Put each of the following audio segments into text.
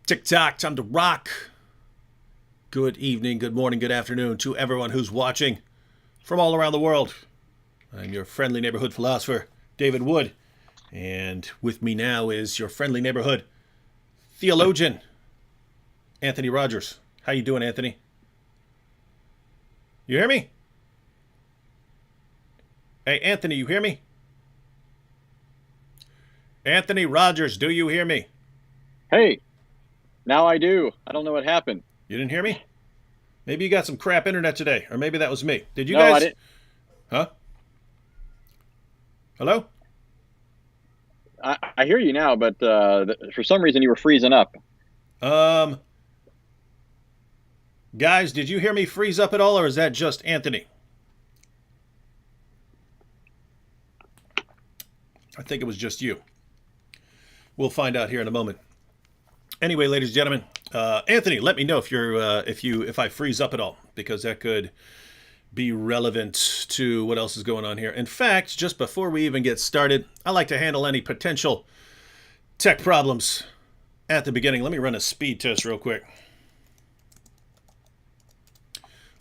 TikTok, time to rock. Good evening, good morning, good afternoon to everyone who's watching from all around the world. I'm your friendly neighborhood philosopher, David Wood. And with me now is your friendly neighborhood theologian, Anthony Rogers. How you doing, Anthony? You hear me? Hey, Anthony, you hear me? Anthony Rogers, do you hear me? Hey, now I do. I don't know what happened. You didn't hear me? Maybe you got some crap internet today, or maybe that was me. Did you No, I guys? didn't. Huh? Hello? I hear you now, but for some reason you were freezing up. Um, Guys, did you hear me freeze up at all, or is that just Anthony? I think it was just you. We'll find out here in a moment. Anyway, ladies and gentlemen, Anthony, let me know if I freeze up at all, because that could be relevant to what else is going on here. In fact, just before we even get started, I like to handle any potential tech problems at the beginning. Let me run a speed test real quick.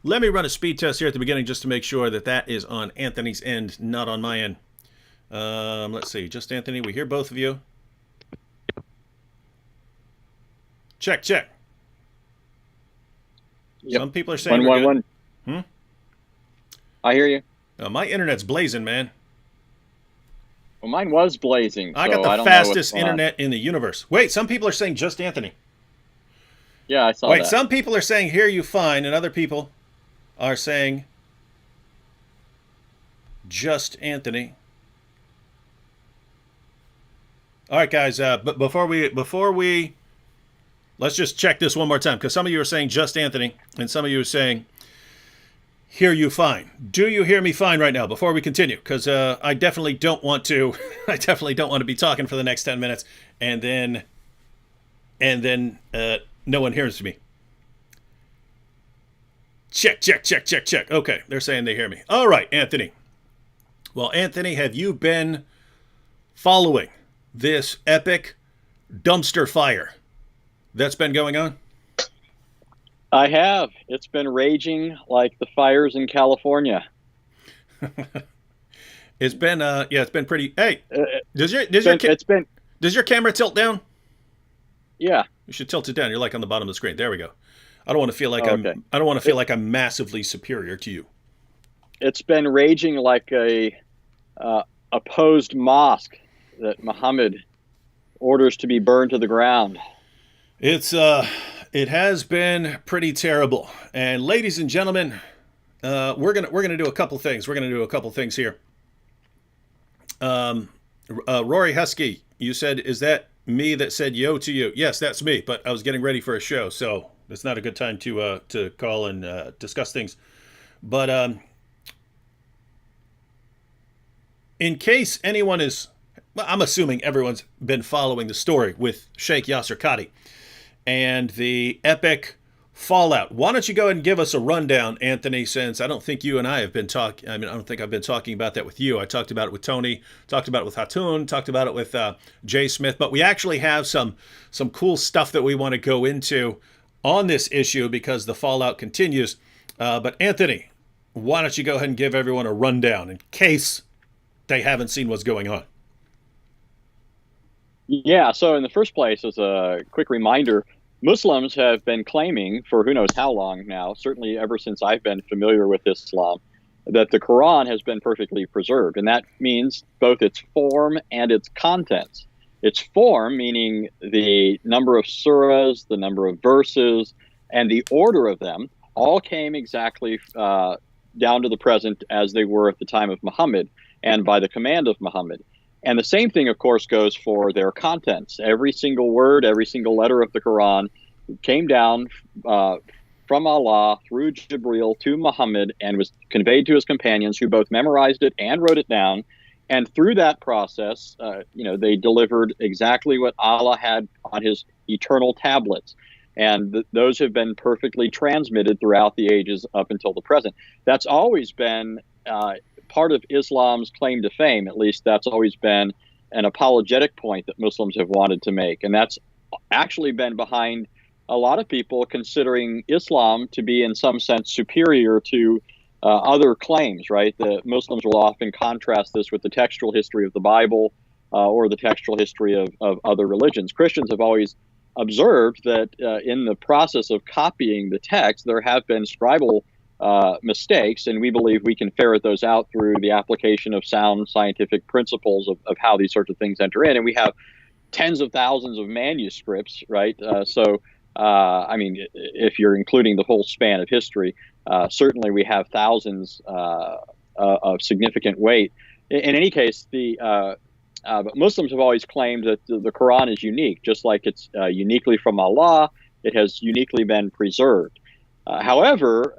Let me run a speed test here at the beginning just to make sure that that is on Anthony's end, not on my end. Let's see. Just Anthony, we hear both of you. Check, check. Yep. Some people are saying One, we're one, good. one. I hear you. My internet's blazing, man. Well, mine was blazing. I so got the I don't fastest know what's going on. internet in the universe. Wait, some people are saying just Anthony. Yeah, I saw Wait, that. some people are saying hear you fine, and other people are saying just Anthony. All right, guys. But before we let's just check this one more time, because some of you are saying just Anthony, and some of you are saying hear you fine. Do you hear me fine right now? Before we continue, because I definitely don't want to. I definitely don't want to be talking for the next 10 minutes, and then no one hears me. Check, check, check, check, check. Okay, they're saying they hear me. All right, Anthony. Well, Anthony, have you been following this epic dumpster fire that's been going on? I have. It's been raging like the fires in California. It's been it's been pretty. Hey, Uh, it's been, does your camera tilt down? yeah. You should tilt it down. You're like on the bottom of the screen. There we go. I don't want to feel like Okay. I don't want to feel like I'm massively superior to you. It's been raging like a opposed mosque that Muhammad orders to be burned to the ground. It has been pretty terrible. And ladies and gentlemen, we're gonna do a couple things. We're gonna do a couple things here. Rory Husky, you said, is that me that said yo to you? Yes, that's me. But I was getting ready for a show, so it's not a good time to call and discuss things. But in case anyone is, well, I'm assuming everyone's been following the story with Sheikh Yasir Qadhi and the epic fallout. Why don't you go ahead and give us a rundown, Anthony, since I don't think you and I have been talking. I mean, I don't think I've been talking about that with you. I talked about it with Tony, talked about it with Hatun, talked about it with Jay Smith, but we actually have some cool stuff that we want to go into on this issue because the fallout continues. But Anthony, why don't you go ahead and give everyone a rundown in case they haven't seen what's going on? Yeah, so in the first place, as a quick reminder, Muslims have been claiming for who knows how long now, certainly ever since I've been familiar with Islam, that the Quran has been perfectly preserved. And that means both its form and its contents. Its form, meaning the number of surahs, the number of verses, and the order of them, all came exactly down to the present as they were at the time of Muhammad and by the command of Muhammad. And the same thing, of course, goes for their contents. Every single word, every single letter of the Quran came down from Allah through Jibril to Muhammad and was conveyed to his companions, who both memorized it and wrote it down. And through that process, they delivered exactly what Allah had on his eternal tablets. And those have been perfectly transmitted throughout the ages up until the present. That's always been part of Islam's claim to fame. At least that's always been an apologetic point that Muslims have wanted to make. And that's actually been behind a lot of people considering Islam to be, in some sense, superior to other claims, right? The Muslims will often contrast this with the textual history of the Bible or the textual history of other religions. Christians have always observed that in the process of copying the text, there have been scribal mistakes, and we believe we can ferret those out through the application of sound scientific principles of how these sorts of things enter in. And we have tens of thousands of manuscripts, right? I mean, if you're including the whole span of history, certainly we have thousands of significant weight. In any case, but Muslims have always claimed that the Quran is unique, just like it's uniquely from Allah. It has uniquely been preserved. However,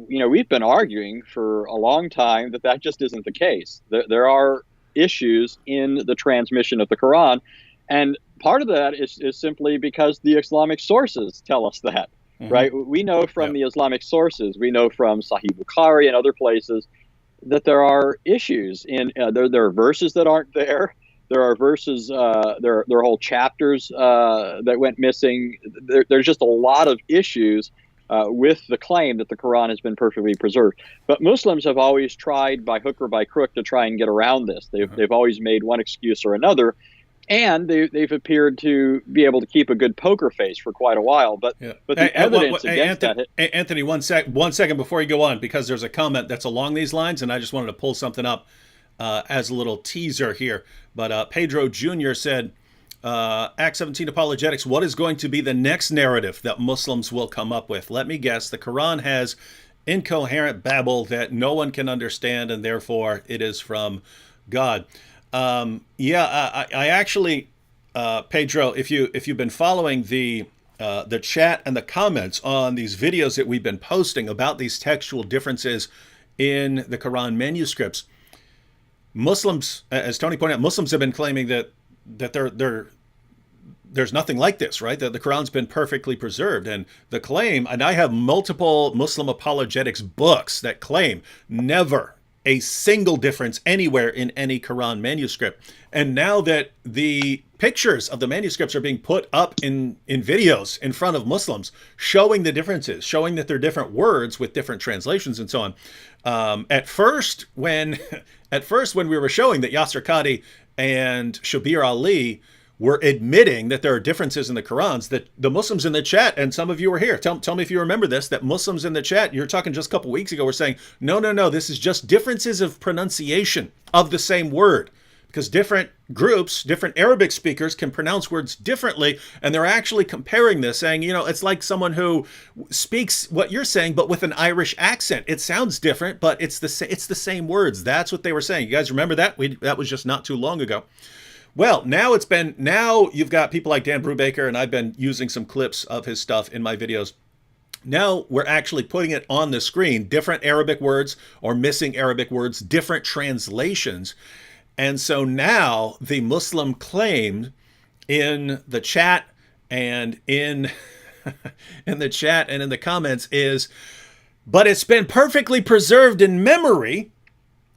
we've been arguing for a long time that just isn't the case. There are issues in the transmission of the Quran, and part of that is simply because the Islamic sources tell us that, right? We know from the Islamic sources, we know from Sahih Bukhari and other places that there are issues in there are verses that aren't there. There are verses, there are whole chapters that went missing. There's just a lot of issues with the claim that the Quran has been perfectly preserved. But Muslims have always tried by hook or by crook to try and get around this. They've always made one excuse or another, and they've appeared to be able to keep a good poker face for quite a while. But the evidence against that. Anthony, one second before you go on, because there's a comment that's along these lines, and I just wanted to pull something up as a little teaser here. But Pedro Jr. said, Act 17 apologetics, what is going to be the next narrative that Muslims will come up with? Let me guess, the Quran has incoherent babble that no one can understand, and therefore it is from God. I actually, Pedro, if you've been following the chat and the comments on these videos that we've been posting about these textual differences in the Quran manuscripts, Muslims, as Tony pointed out, Muslims have been claiming that there's nothing like this, right? That the Quran's been perfectly preserved. And the claim, and I have multiple Muslim apologetics books that claim never a single difference anywhere in any Quran manuscript. And now that the pictures of the manuscripts are being put up in videos in front of Muslims, showing the differences, showing that they're different words with different translations and so on. At first, when we were showing that Yasir Qadhi and Shabir Ali were admitting that there are differences in the Qurans, that the Muslims in the chat, and some of you were here, tell me if you remember this, that Muslims in the chat, you're talking just a couple weeks ago, were saying, no, this is just differences of pronunciation of the same word. Because different groups, different Arabic speakers can pronounce words differently, and they're actually comparing this, saying, it's like someone who speaks what you're saying, but with an Irish accent. It sounds different, but it's the same words. That's what they were saying. You guys remember that? That was just not too long ago. Well, now you've got people like Dan Brubaker, and I've been using some clips of his stuff in my videos. Now we're actually putting it on the screen, different Arabic words or missing Arabic words, different translations. And so now the Muslim claim in the chat and in the comments is, but it's been perfectly preserved in memory,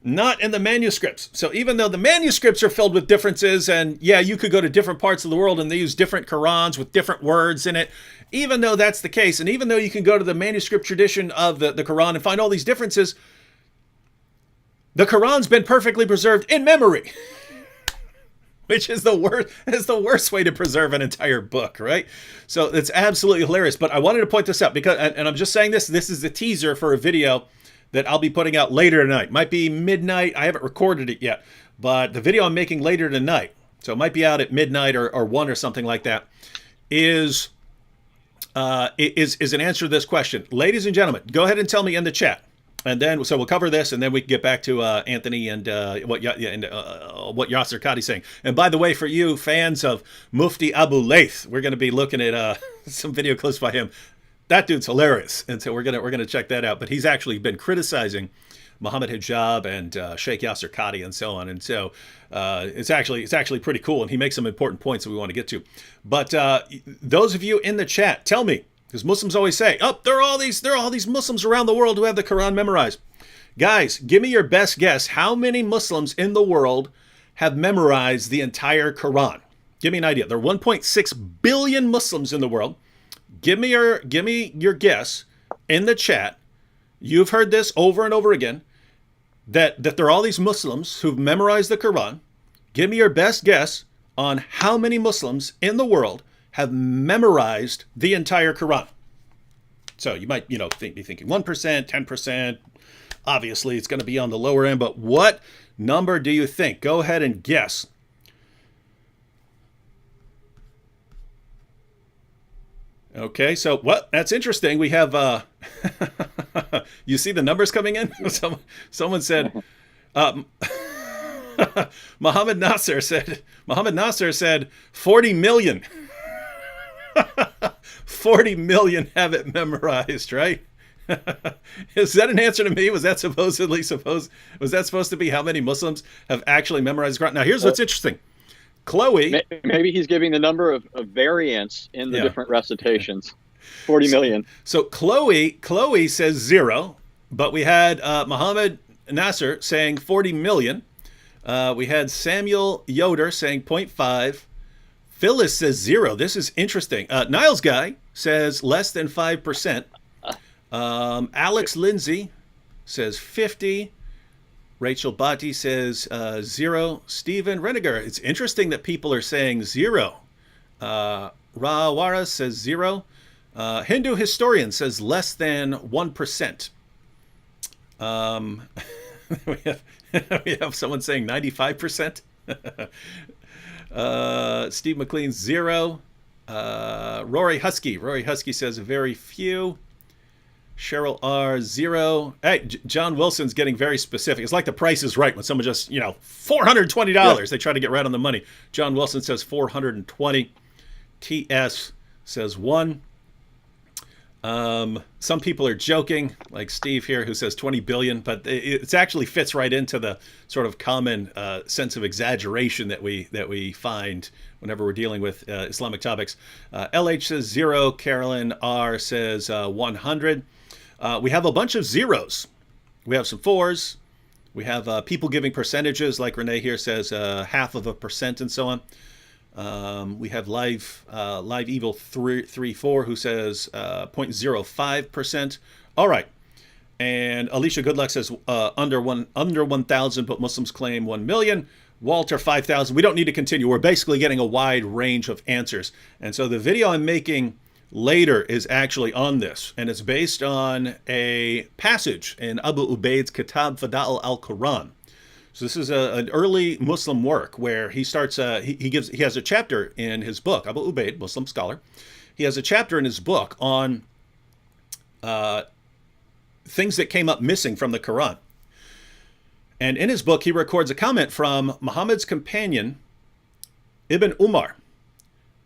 not in the manuscripts. So even though the manuscripts are filled with differences, and you could go to different parts of the world and they use different Qurans with different words in it, even though that's the case, and even though you can go to the manuscript tradition of the Quran and find all these differences, the Quran's been perfectly preserved in memory, which is the worst way to preserve an entire book, right? So it's absolutely hilarious. But I wanted to point this out because, and I'm just saying this is the teaser for a video that I'll be putting out later tonight. Might be midnight. I haven't recorded it yet, but the video I'm making later tonight, so it might be out at midnight or 1 or something like that, is an answer to this question. Ladies and gentlemen, go ahead and tell me in the chat. And then, so we'll cover this, and then we can get back to Anthony and what Yasir Qadhi's saying. And by the way, for you fans of Mufti Abu Layth, we're going to be looking at some video clips by him. That dude's hilarious, and so we're gonna check that out. But he's actually been criticizing Muhammad Hijab and Sheikh Yasir Qadhi and so on. And so it's actually pretty cool, and he makes some important points that we want to get to. But those of you in the chat, tell me. Because Muslims always say, there are all these Muslims around the world who have the Quran memorized. Guys, give me your best guess. How many Muslims in the world have memorized the entire Quran? Give me an idea. There are 1.6 billion Muslims in the world. Give me your guess in the chat. You've heard this over and over again, that there are all these Muslims who've memorized the Quran. Give me your best guess on how many Muslims in the world have memorized the entire Quran. So you might, be thinking 1%, 10%. Obviously, it's going to be on the lower end, but what number do you think? Go ahead and guess. Okay, so that's interesting. We have, you see the numbers coming in? Someone said, Muhammad Nasser said 40 million. 40 million have it memorized, right? Is that an answer to me? Was that supposed to be how many Muslims have actually memorized the Quran? Now, here's what's interesting. Chloe. Maybe he's giving the number of variants in the different recitations. 40 million. So Chloe says 0, but we had Muhammad Nasser saying 40 million. We had Samuel Yoder saying 0.5. Phyllis says 0. This is interesting. Niles Guy says less than 5%. Alex Lindsay says 50. Rachel Bhatti says 0. Stephen Reniger. It's interesting that people are saying 0. Rawara says 0. Hindu Historian says less than 1%. We have someone saying 95%. Steve McLean 0. Rory Husky says very few. Cheryl R 0. Hey, John Wilson's getting very specific. It's like The Price is Right when someone just, $420. Yeah. They try to get right on the money. John Wilson says 420. TS says 1. Some people are joking, like Steve here, who says 20 billion, but it actually fits right into the sort of common sense of exaggeration that we find whenever we're dealing with Islamic topics. LH says 0. Carolyn R says 100. We have a bunch of zeros. We have some 4s. We have people giving percentages, like Renee here says 0.5% and so on. We have Live Evil 34 who says 0.05%. All right. And Alicia Goodluck says under 1,000, but Muslims claim 1 million. Walter 5,000. We don't need to continue. We're basically getting a wide range of answers. And so the video I'm making later is actually on this, and it's based on a passage in Abu Ubaid's Kitab Fada'il al-Quran. So this is an early Muslim work where he starts. He has a chapter in his book. Abu Ubaid, Muslim scholar, he has a chapter in his book on things that came up missing from the Quran. And in his book, he records a comment from Muhammad's companion, Ibn Umar.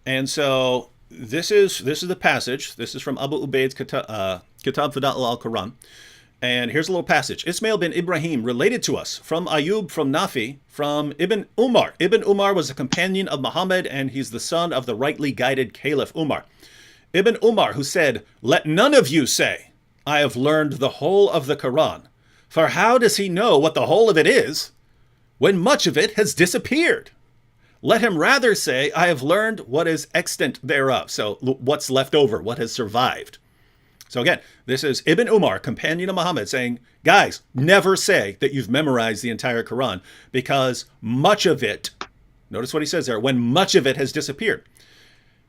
And so this is the passage. This is from Abu Ubaid's Kitab Fada'il al-Quran. And here's a little passage. Ismail bin Ibrahim related to us from Ayub, from Nafi, from Ibn Umar. Ibn Umar was a companion of Muhammad, and he's the son of the rightly guided Caliph Umar. Ibn Umar, who said, "Let none of you say, I have learned the whole of the Quran. For how does he know what the whole of it is, when much of it has disappeared? Let him rather say, I have learned what is extant thereof." So what's left over, what has survived. So again, this is Ibn Umar, companion of Muhammad, saying, guys, never say that you've memorized the entire Quran, because much of it, notice what he says there, when much of it has disappeared.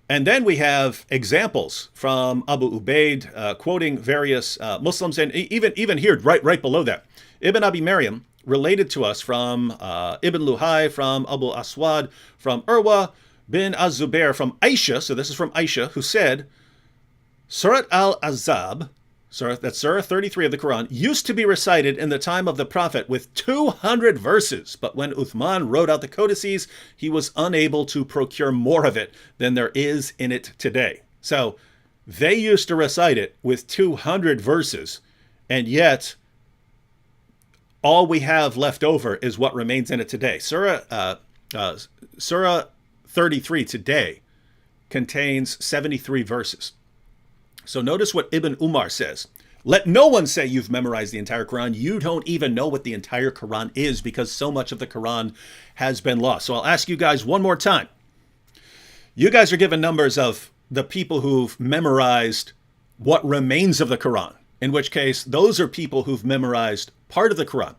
And then we have examples from Abu Ubaid, quoting various Muslims, and even here, right below that, Ibn Abi Maryam related to us from Ibn Luhai, from Abu Aswad, from Urwa bin Az-Zubair, from Aisha, so this is from Aisha, who said, Surat al-Azab, that's Surah 33 of the Quran, used to be recited in the time of the Prophet with 200 verses, but when Uthman wrote out the codices, he was unable to procure more of it than there is in it today. So they used to recite it with 200 verses, and yet all we have left over is what remains in it today. Surah 33 today contains 73 verses. So notice what Ibn Umar says. Let no one say you've memorized the entire Quran. You don't even know what the entire Quran is, because so much of the Quran has been lost. So I'll ask you guys one more time. You guys are given numbers of the people who've memorized what remains of the Quran, in which case those are people who've memorized part of the Quran.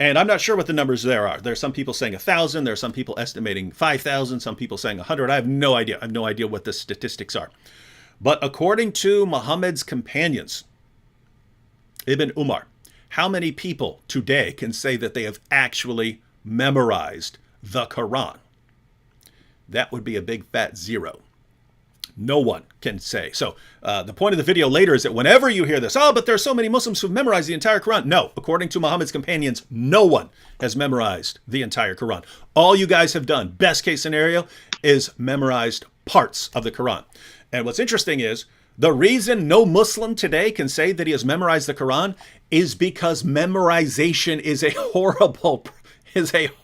And I'm not sure what the numbers there are. There are some people saying 1,000. There are some people estimating 5,000. Some people saying 100. I have no idea. I have no idea what the statistics are. But according to Muhammad's companions, Ibn Umar, how many people today can say that they have actually memorized the Quran? That would be a big fat zero. No one can say. So the point of the video later is that whenever you hear this, oh, but there are so many Muslims who've memorized the entire Quran. No, according to Muhammad's companions, no one has memorized the entire Quran. All you guys have done, best case scenario, is memorized parts of the Quran. And what's interesting is the reason no Muslim today can say that he has memorized the Quran is because memorization is a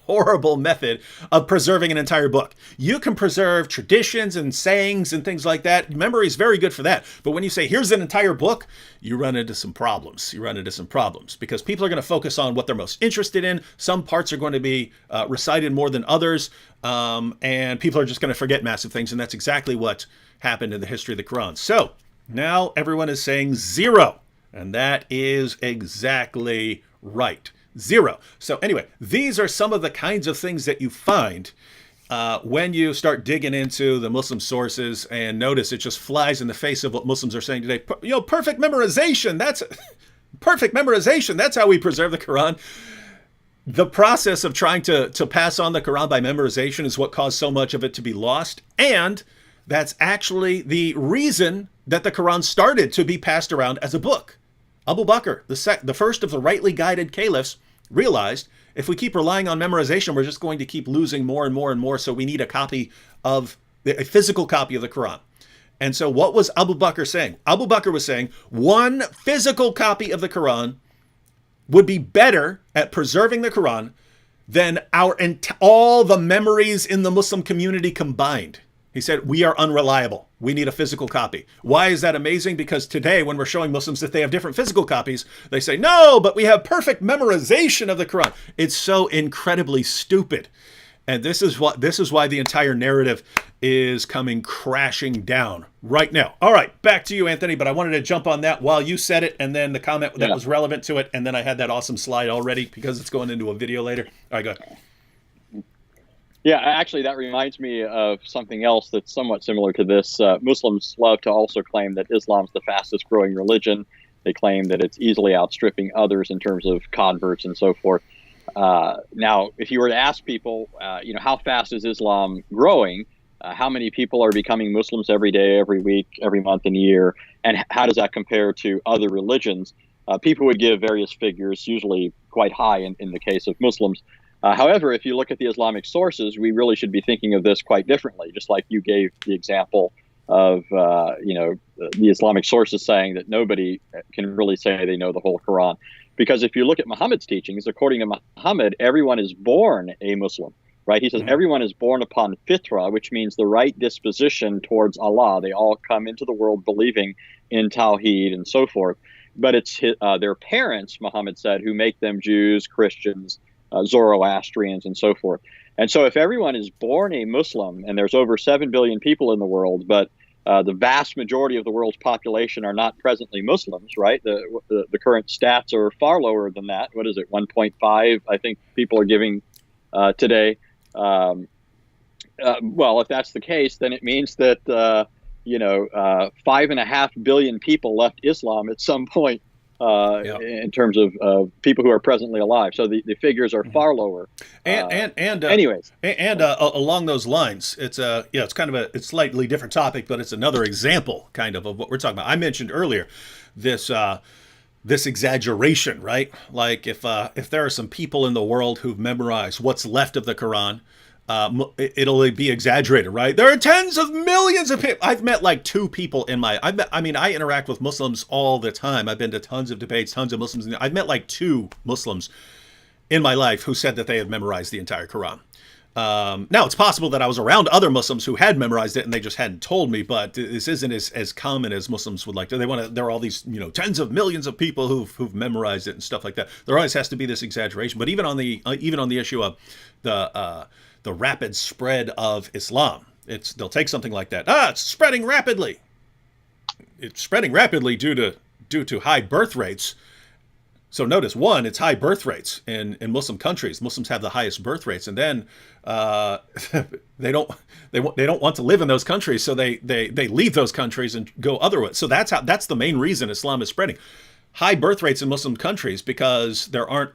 horrible method of preserving an entire book. You can preserve traditions and sayings and things like that. Memory is very good for that. But when you say, here's an entire book, you run into some problems. Because people are going to focus on what they're most interested in. Some parts are going to be recited more than others. And people are just going to forget massive things. And that's exactly what happened in the history of the Quran. So now everyone is saying 0. And that is exactly right. 0. So anyway, these are some of the kinds of things that you find when you start digging into the Muslim sources, and notice it just flies in the face of what Muslims are saying today. Perfect memorization. That's perfect memorization. That's how we preserve the Quran. The process of trying to pass on the Quran by memorization is what caused so much of it to be lost. And that's actually the reason that the Quran started to be passed around as a book. Abu Bakr, the first of the rightly guided caliphs, realized if we keep relying on memorization, we're just going to keep losing more and more and more. So we need a physical copy of the Quran. And so what was Abu Bakr saying? Abu Bakr was saying one physical copy of the Quran would be better at preserving the Quran than all the memories in the Muslim community combined. He said, we are unreliable. We need a physical copy. Why is that amazing? Because today, when we're showing Muslims that they have different physical copies, they say, no, but we have perfect memorization of the Quran. It's so incredibly stupid. And this is why the entire narrative is coming crashing down right now. All right, back to you, Anthony, but I wanted to jump on that while you said it, and then the comment that was relevant to it, and then I had that awesome slide already because it's going into a video later. All right, go ahead. Yeah, actually, that reminds me of something else that's somewhat similar to this. Muslims love to also claim that Islam's the fastest growing religion. They claim that it's easily outstripping others in terms of converts and so forth. Now, if you were to ask people, how fast is Islam growing? How many people are becoming Muslims every day, every week, every month and year? And how does that compare to other religions? People would give various figures, usually quite high in the case of Muslims. However, if you look at the Islamic sources, we really should be thinking of this quite differently, just like you gave the example of, the Islamic sources saying that nobody can really say they know the whole Quran. Because if you look at Muhammad's teachings, according to Muhammad, everyone is born a Muslim, right? He says everyone is born upon Fitnah, which means the right disposition towards Allah. They all come into the world believing in Tawheed and so forth. But it's their parents, Muhammad said, who make them Jews, Christians, Zoroastrians, and so forth. And so if everyone is born a Muslim, and there's over 7 billion people in the world, but the vast majority of the world's population are not presently Muslims, right? The current stats are far lower than that. What is it, 1.5, I think people are giving today. Well, if that's the case, then it means that, 5.5 billion people left Islam at some point. In terms of people who are presently alive, so the figures are far lower. Anyways, along those lines, it's kind of a slightly different topic, but it's another example kind of what we're talking about. I mentioned earlier this exaggeration, right? Like if there are some people in the world who've memorized what's left of the Quran, it'll be exaggerated, right? There are tens of millions of people. I've met like 2 people I interact with Muslims all the time. I've been to tons of debates, tons of Muslims. I've met like 2 Muslims in my life who said that they had memorized the entire Quran. Now, it's possible that I was around other Muslims who had memorized it and they just hadn't told me, but this isn't as common as Muslims would like to. There are all these, tens of millions of people who've memorized it and stuff like that. There always has to be this exaggeration. But even on the issue of the rapid spread of Islam, They'll take something like that. Ah, it's spreading rapidly. It's spreading rapidly due to high birth rates. So notice, one, it's high birth rates in Muslim countries. Muslims have the highest birth rates, and then they don't want to live in those countries, so they leave those countries and go otherwise. So that's the main reason Islam is spreading. High birth rates in Muslim countries because there aren't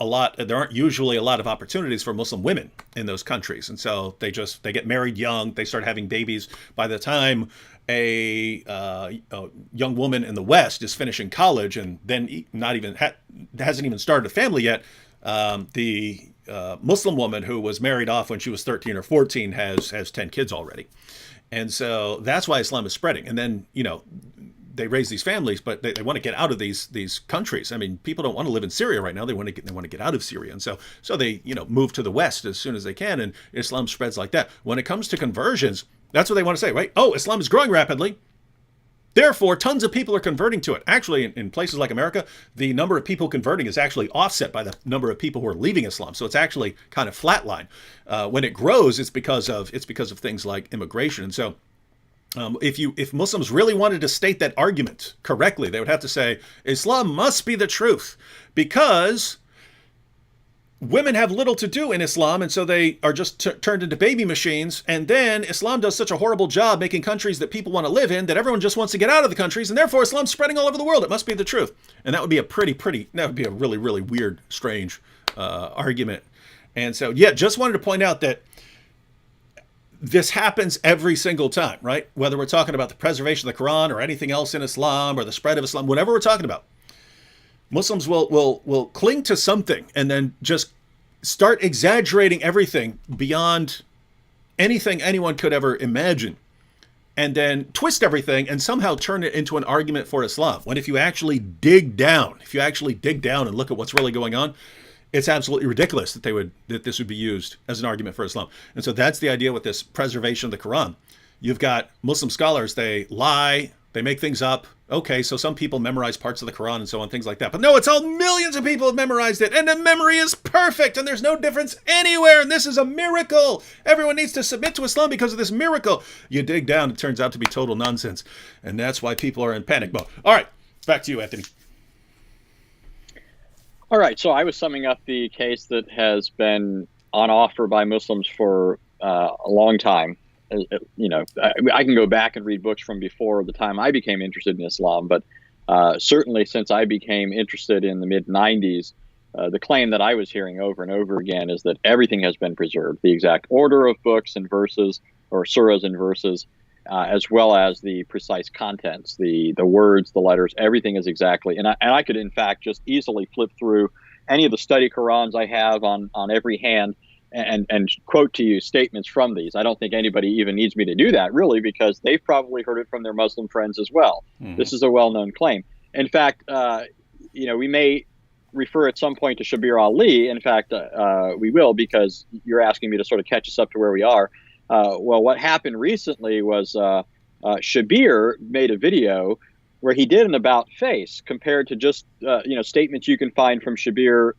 usually a lot of opportunities for Muslim women in those countries, and so they get married young, they start having babies. By the time a young woman in the West is finishing college and then hasn't even started a family yet, the Muslim woman who was married off when she was 13 or 14 has 10 kids already, and so that's why Islam is spreading. And then they raise these families, but they want to get out of these countries. I mean, people don't want to live in Syria right now. They want to get out of Syria, and so they move to the West as soon as they can, and Islam spreads like that. When it comes to conversions, that's what they want to say, right? Oh, Islam is growing rapidly, therefore tons of people are converting to it. Actually, in places like America, the number of people converting is actually offset by the number of people who are leaving Islam. So it's actually kind of flatline. When it grows, it's because of things like immigration, and so. If Muslims really wanted to state that argument correctly, they would have to say Islam must be the truth because women have little to do in Islam, and so they are just turned into baby machines. And then Islam does such a horrible job making countries that people want to live in that everyone just wants to get out of the countries, and therefore Islam's spreading all over the world. It must be the truth, and that would be a really, really weird, strange argument. And so, just wanted to point out that. This happens every single time, right? Whether we're talking about the preservation of the Quran or anything else in Islam or the spread of Islam, whatever we're talking about, Muslims will cling to something and then just start exaggerating everything beyond anything anyone could ever imagine, and then twist everything and somehow turn it into an argument for Islam. When if you actually dig down and look at what's really going on, it's absolutely ridiculous that this would be used as an argument for Islam. And so that's the idea with this preservation of the Quran. You've got Muslim scholars, they lie, they make things up. Okay, so some people memorize parts of the Quran and so on, things like that. But no, it's all millions of people have memorized it, and the memory is perfect, and there's no difference anywhere, and this is a miracle. Everyone needs to submit to Islam because of this miracle. You dig down, it turns out to be total nonsense, and that's why people are in panic mode. All right, back to you, Anthony. All right, so I was summing up the case that has been on offer by Muslims for a long time. I can go back and read books from before the time I became interested in Islam, but certainly since I became interested in the mid-90s, the claim that I was hearing over and over again is that everything has been preserved, the exact order of books and verses, or surahs and verses, as well as the precise contents, the words, the letters, everything is exactly. And I could, in fact, just easily flip through any of the study Qurans I have on every hand and quote to you statements from these. I don't think anybody even needs me to do that, really, because they've probably heard it from their Muslim friends as well. Mm-hmm. This is a well-known claim. In fact, we may refer at some point to Shabir Ali. In fact, we will, because you're asking me to sort of catch us up to where we are. Well, what happened recently was Shabir made a video where he did an about face compared to just statements you can find from Shabir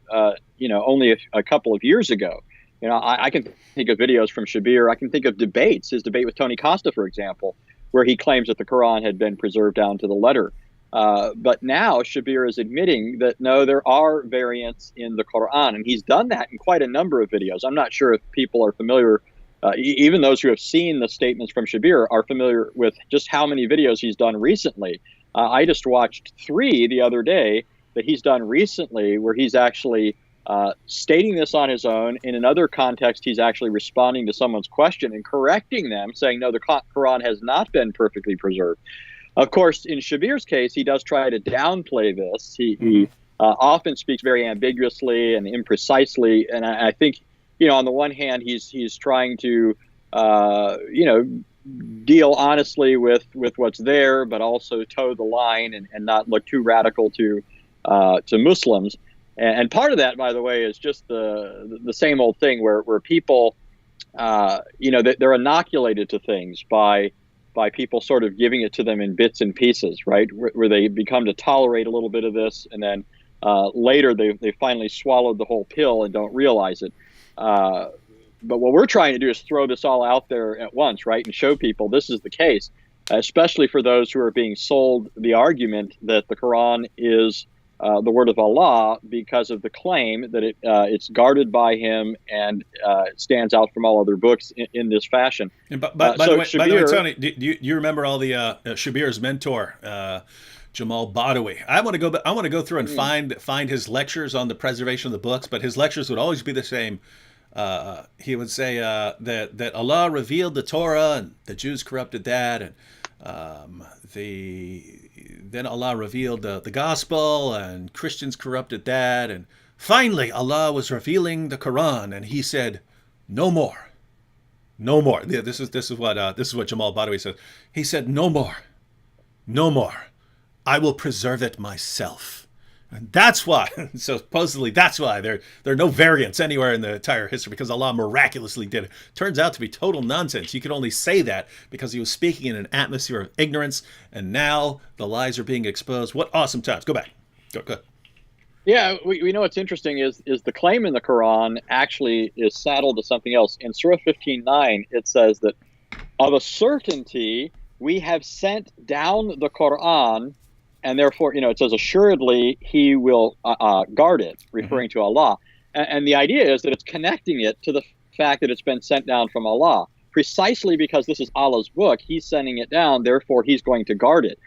only a couple of years ago. I can think of videos from Shabir. I can think of debates, his debate with Tony Costa, for example, where he claims that the Quran had been preserved down to the letter. But now Shabir is admitting that, no, there are variants in the Quran, and he's done that in quite a number of videos. I'm not sure if people are familiar. Even those who have seen the statements from Shabir are familiar with just how many videos he's done recently. I just watched 3 the other day that he's done recently where he's actually stating this on his own. In another context, he's actually responding to someone's question and correcting them, saying, no, the Quran has not been perfectly preserved. Of course, in Shabir's case, he does try to downplay this. He often speaks very ambiguously and imprecisely, and I think, on the one hand, he's trying to, deal honestly with what's there, but also toe the line and not look too radical to Muslims. And part of that, by the way, is just the same old thing where people, they're inoculated to things by people sort of giving it to them in bits and pieces, right? Where they become to tolerate a little bit of this, and then later they finally swallowed the whole pill and don't realize it. But what we're trying to do is throw this all out there at once, right, and show people this is the case, especially for those who are being sold the argument that the Quran is the word of Allah because of the claim that it's guarded by him and stands out from all other books in this fashion. And by So the way, Shabir, Tony, do you remember all the Shabir's mentor, Jamal Badawi? I want to go. I want to go through and find his lectures on the preservation of the books. But his lectures would always be the same. He would say that Allah revealed the Torah and the Jews corrupted that, and then Allah revealed the gospel and Christians corrupted that, and finally Allah was revealing the Quran and he said, "No more, no more." Yeah, this is what Jamal Badawi says. He said, "No more, no more. I will preserve it myself." And that's why, so supposedly that's why there are no variants anywhere in the entire history, because Allah miraculously did it. Turns out to be total nonsense. You could only say that because he was speaking in an atmosphere of ignorance, and now the lies are being exposed. What awesome times. Go back. Go. Yeah, we know what's interesting is the claim in the Quran actually is saddled to something else. In Surah 15:9, it says that of a certainty we have sent down the Quran, and therefore, it says, assuredly, he will guard it, referring to Allah. And the idea is that it's connecting it to the fact that it's been sent down from Allah. Precisely because this is Allah's book, he's sending it down, therefore he's going to guard it.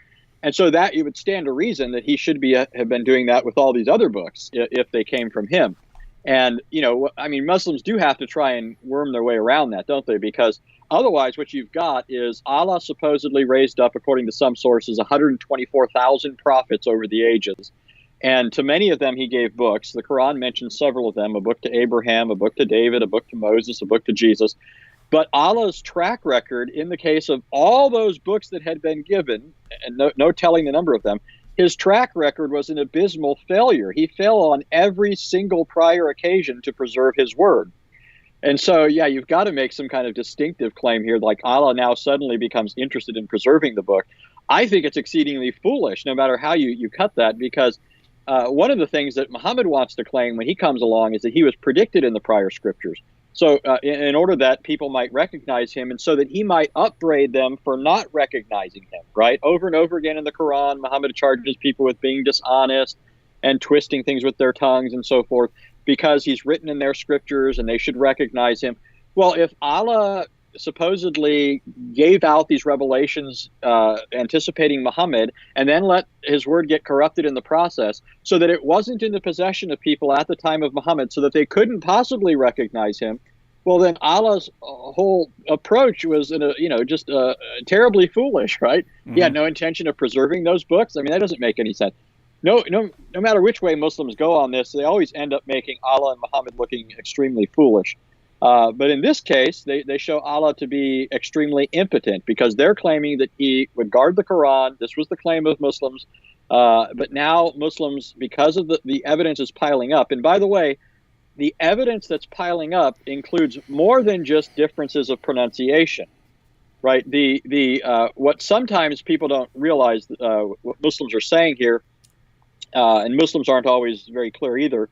And so that you would stand to reason that he should have been doing that with all these other books if they came from him. And, Muslims do have to try and worm their way around that, don't they? Because otherwise, what you've got is Allah supposedly raised up, according to some sources, 124,000 prophets over the ages. And to many of them, he gave books. The Quran mentions several of them, a book to Abraham, a book to David, a book to Moses, a book to Jesus. But Allah's track record in the case of all those books that had been given, and no telling the number of them, his track record was an abysmal failure. He failed on every single prior occasion to preserve his word. And so, yeah, you've got to make some kind of distinctive claim here, like Allah now suddenly becomes interested in preserving the book. I think it's exceedingly foolish, no matter how you cut that, because one of the things that Muhammad wants to claim when he comes along is that he was predicted in the prior scriptures. So in order that people might recognize him, and so that he might upbraid them for not recognizing him, right? Over and over again in the Quran, Muhammad charges people with being dishonest and twisting things with their tongues and so forth, because he's written in their scriptures and they should recognize him. Well, if Allah supposedly gave out these revelations anticipating Muhammad and then let his word get corrupted in the process so that it wasn't in the possession of people at the time of Muhammad so that they couldn't possibly recognize him, well, then Allah's whole approach was, just terribly foolish, right? Mm-hmm. He had no intention of preserving those books. I mean, that doesn't make any sense. No matter which way Muslims go on this, they always end up making Allah and Muhammad looking extremely foolish. But in this case, they show Allah to be extremely impotent, because they're claiming that he would guard the Quran. This was the claim of Muslims. But now Muslims, because of the evidence is piling up. And by the way, the evidence that's piling up includes more than just differences of pronunciation, right? What sometimes people don't realize, what Muslims are saying here, and Muslims aren't always very clear either.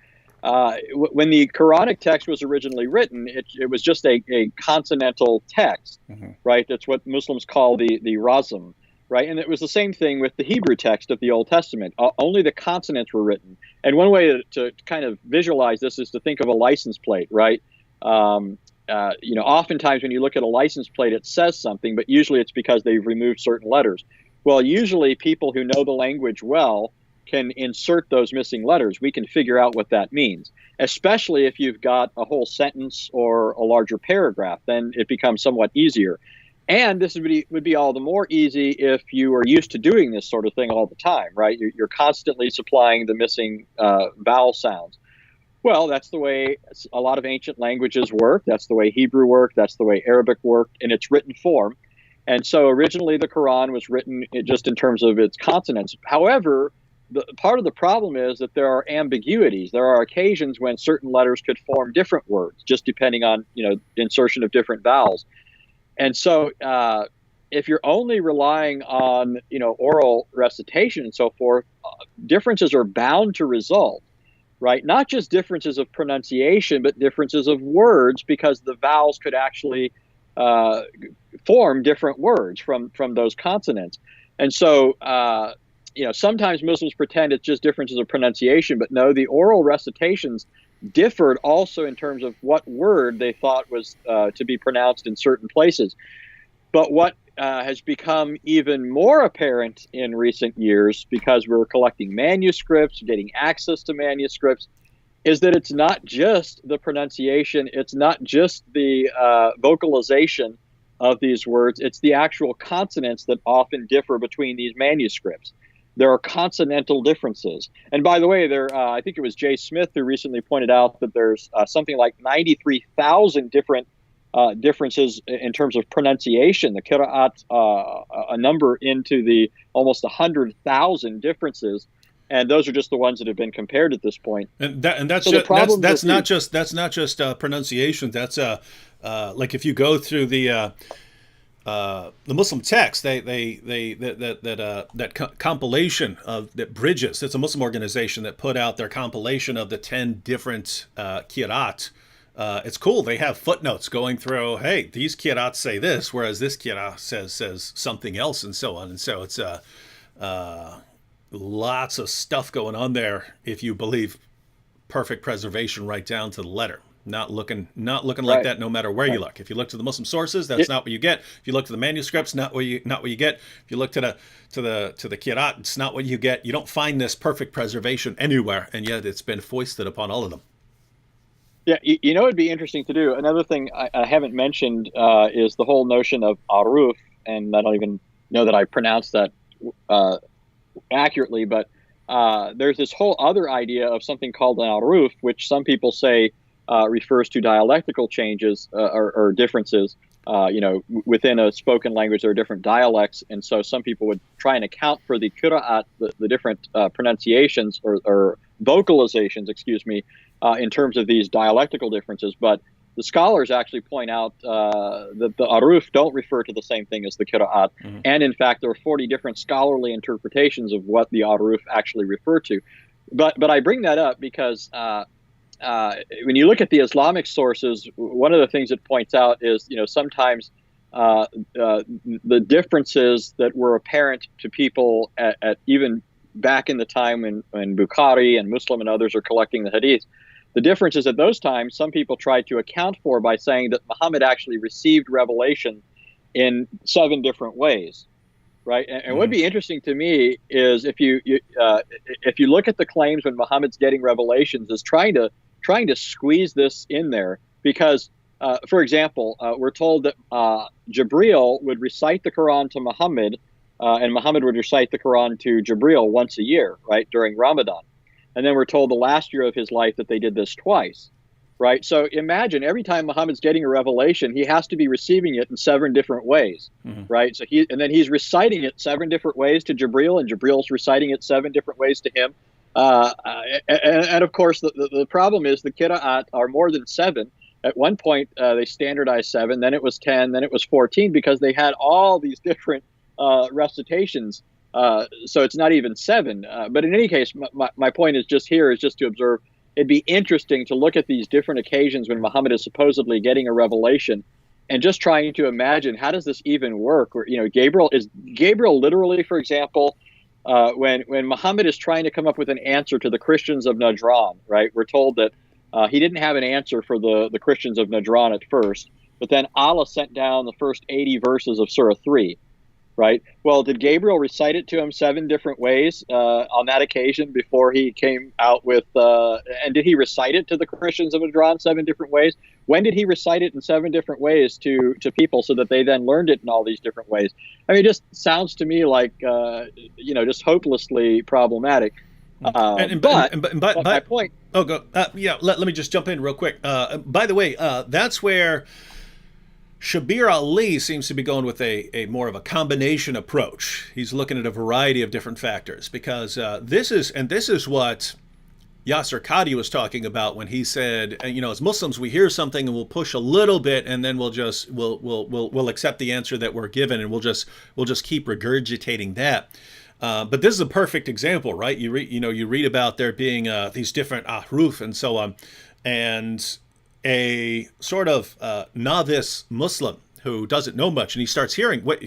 When the Quranic text was originally written, it was just a consonantal text, mm-hmm. right? That's what Muslims call the razm, right? And it was the same thing with the Hebrew text of the Old Testament. Only the consonants were written. And one way to kind of visualize this is to think of a license plate, right? Oftentimes when you look at a license plate, it says something, but usually it's because they've removed certain letters. Well, usually people who know the language well can insert those missing letters. We can figure out what that means, especially if you've got a whole sentence or a larger paragraph. Then it becomes somewhat easier. And this would be all the more easy if you are used to doing this sort of thing all the time, right? You're constantly supplying the missing vowel sounds. Well, that's the way a lot of ancient languages work. That's the way Hebrew worked. That's the way Arabic worked in its written form. And so originally the Quran was written just in terms of its consonants. However, part of the problem is that there are ambiguities. There are occasions when certain letters could form different words, just depending on, insertion of different vowels. And so if you're only relying on, oral recitation and so forth, differences are bound to result. right? Not just differences of pronunciation, but differences of words, because the vowels could actually uh, form different words from those consonants. And so, sometimes Muslims pretend it's just differences of pronunciation, but no, the oral recitations differed also in terms of what word they thought was to be pronounced in certain places. But what has become even more apparent in recent years, because we're collecting manuscripts, getting access to manuscripts, is that it's not just the pronunciation, it's not just the vocalization of these words, it's the actual consonants that often differ between these manuscripts. There are consonantal differences. And by the way, I think it was Jay Smith who recently pointed out that there's something like 93,000 different differences in terms of pronunciation. The Qira'at, a number into the almost 100,000 differences. And those are just the ones that have been compared at this point. And that's So that's not just pronunciation. That's like if you go through the Muslim text, that compilation of that Bridges. It's a Muslim organization that put out their compilation of the 10 different qira'at. It's cool. They have footnotes going through. Hey, these qira'at say this, whereas this qira'at says something else, and so on. And so it's lots of stuff going on there if you believe perfect preservation right down to the letter. Not looking like that no matter where you look. If you look to the Muslim sources, that's not what you get. If you look to the manuscripts, not what you get. If you look to the qira'at, it's not what you get. You don't find this perfect preservation anywhere, and yet it's been foisted upon all of them. Yeah, it'd be interesting to do. Another thing I haven't mentioned is the whole notion of aruf, and I don't even know that I pronounced that accurately, but there's this whole other idea of something called an aruf, which some people say refers to dialectical changes or differences. Within a spoken language, there are different dialects, and so some people would try and account for the qira'at, the different pronunciations or vocalizations, in terms of these dialectical differences. But the scholars actually point out that the aruf don't refer to the same thing as the qira'at. Mm-hmm. And in fact, there are 40 different scholarly interpretations of what the aruf actually refer to. But I bring that up because when you look at the Islamic sources, one of the things it points out is, sometimes the differences that were apparent to people at even back in the time when Bukhari and Muslim and others are collecting the hadith. The differences at those times, some people tried to account for by saying that Muhammad actually received revelation in 7 different ways, right? And what would be interesting to me is if you look at the claims when Muhammad's getting revelations, is trying to squeeze this in there, because, for example, we're told that Jibril would recite the Quran to Muhammad, and Muhammad would recite the Quran to Jibril once a year, right, during Ramadan. And then we're told the last year of his life that they did this twice, right? So imagine every time Muhammad's getting a revelation, he has to be receiving it in 7 different ways, right? So then he's reciting it 7 different ways to Jibril, and Jibril's reciting it 7 different ways to him. And of course, the problem is the qira'at are more than 7. At one point, they standardized 7, then it was 10, then it was 14, because they had all these different recitations. So it's not even 7. But in any case, my point is just to observe. It'd be interesting to look at these different occasions when Muhammad is supposedly getting a revelation, and just trying to imagine, how does this even work? Or, Gabriel literally, for example, when Muhammad is trying to come up with an answer to the Christians of Najran, right? We're told that he didn't have an answer for the Christians of Najran at first, but then Allah sent down the first 80 verses of Surah 3. Right. Well, did Gabriel recite it to him 7 different ways on that occasion before he came out with? And did he recite it to the Christians of Najran 7 different ways? When did he recite it in 7 different ways to people so that they then learned it in all these different ways? I mean, it just sounds to me like just hopelessly problematic. But my point. Oh, go. Let me just jump in real quick. By the way, that's where Shabir Ali seems to be going with a more of a combination approach. He's looking at a variety of different factors, because this is what Yasir Qadhi was talking about when he said, as Muslims, we hear something and we'll push a little bit, and then we'll accept the answer that we're given, and we'll just keep regurgitating that. But this is a perfect example, right? You read about there being these different ahruf and so on, and a sort of novice Muslim who doesn't know much, and he starts hearing what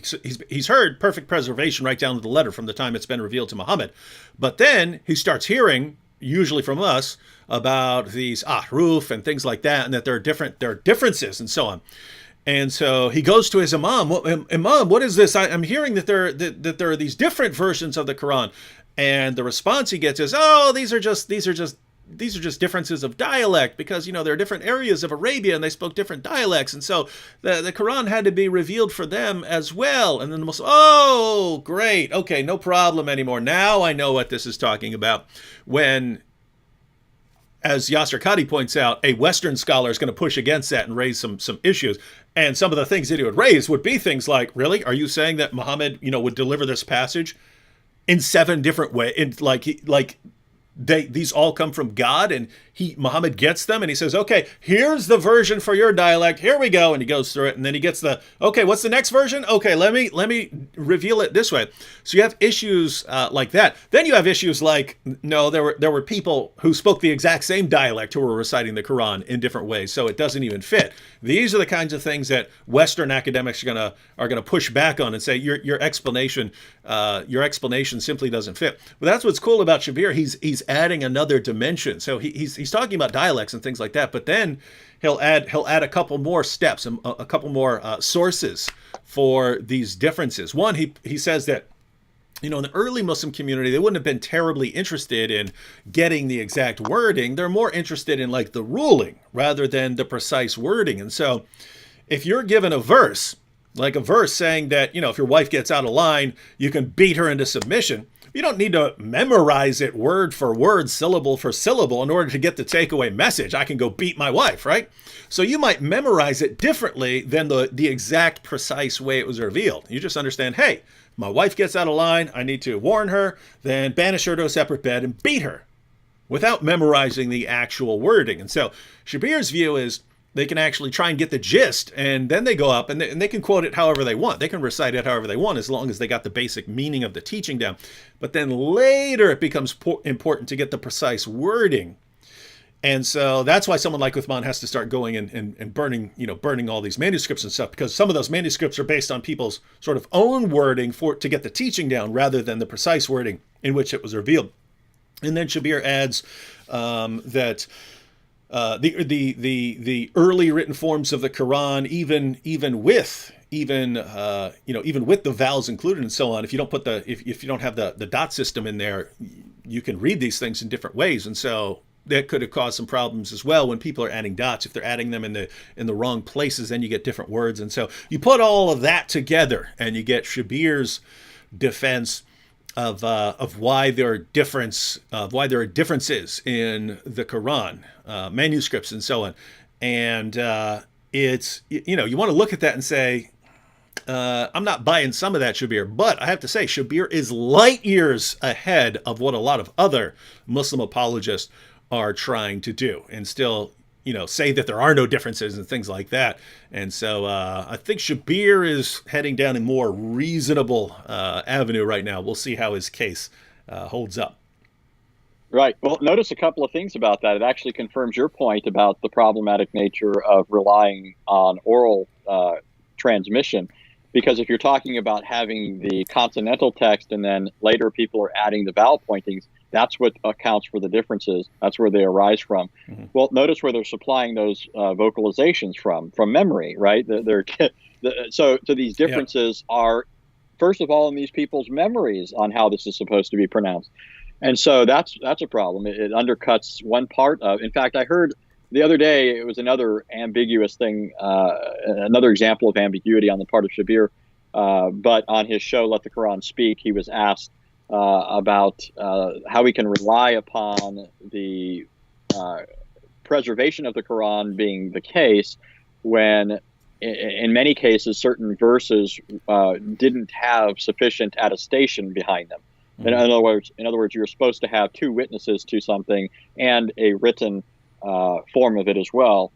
he's heard perfect preservation right down to the letter from the time it's been revealed to Muhammad, but then he starts hearing, usually from us, about these ahruf and things like that, and that there are differences and so on. And so he goes to his imam. Well, Imam, what is this? I'm hearing that there are these different versions of the Quran, and the response he gets is, "Oh, these are just differences of dialect, because there are different areas of Arabia and they spoke different dialects, and so the Quran had to be revealed for them as well." And then the Muslim, "Oh, great, okay, no problem anymore. Now I know what this is talking about." When, as Yasir Qadhi points out, a Western scholar is going to push against that and raise some issues. And some of the things that he would raise would be things like, really, are you saying that Muhammad, would deliver this passage in 7 different ways? These all come from God, and Muhammad gets them, and he says, "Okay, here's the version for your dialect. Here we go," and he goes through it, and then he gets okay, what's the next version? Okay, let me reveal it this way. So you have issues like that. Then you have issues like, no, there were people who spoke the exact same dialect who were reciting the Quran in different ways, so it doesn't even fit. These are the kinds of things that Western academics are gonna push back on and say your explanation simply doesn't fit. But that's what's cool about Shabir. He's adding another dimension. So he's talking about dialects and things like that, but then he'll add a couple more steps, a couple more sources for these differences. One, he says that in the early Muslim community, they wouldn't have been terribly interested in getting the exact wording. They're more interested in like the ruling rather than the precise wording. And so if you're given a verse, like a verse saying that, if your wife gets out of line, you can beat her into submission, you don't need to memorize it word for word, syllable for syllable in order to get the takeaway message. I can go beat my wife, right? So you might memorize it differently than the exact precise way it was revealed. You just understand, hey, my wife gets out of line, I need to warn her, then banish her to a separate bed and beat her, without memorizing the actual wording. And so Shabir's view is they can actually try and get the gist, and then they go up and they can quote it however they want. They can recite it however they want, as long as they got the basic meaning of the teaching down. But then later it becomes important to get the precise wording. And so that's why someone like Uthman has to start going and burning all these manuscripts and stuff, because some of those manuscripts are based on people's sort of own wording to get the teaching down, rather than the precise wording in which it was revealed. And then Shabir adds that the early written forms of the Quran, even with the vowels included and so on, if you don't have the dot system in there, you can read these things in different ways. And so that could have caused some problems as well when people are adding dots. If they're adding them in the wrong places, then you get different words. And so you put all of that together and you get Shabir's defense of why there are differences in the Quran, manuscripts and so on. And it's, you want to look at that and say, I'm not buying some of that, Shabir, but I have to say Shabir is light years ahead of what a lot of other Muslim apologists are trying to do, and still, say that there are no differences and things like that. And so I think Shabir is heading down a more reasonable avenue right now. We'll see how his case holds up. Right. Well, notice a couple of things about that. It actually confirms your point about the problematic nature of relying on oral transmission. Because if you're talking about having the consonantal text and then later people are adding the vowel pointings, that's what accounts for the differences. That's where they arise from. Mm-hmm. Well, notice where they're supplying those vocalizations from memory, right? So these differences are, first of all, in these people's memories on how this is supposed to be pronounced. And so that's a problem. It undercuts one part of. In fact, I heard the other day, it was another ambiguous thing, another example of ambiguity on the part of Shabir. But on his show, Let the Quran Speak, he was asked about how we can rely upon the preservation of the Quran being the case when, in many cases, certain verses didn't have sufficient attestation behind them. Mm-hmm. In other words, you're supposed to have 2 witnesses to something and a written form of it as well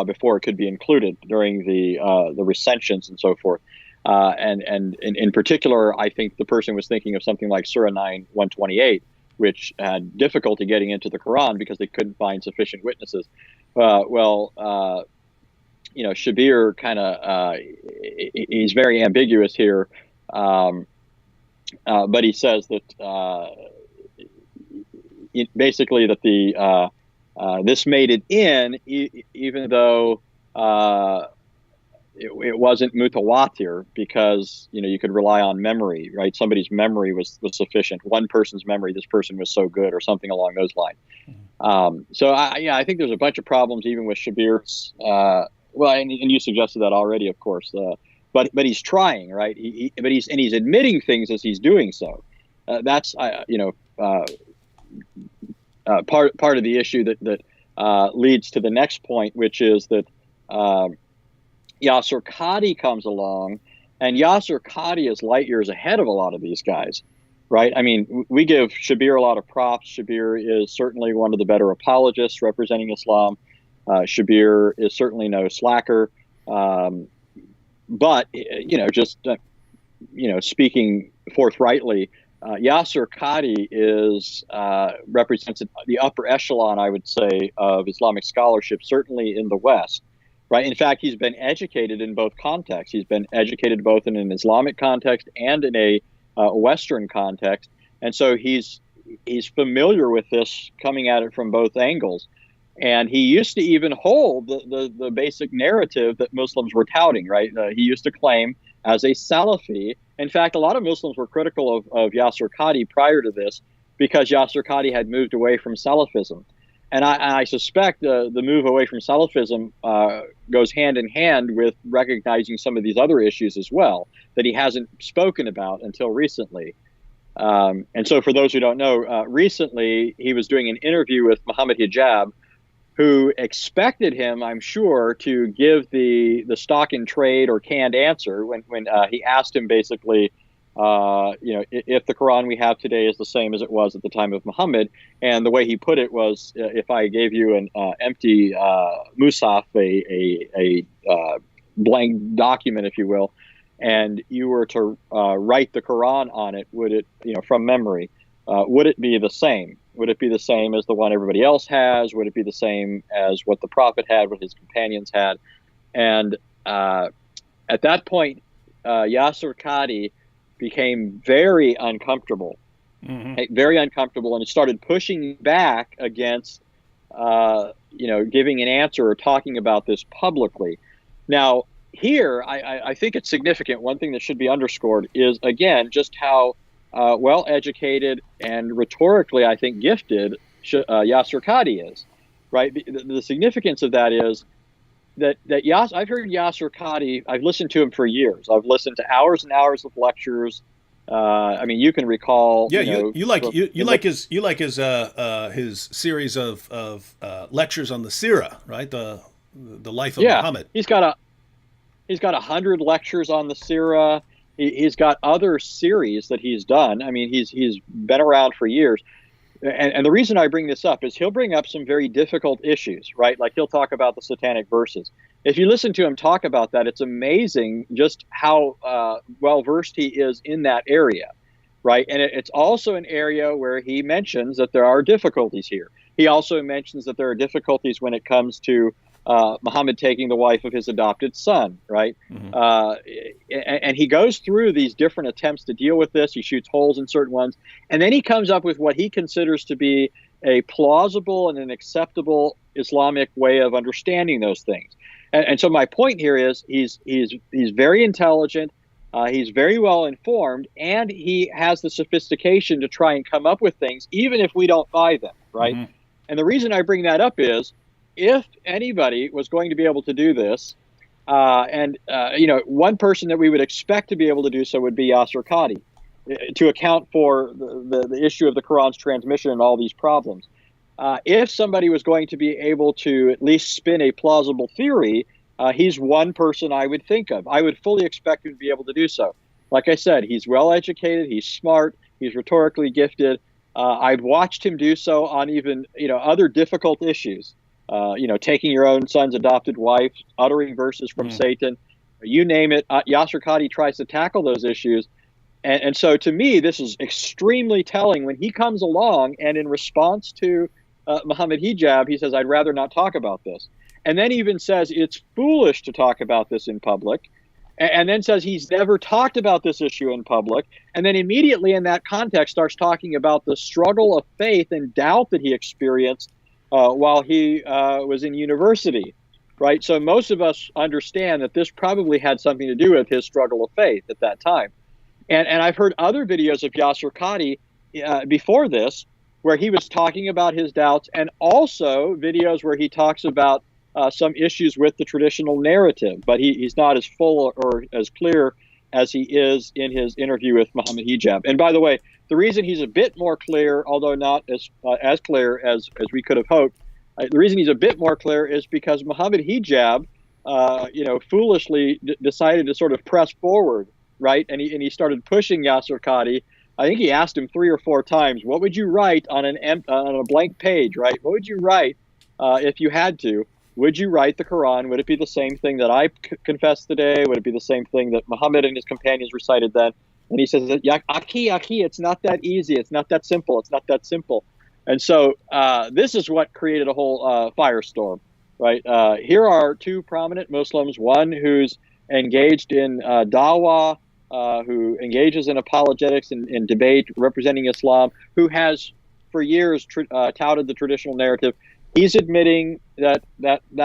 before it could be included during the recensions and so forth. And in particular, I think the person was thinking of something like Surah 9:128, which had difficulty getting into the Quran because they couldn't find sufficient witnesses. Shabir kind of he's very ambiguous here, but he says that basically that this made it in, even though it wasn't mutawatir, because you could rely on memory, right? Somebody's memory was sufficient. One person's memory, this person was so good, or something along those lines. I think there's a bunch of problems even with Shabir's. And you suggested that already, of course. But he's trying, right? He's admitting things as he's doing so. That's part of the issue that leads to the next point, which is that Yasir Qadhi comes along, and Yasir Qadhi is light years ahead of a lot of these guys, right? I mean, we give Shabir a lot of props. Shabir is certainly one of the better apologists representing Islam. Shabir is certainly no slacker. But speaking forthrightly, Yasir Qadhi represents the upper echelon, I would say, of Islamic scholarship, certainly in the West. Right. In fact, he's been educated in both contexts. He's been educated both in an Islamic context and in a Western context. And so he's familiar with this, coming at it from both angles. And he used to even hold the basic narrative that Muslims were touting. Right. He used to claim as a Salafi. In fact, a lot of Muslims were critical of Yasir Qadhi prior to this, because Yasir Qadhi had moved away from Salafism. And I suspect the move away from Salafism goes hand in hand with recognizing some of these other issues as well that he hasn't spoken about until recently. And so for those who don't know, recently he was doing an interview with Muhammad Hijab, who expected him, I'm sure, to give the stock in trade or canned answer when he asked him basically, if the Quran we have today is the same as it was at the time of Muhammad. And the way he put it was, if I gave you an empty Musaf, a blank document, if you will, and you were to write the Quran on it, would it, from memory, would it be the same? Would it be the same as the one everybody else has? Would it be the same as what the Prophet had, what his companions had? And at that point, Yasir Qadhi became very uncomfortable, and he started pushing back against, giving an answer or talking about this publicly. Now, here, I think it's significant. One thing that should be underscored is, again, just how well-educated and rhetorically, I think, gifted Yasir Qadhi is, right? The significance of that is that I've heard Yasir Qadhi. I've listened to him for years. I've listened to hours and hours of lectures. I mean, you can recall. Yeah, you like his series of lectures on the Sirah, right? The life of Muhammad. He's got 100 lectures on the Sirah. He's got other series that he's done. I mean, he's been around for years. And the reason I bring this up is he'll bring up some very difficult issues, right? Like he'll talk about the satanic verses. If you listen to him talk about that, it's amazing just how well-versed he is in that area, right? And it's also an area where he mentions that there are difficulties here. He also mentions that there are difficulties when it comes to Muhammad taking the wife of his adopted son, right? And he goes through these different attempts to deal with this. He shoots holes in certain ones. And then he comes up with what he considers to be a plausible and an acceptable Islamic way of understanding those things. And so my point here is he's very intelligent. He's very well informed, and he has the sophistication to try and come up with things, even if we don't buy them, right? Mm-hmm. And the reason I bring that up is, if anybody was going to be able to do this, one person that we would expect to be able to do so would be Yasir Qadhi, to account for the issue of the Quran's transmission and all these problems. If somebody was going to be able to at least spin a plausible theory, he's one person I would think of. I would fully expect him to be able to do so. Like I said, he's well educated, he's smart, he's rhetorically gifted. I've watched him do so on even other difficult issues. Taking your own son's adopted wife, uttering verses from Satan. you name it. Yasir Qadhi tries to tackle those issues. And so to me, this is extremely telling when he comes along and in response to Muhammad Hijab, he says, I'd rather not talk about this. And then even says it's foolish to talk about this in public. And then says he's never talked about this issue in public. And then immediately in that context starts talking about the struggle of faith and doubt that he experienced while he was in university. Right. So most of us understand that this probably had something to do with his struggle of faith at that time. And I've heard other videos of Yasir Qadhi before this where he was talking about his doubts, and also videos where he talks about some issues with the traditional narrative, but he's not as full or as clear as he is in his interview with Muhammad Hijab. And by the way, the reason he's a bit more clear, although not as clear as we could have hoped, the reason he's a bit more clear is because Muhammad Hijab, foolishly decided to sort of press forward, right? And he started pushing Yasir Qadhi. I think he asked him 3 or 4 times, what would you write on a blank page, right? What would you write if you had to? Would you write the Quran? Would it be the same thing that I confess today? Would it be the same thing that Muhammad and his companions recited then? And he says, Aki, it's not that easy. It's not that simple. It's not that simple. And so this is what created a whole firestorm, right? Here are 2 prominent Muslims, one who's engaged in dawah, who engages in apologetics and debate representing Islam, who has for years touted the traditional narrative. He's admitting that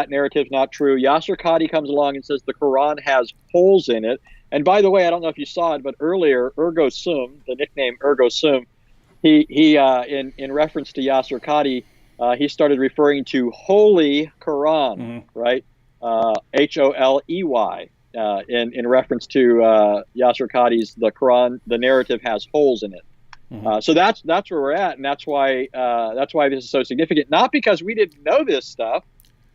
narrative's not true. Yasir Qadhi comes along and says the Quran has holes in it. And by the way, I don't know if you saw it, but earlier, Ergo Sum, the nickname Ergo Sum, he in reference to Yasir Qadhi, he started referring to Holy Quran, right? Holey, in reference to Yasir Qadhi's the Quran, the narrative has holes in it. So that's where we're at, and that's why this is so significant. Not because we didn't know this stuff,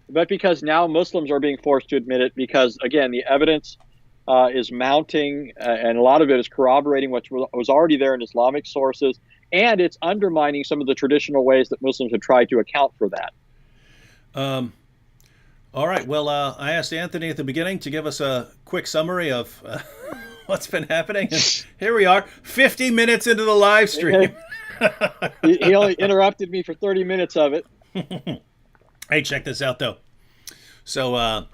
but because now Muslims are being forced to admit it. Because again, the evidence is mounting, and a lot of it is corroborating what was already there in Islamic sources, and it's undermining some of the traditional ways that Muslims have tried to account for that. All right. Well, I asked Anthony at the beginning to give us a quick summary of what's been happening. And here we are, 50 minutes into the live stream. He only interrupted me for 30 minutes of it. Hey, check this out, though. So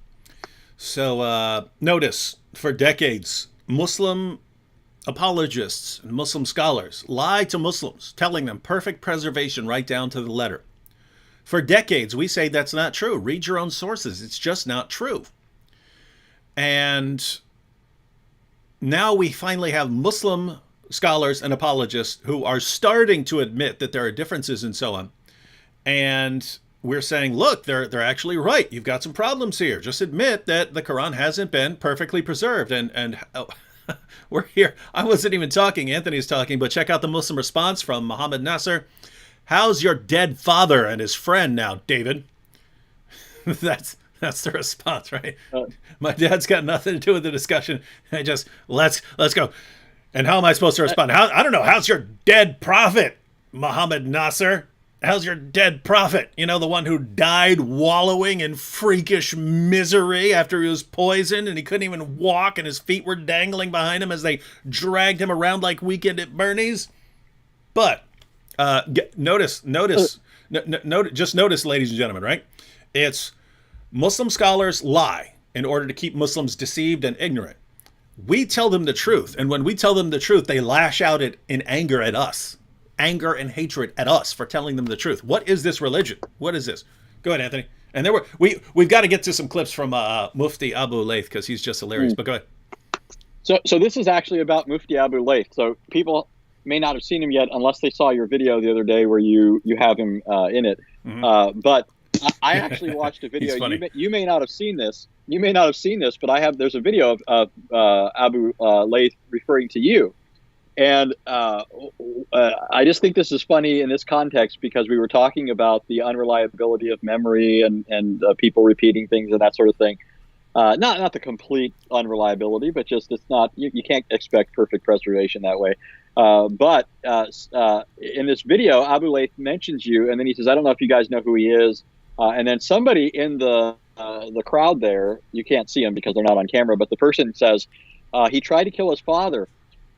notice, for decades, Muslim apologists and Muslim scholars lie to Muslims, telling them perfect preservation right down to the letter. For decades, we say that's not true. Read your own sources. It's just not true. And now we finally have Muslim scholars and apologists who are starting to admit that there are differences and so on. And we're saying, look, they're actually right. You've got some problems here. Just admit that the Quran hasn't been perfectly preserved. And we're here. I wasn't even talking. Anthony's talking. But check out the Muslim response from Muhammad Nasser. How's your dead father and his friend now, David? That's the response, right? My dad's got nothing to do with the discussion. I just let's go. And how am I supposed to respond? I don't know. How's your dead prophet, Muhammad Nasser? How's your dead prophet? You know, the one who died wallowing in freakish misery after he was poisoned and he couldn't even walk and his feet were dangling behind him as they dragged him around like Weekend at Bernie's. But notice, ladies and gentlemen, right? It's Muslim scholars lie in order to keep Muslims deceived and ignorant. We tell them the truth, and when we tell them the truth, they lash out in anger at us. Anger and hatred at us for telling them the truth. What is this religion? What is this? Go ahead, Anthony. And we've got to get to some clips from Mufti Abu Layth because he's just hilarious. But go ahead. So this is actually about Mufti Abu Layth. So people may not have seen him yet unless they saw your video the other day where you have him in it. But I actually watched a video. You may not have seen this. But there's a video of Abu Layth referring to you. And I just think this is funny in this context because we were talking about the unreliability of memory and people repeating things and that sort of thing. Not the complete unreliability, but just it's not you can't expect perfect preservation that way. But in this video, Abu Layth mentions you, and then he says, "I don't know if you guys know who he is." And then somebody in the the crowd there. You can't see him because they're not on camera, but the person says he tried to kill his father,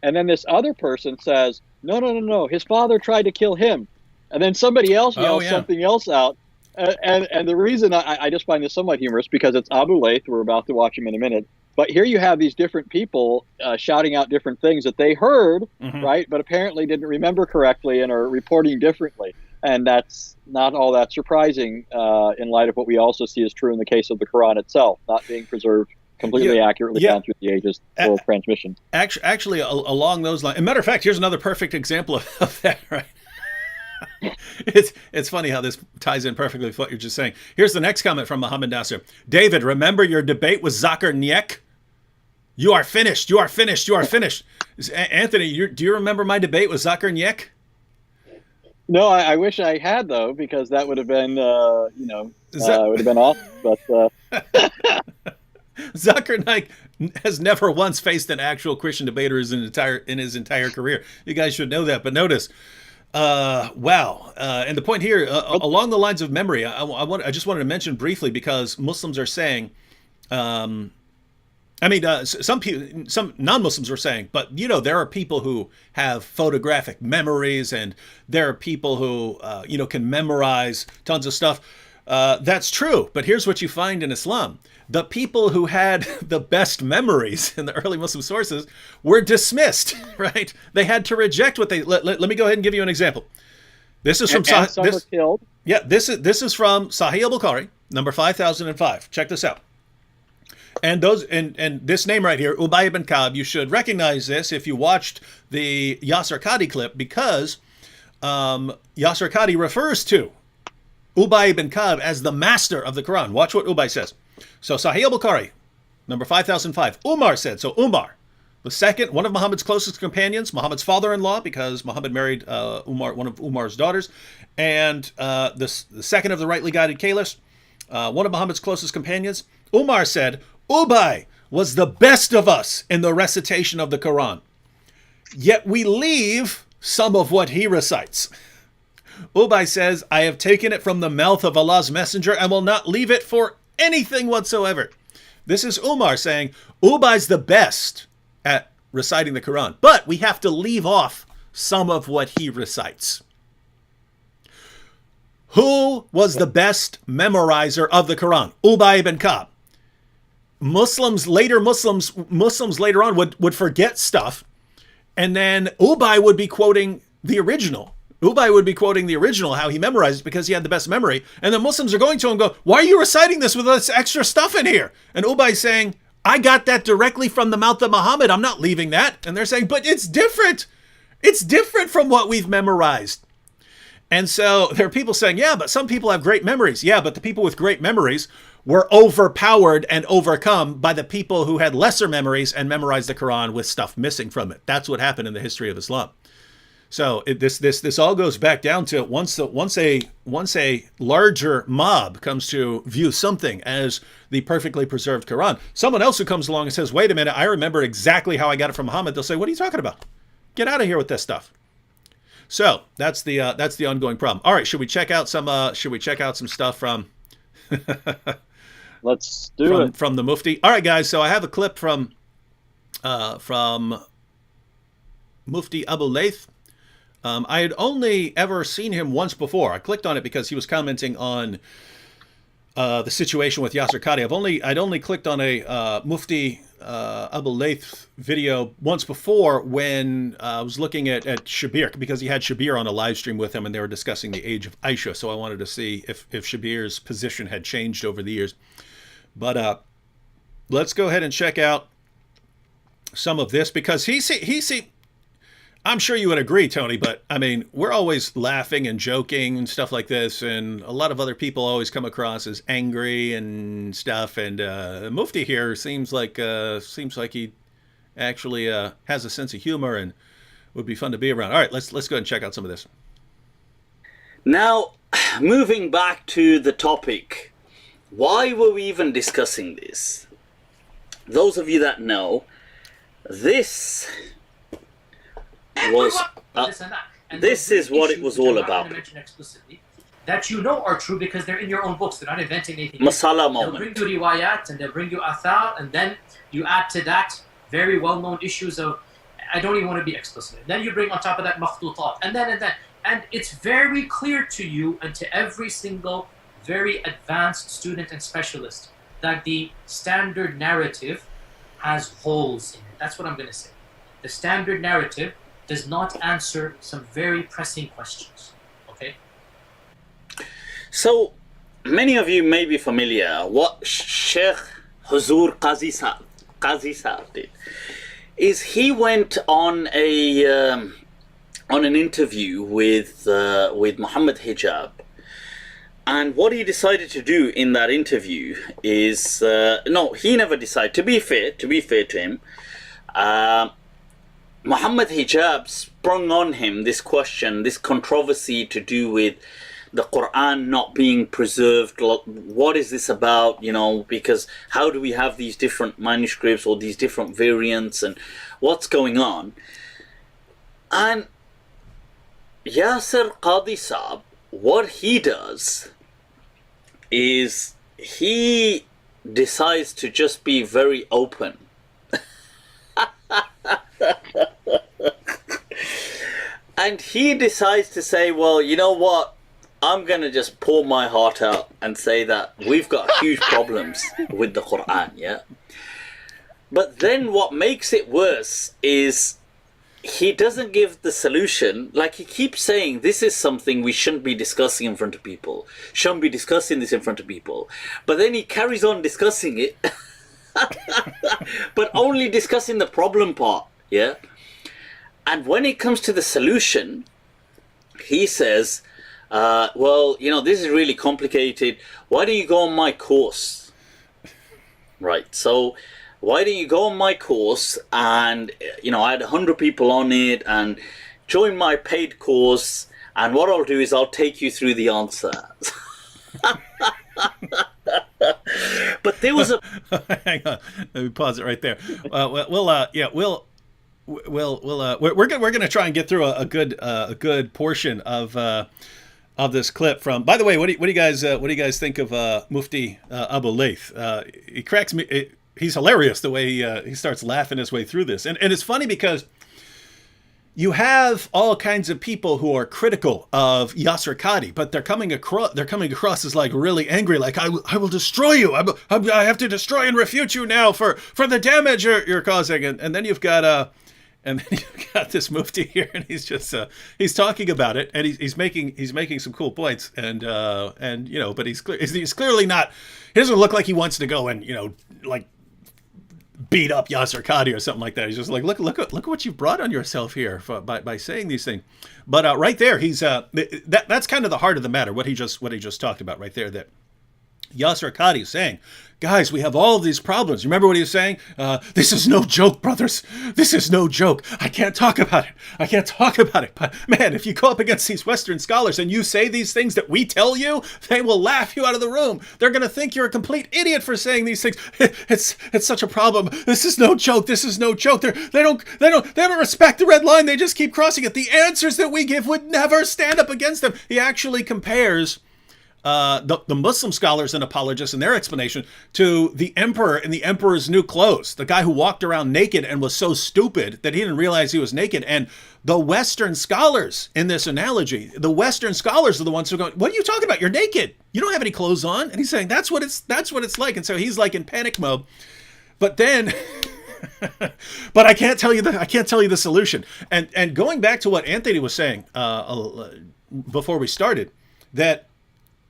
and then this other person says, no, no, no, no, his father tried to kill him, and then somebody else yells something else out. And the reason I just find this somewhat humorous because it's Abu Layth. We're about to watch him in a minute. But here you have these different people shouting out different things that they heard, right? But apparently didn't remember correctly and are reporting differently. And that's not all that surprising in light of what we also see is true in the case of the Quran itself, not being preserved completely accurately down through the ages for transmission. Actually, along those lines, as a matter of fact, here's another perfect example of that, right? It's funny how this ties in perfectly with what you're just saying. Here's the next comment from Muhammad Nasser. David, remember your debate with Zakir Naik? You are finished. You are finished. You are finished. Anthony, do you remember my debate with Zakir Naik? No, I wish I had, though, because that would have been, would have been awesome. But Zakir Naik has never once faced an actual Christian debater in his entire career. You guys should know that. But notice. Wow. And the point here, along the lines of memory, I just wanted to mention briefly because Muslims are saying, some non-Muslims are saying, but there are people who have photographic memories, and there are people who can memorize tons of stuff. That's true, but here's what you find in Islam. The people who had the best memories in the early Muslim sources were dismissed, right? They had to reject what they... Let me go ahead and give you an example. This is from... some were killed. Yeah, this is from Sahih al-Bukhari, number 5005. Check this out. And this name right here, Ubay ibn Ka'b, you should recognize this if you watched the Yasir Qadhi clip, because Yasir Qadhi refers to Ubay ibn Ka'b as the master of the Quran. Watch what Ubay says. So Sahih al-Bukhari, number 5005. Umar said, so Umar, the second, one of Muhammad's closest companions, Muhammad's father-in-law, because Muhammad married Umar, one of Umar's daughters, and the second of the rightly guided caliphs, one of Muhammad's closest companions, Umar said, Ubay was the best of us in the recitation of the Quran, yet we leave some of what he recites. Ubay says, I have taken it from the mouth of Allah's messenger and will not leave it for anything whatsoever. This is Umar saying, Ubay's the best at reciting the Quran, but we have to leave off some of what he recites. Who was the best memorizer of the Quran? Ubay ibn Ka'b. Muslims later on would forget stuff, and then Ubay would be quoting the original. Ubay would be quoting the original, how he memorized it because he had the best memory. And the Muslims are going to him and go, why are you reciting this with this extra stuff in here? And Ubay saying, I got that directly from the mouth of Muhammad. I'm not leaving that. And they're saying, but it's different. It's different from what we've memorized. And so there are people saying, yeah, but some people have great memories. Yeah, but the people with great memories were overpowered and overcome by the people who had lesser memories and memorized the Quran with stuff missing from it. That's what happened in the history of Islam. So this all goes back down to once a larger mob comes to view something as the perfectly preserved Quran, someone else who comes along and says, wait a minute, I remember exactly how I got it from Muhammad, they'll say, what are you talking about? Get out of here with this stuff. So that's the ongoing problem. All right, should we check out some stuff from Let's do it. From the Mufti. All right, guys, so I have a clip from Mufti Abu Layth. I had only ever seen him once before. I clicked on it because he was commenting on the situation with Yasir Qadhi. I'd only clicked on a Mufti Abu Layth video once before when I was looking at Shabir, because he had Shabir on a live stream with him and they were discussing the age of Aisha. So I wanted to see if Shabir's position had changed over the years. But let's go ahead and check out some of this, because I'm sure you would agree, Tony, but I mean, we're always laughing and joking and stuff like this, and a lot of other people always come across as angry and stuff. And Mufti here seems like he actually has a sense of humor and would be fun to be around. All right, let's go ahead and check out some of this. Now, moving back to the topic, why were we even discussing this? Those of you that know, this was this is what it was all about. that you know are true because they're in your own books. They're not inventing anything. Masala They'll bring moment. you riwayat and they'll bring you athar, and then you add to that very well-known issues of, I don't even want to be explicit. And then you bring on top of that makhtutat, and then. And it's very clear to you and to every single very advanced student and specialist that the standard narrative has holes in it. That's what I'm going to say. The standard narrative does not answer some very pressing questions. Okay? So, many of you may be familiar what Sheikh Huzur Qadhi Sahib did. Is he went on an interview with Muhammad Hijab, and what he decided to do in that interview is no, he never decided. To be fair to him, Muhammad Hijab sprung on him this question, this controversy to do with the Quran not being preserved. What is this about? You know, because how do we have these different manuscripts or these different variants, and what's going on? And Yasir Qadhi Sahib, what he does is he decides to just be very open. And he decides to say, well, you know what? I'm going to just pour my heart out and say that we've got huge problems with the Quran, yeah? But then what makes it worse is he doesn't give the solution. Like, he keeps saying this is something we shouldn't be discussing in front of people. Shouldn't be discussing this in front of people. But then he carries on discussing it. But only discussing the problem part, yeah? And when it comes to the solution, he says, well, you know, this is really complicated. Why don't you go on my course? Right, so why don't you go on my course and, you know, I had 100 people on it, and join my paid course, and what I'll do is I'll take you through the answer. But there was a... Hang on, let me pause it right there. We're gonna try and get through a good portion of this clip from. By the way, what do you guys think of Mufti Abu Layth? He cracks me. He's hilarious the way he starts laughing his way through this, and it's funny because you have all kinds of people who are critical of Yasir Qadhi, but they're coming across as like really angry, like I will destroy you. I have to destroy and refute you now for the damage you're causing, and then you've got this mufti here, and he's just he's talking about it, and he's making some cool points, and you know, but he's clearly not. He doesn't look like he wants to go and, you know, like beat up Yasir Qadhi or something like that. He's just like, look at what you brought on yourself here by saying these things. But right there, he's that's kind of the heart of the matter. What he just talked about right there. That Yasir Qadhi is saying, guys, we have all of these problems. Remember what he was saying? This is no joke, brothers. This is no joke. I can't talk about it. But man, if you go up against these Western scholars and you say these things that we tell you, they will laugh you out of the room. They're going to think you're a complete idiot for saying these things. It's such a problem. This is no joke. They don't respect the red line. They just keep crossing it. The answers that we give would never stand up against them. He actually compares the Muslim scholars and apologists in their explanation to the emperor in the emperor's new clothes, the guy who walked around naked and was so stupid that he didn't realize he was naked. And the Western scholars in this analogy, the Western scholars are the ones who are going, what are you talking about? You're naked. You don't have any clothes on. And he's saying that's what it's like. And so he's like in panic mode. But then but I can't tell you the solution. And going back to what Anthony was saying before we started, that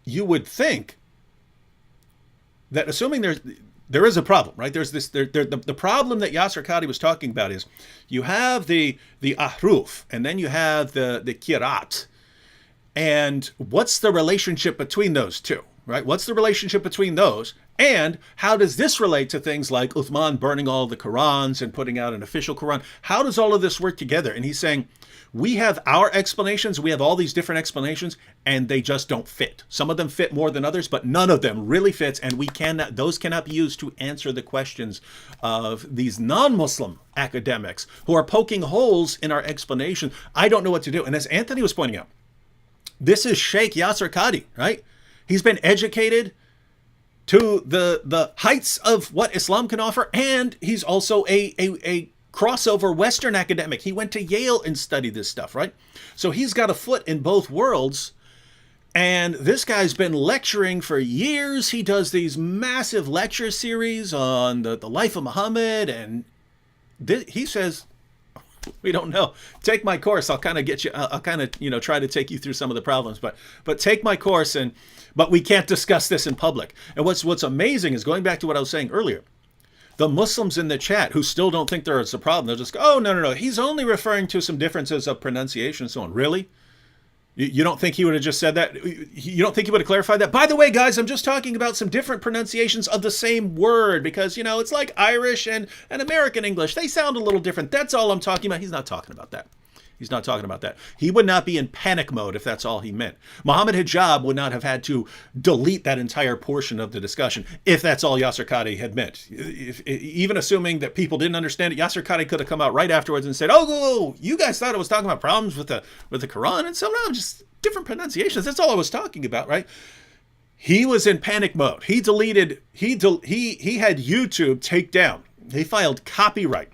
you would think that assuming there is a problem, right? There's this the problem that Yasir Qadhi was talking about is you have the ahruf, and then you have the kirat, and what's the relationship between those two, right? What's the relationship between those, and how does this relate to things like Uthman burning all the Qurans and putting out an official Quran? How does all of this work together? And he's saying, we have our explanations, we have all these different explanations, and they just don't fit. Some of them fit more than others, but none of them really fits, and those cannot be used to answer the questions of these non-Muslim academics who are poking holes in our explanation. I don't know what to do. And as Anthony was pointing out, This is Sheikh Yasir Qadhi, right? He's been educated to the heights of what Islam can offer, and he's also a crossover Western academic. He went to Yale and studied this stuff, right? So he's got a foot in both worlds. And this guy's been lecturing for years. He does these massive lecture series on the life of Muhammad. And he says, we don't know. Take my course. I'll kind of get you, I'll kind of, try to take you through some of the problems. But take my course, but we can't discuss this in public. And what's amazing is, going back to what I was saying earlier, the Muslims in the chat who still don't think there is a problem, they'll just go, oh, no. He's only referring to some differences of pronunciation and so on. Really? You don't think he would have just said that? You don't think he would have clarified that? By the way, guys, I'm just talking about some different pronunciations of the same word because, it's like Irish and American English. They sound a little different. That's all I'm talking about. He's not talking about that. He's not talking about that. He would not be in panic mode if that's all he meant. Muhammad Hijab would not have had to delete that entire portion of the discussion if that's all Yasir Qadhi had meant. Even assuming that people didn't understand it, Yasir Qadhi could have come out right afterwards and said, oh, you guys thought I was talking about problems with the Quran, and so no, just different pronunciations. That's all I was talking about, right? He was in panic mode. He had YouTube take down. He filed copyright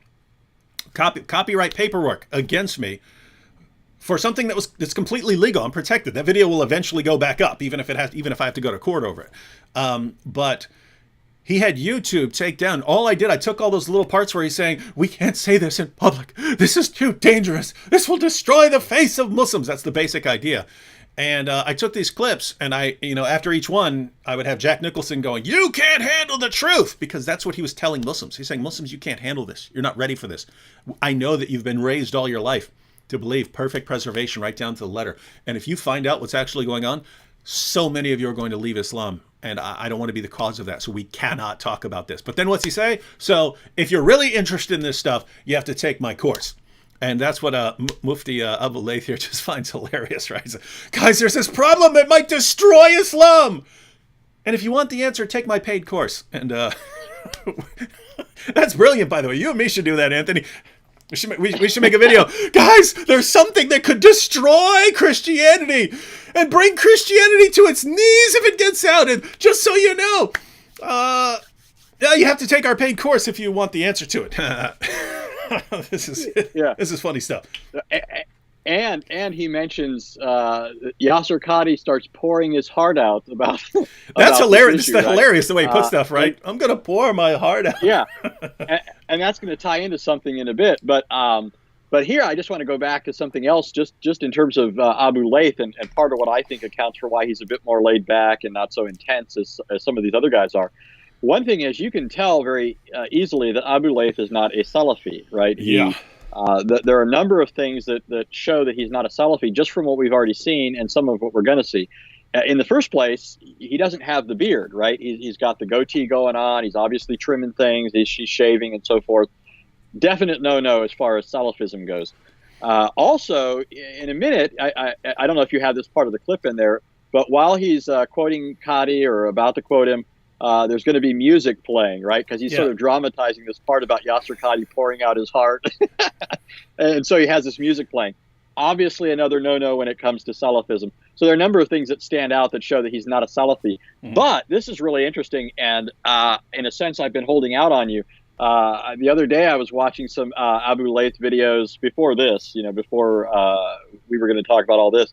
paperwork against me for something that's completely legal. I'm protected. That video will eventually go back up, even if I have to go to court over it. But he had YouTube take down. I took all those little parts where he's saying, we can't say this in public. This is too dangerous. This will destroy the face of Muslims. That's the basic idea. And I took these clips, and after each one, I would have Jack Nicholson going, you can't handle the truth, because that's what he was telling Muslims. He's saying, Muslims, you can't handle this. You're not ready for this. I know that you've been raised all your life to believe perfect preservation right down to the letter. And if you find out what's actually going on, so many of you are going to leave Islam. And I don't want to be the cause of that. So we cannot talk about this. But then what's he say? So if you're really interested in this stuff, you have to take my course. And that's what Mufti Abu Layth here just finds hilarious, right? Like, guys, there's this problem that might destroy Islam. And if you want the answer, take my paid course. And that's brilliant, by the way. You and me should do that, Anthony. We should make a video. Guys, there's something that could destroy Christianity and bring Christianity to its knees if it gets out. And just so you know, you have to take our paid course if you want the answer to it. This is funny stuff. And he mentions Yasir Qadhi starts pouring his heart out about. That's hilarious. Issue, that's hilarious the way he puts stuff, right? I'm gonna pour my heart out. Yeah, and that's going to tie into something in a bit. But here I just want to go back to something else, just in terms of Abu Layth, and part of what I think accounts for why he's a bit more laid back and not so intense as some of these other guys are. One thing is, you can tell very easily that Abu Layth is not a Salafi, right? Yeah. There are a number of things that show that he's not a Salafi, just from what we've already seen and some of what we're going to see. In the first place, he doesn't have the beard, right? He's got the goatee going on. He's obviously trimming things. He's shaving and so forth. Definite no-no as far as Salafism goes. Also, in a minute, I don't know if you have this part of the clip in there, but while he's quoting Qadhi or about to quote him, there's going to be music playing, right? Because he's sort of dramatizing this part about Yasir Qadhi pouring out his heart. And so he has this music playing. Obviously, another no-no when it comes to Salafism. So there are a number of things that stand out that show that he's not a Salafi. Mm-hmm. But this is really interesting, and in a sense, I've been holding out on you. The other day, I was watching some Abu Layth videos before this, before we were going to talk about all this.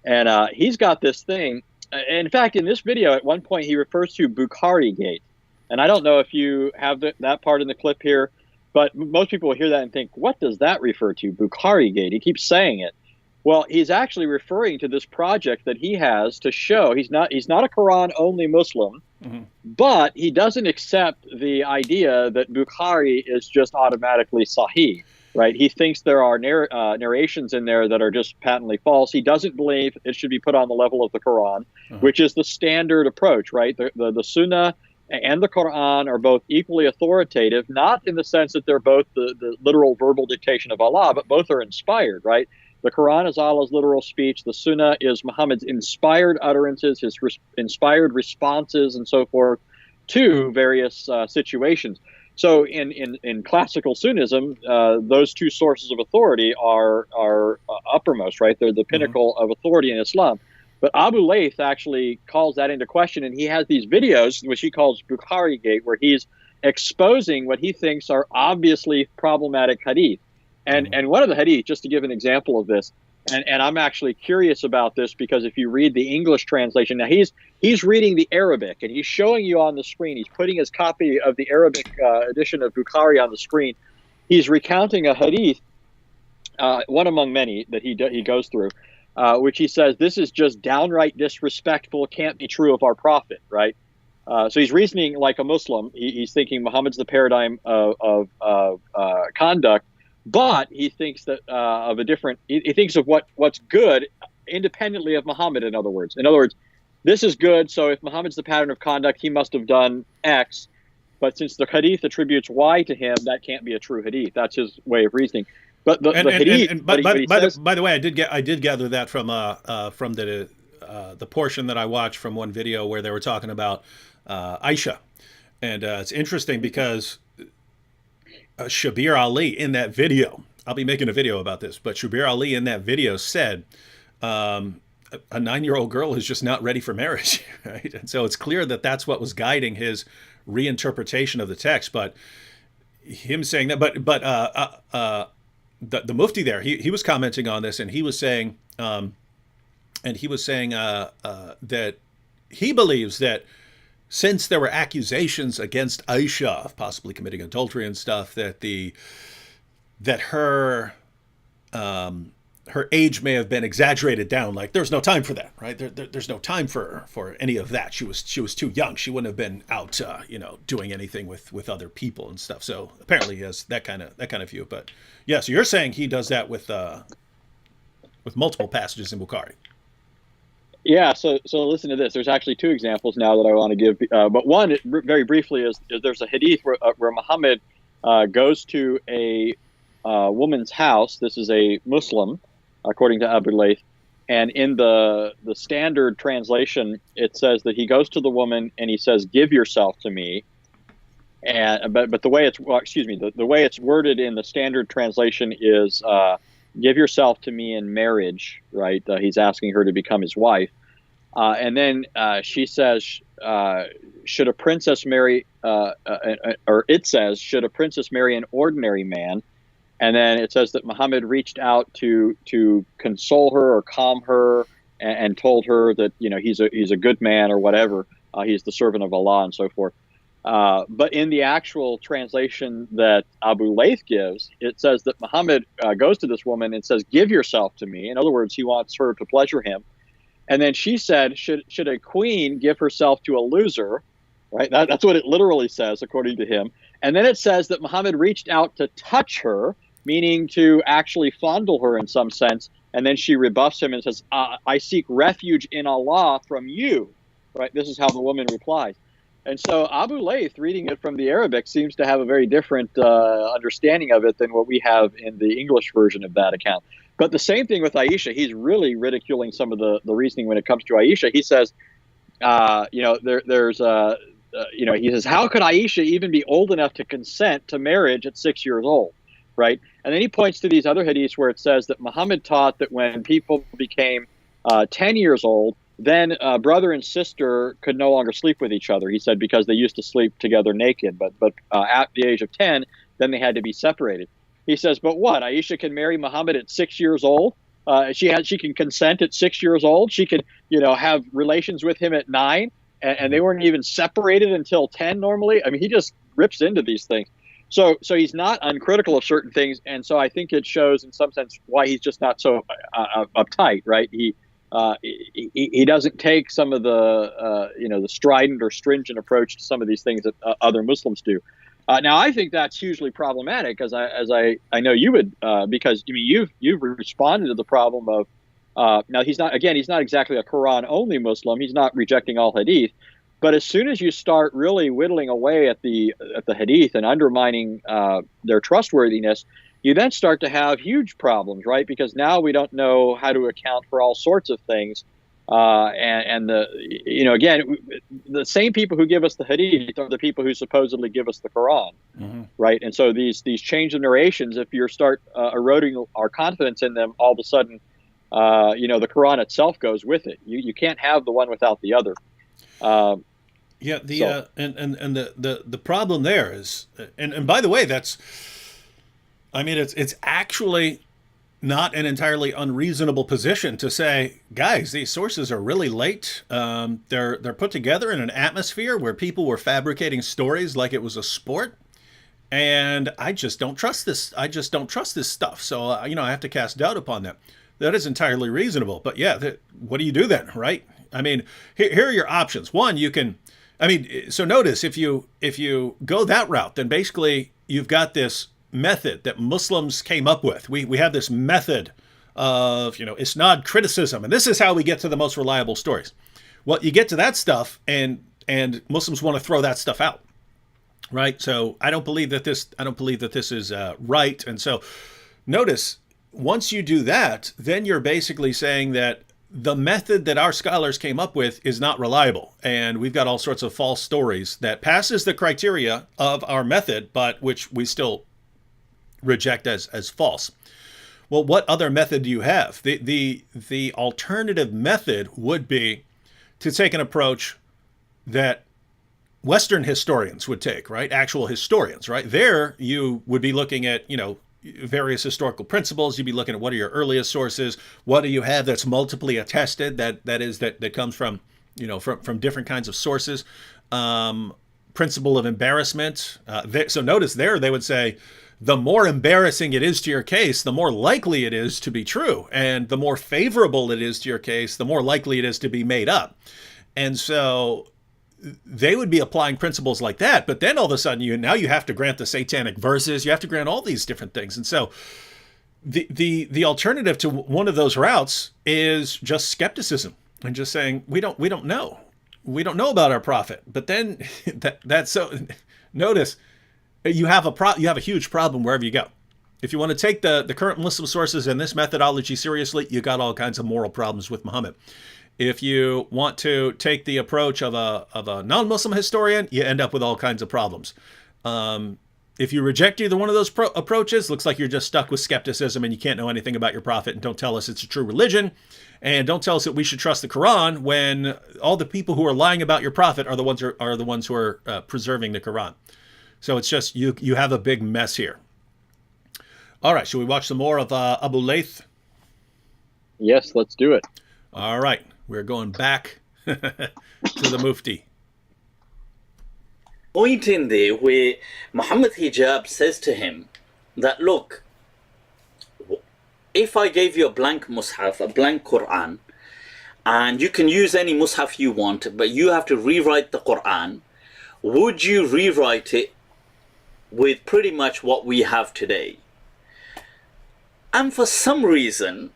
And he's got this thing. In fact, in this video, at one point, he refers to Bukhari Gate. And I don't know if you have that part in the clip here, but most people will hear that and think, what does that refer to, Bukhari Gate? He keeps saying it. Well, he's actually referring to this project that he has to show he's not a Quran-only Muslim, mm-hmm. but he doesn't accept the idea that Bukhari is just automatically Sahih. Right, he thinks there are narrations in there that are just patently false. He doesn't believe it should be put on the level of the Quran, which is the standard approach. Right, the Sunnah and the Quran are both equally authoritative, not in the sense that they're both the literal verbal dictation of Allah, but both are inspired. Right, the Quran is Allah's literal speech. The Sunnah is Muhammad's inspired utterances, his inspired responses, and so forth to various situations. So in classical Sunnism, those two sources of authority are uppermost, right? They're the pinnacle of authority in Islam. But Abu Layth actually calls that into question, and he has these videos, which he calls Bukhari Gate, where he's exposing what he thinks are obviously problematic hadith. And one of the hadith, just to give an example of this, and I'm actually curious about this because if you read the English translation, now he's reading the Arabic, and he's showing you on the screen. He's putting his copy of the Arabic edition of Bukhari on the screen. He's recounting a hadith, one among many that he goes through, which he says, this is just downright disrespectful, can't be true of our prophet, right? So he's reasoning like a Muslim. He's thinking Muhammad's the paradigm of conduct, but he thinks that of a different. He thinks of what's good independently of Muhammad. In other words, this is good. So if Muhammad's the pattern of conduct, he must have done X. But since the hadith attributes Y to him, that can't be a true hadith. That's his way of reasoning. But the hadith. By the way, I did gather that from the portion that I watched from one video where they were talking about Aisha, and it's interesting because Shabir Ali in that video, I'll be making a video about this, but Shabir Ali in that video said a 9-year-old girl is just not ready for marriage, right? And so it's clear that that's what was guiding his reinterpretation of the text. But him saying that, the Mufti there, he was commenting on this, and he was saying that he believes that since there were accusations against Aisha of possibly committing adultery and stuff, that her age may have been exaggerated down. Like there's no time for that, right? There's no time for any of that. She was too young. She wouldn't have been out, doing anything with other people and stuff. So apparently he has that kind of view. But yeah, so you're saying he does that with multiple passages in Bukhari. Yeah, so listen to this. There's actually 2 examples now that I want to give. But one, very briefly, is there's a hadith where Muhammad goes to a woman's house. This is a Muslim, according to Abu Layth. And in the standard translation, it says that he goes to the woman and he says, "Give yourself to me." And but the way it's the way it's worded in the standard translation is give yourself to me in marriage, right? He's asking her to become his wife. And then she says, should a princess marry, or it says, should a princess marry an ordinary man? And then it says that Muhammad reached out to console her or calm her and told her that, he's a good man or whatever. He's the servant of Allah and so forth. But in the actual translation that Abu Layth gives, it says that Muhammad goes to this woman and says, "Give yourself to me." In other words, he wants her to pleasure him. And then she said, should a queen give herself to a loser? Right? That's what it literally says, according to him. And then it says that Muhammad reached out to touch her, meaning to actually fondle her in some sense. And then she rebuffs him and says, "I seek refuge in Allah from you." Right? This is how the woman replies. And so Abu Layth, reading it from the Arabic, seems to have a very different understanding of it than what we have in the English version of that account. But the same thing with Aisha. He's really ridiculing some of the reasoning when it comes to Aisha. He says, he says, how could Aisha even be old enough to consent to marriage at 6 years old, right? And then he points to these other hadiths where it says that Muhammad taught that when people became 10 years old, then brother and sister could no longer sleep with each other. He said because they used to sleep together naked, but at the age of 10, then they had to be separated. He says, but what? Aisha can marry Muhammad at 6 years old. She can consent at 6 years old. She could, have relations with him at 9, and they weren't even separated until 10 normally. I mean, he just rips into these things. So he's not uncritical of certain things, and so I think it shows in some sense why he's just not so uptight, right? He doesn't take some of the strident or stringent approach to some of these things that other Muslims do. Now, I think that's hugely problematic, as I know you would, because you've responded to the problem of now he's not exactly a Quran only Muslim. He's not rejecting all hadith, but as soon as you start really whittling away at the hadith and undermining their trustworthiness, you then start to have huge problems, right? Because now we don't know how to account for all sorts of things. The same people who give us the hadith are the people who supposedly give us the Quran, right? And so these change of narrations, if you start eroding our confidence in them, all of a sudden, the Quran itself goes with it. You can't have the one without the other. Yeah, and the problem there is, and by the way, it's actually not an entirely unreasonable position to say, guys, these sources are really late. They're put together in an atmosphere where people were fabricating stories like it was a sport, and I just don't trust this. I just don't trust this stuff. So I have to cast doubt upon them. That is entirely reasonable. But yeah, what do you do then, right? I mean, here are your options. One, you can. So notice if you go that route, then basically you've got this method that Muslims came up with. We have this method of, isnad criticism, and this is how we get to the most reliable stories. Well, you get to that stuff, and Muslims want to throw that stuff out, right? So I don't believe that this is right. And so notice, once you do that, then you're basically saying that the method that our scholars came up with is not reliable, and we've got all sorts of false stories that passes the criteria of our method, but which we still reject as false. Well, what other method do you have? The alternative method would be to take an approach that Western historians would take, right? Actual historians, right? There you would be looking at, various historical principles. You'd be looking at what are your earliest sources, what do you have that's multiply attested, that comes from, from different kinds of sources. Principle of embarrassment. So notice there they would say, the more embarrassing it is to your case, the more likely it is to be true. And the more favorable it is to your case, the more likely it is to be made up. And so they would be applying principles like that. But then all of a sudden, you have to grant the satanic verses. You have to grant all these different things. And so the alternative to one of those routes is just skepticism and just saying, we don't know. We don't know about our prophet. But then that's so notice, you have a huge problem wherever you go. If you want to take the current Muslim sources and this methodology seriously, you got all kinds of moral problems with Muhammad. If you want to take the approach of a non-Muslim historian, you end up with all kinds of problems. If you reject either one of those approaches, looks like you're just stuck with skepticism and you can't know anything about your prophet, and don't tell us it's a true religion, and don't tell us that we should trust the Quran when all the people who are lying about your prophet are the ones who are preserving the Quran. So it's just you have a big mess here. All right, should we watch some more of Abu Layth? Yes, let's do it. All right, we're going back to the Mufti. Point in there where Muhammad Hijab says to him that, look, if I gave you a blank Mus'haf, a blank Quran, and you can use any Mus'haf you want, but you have to rewrite the Quran, would you rewrite it with pretty much what we have today? And for some reason,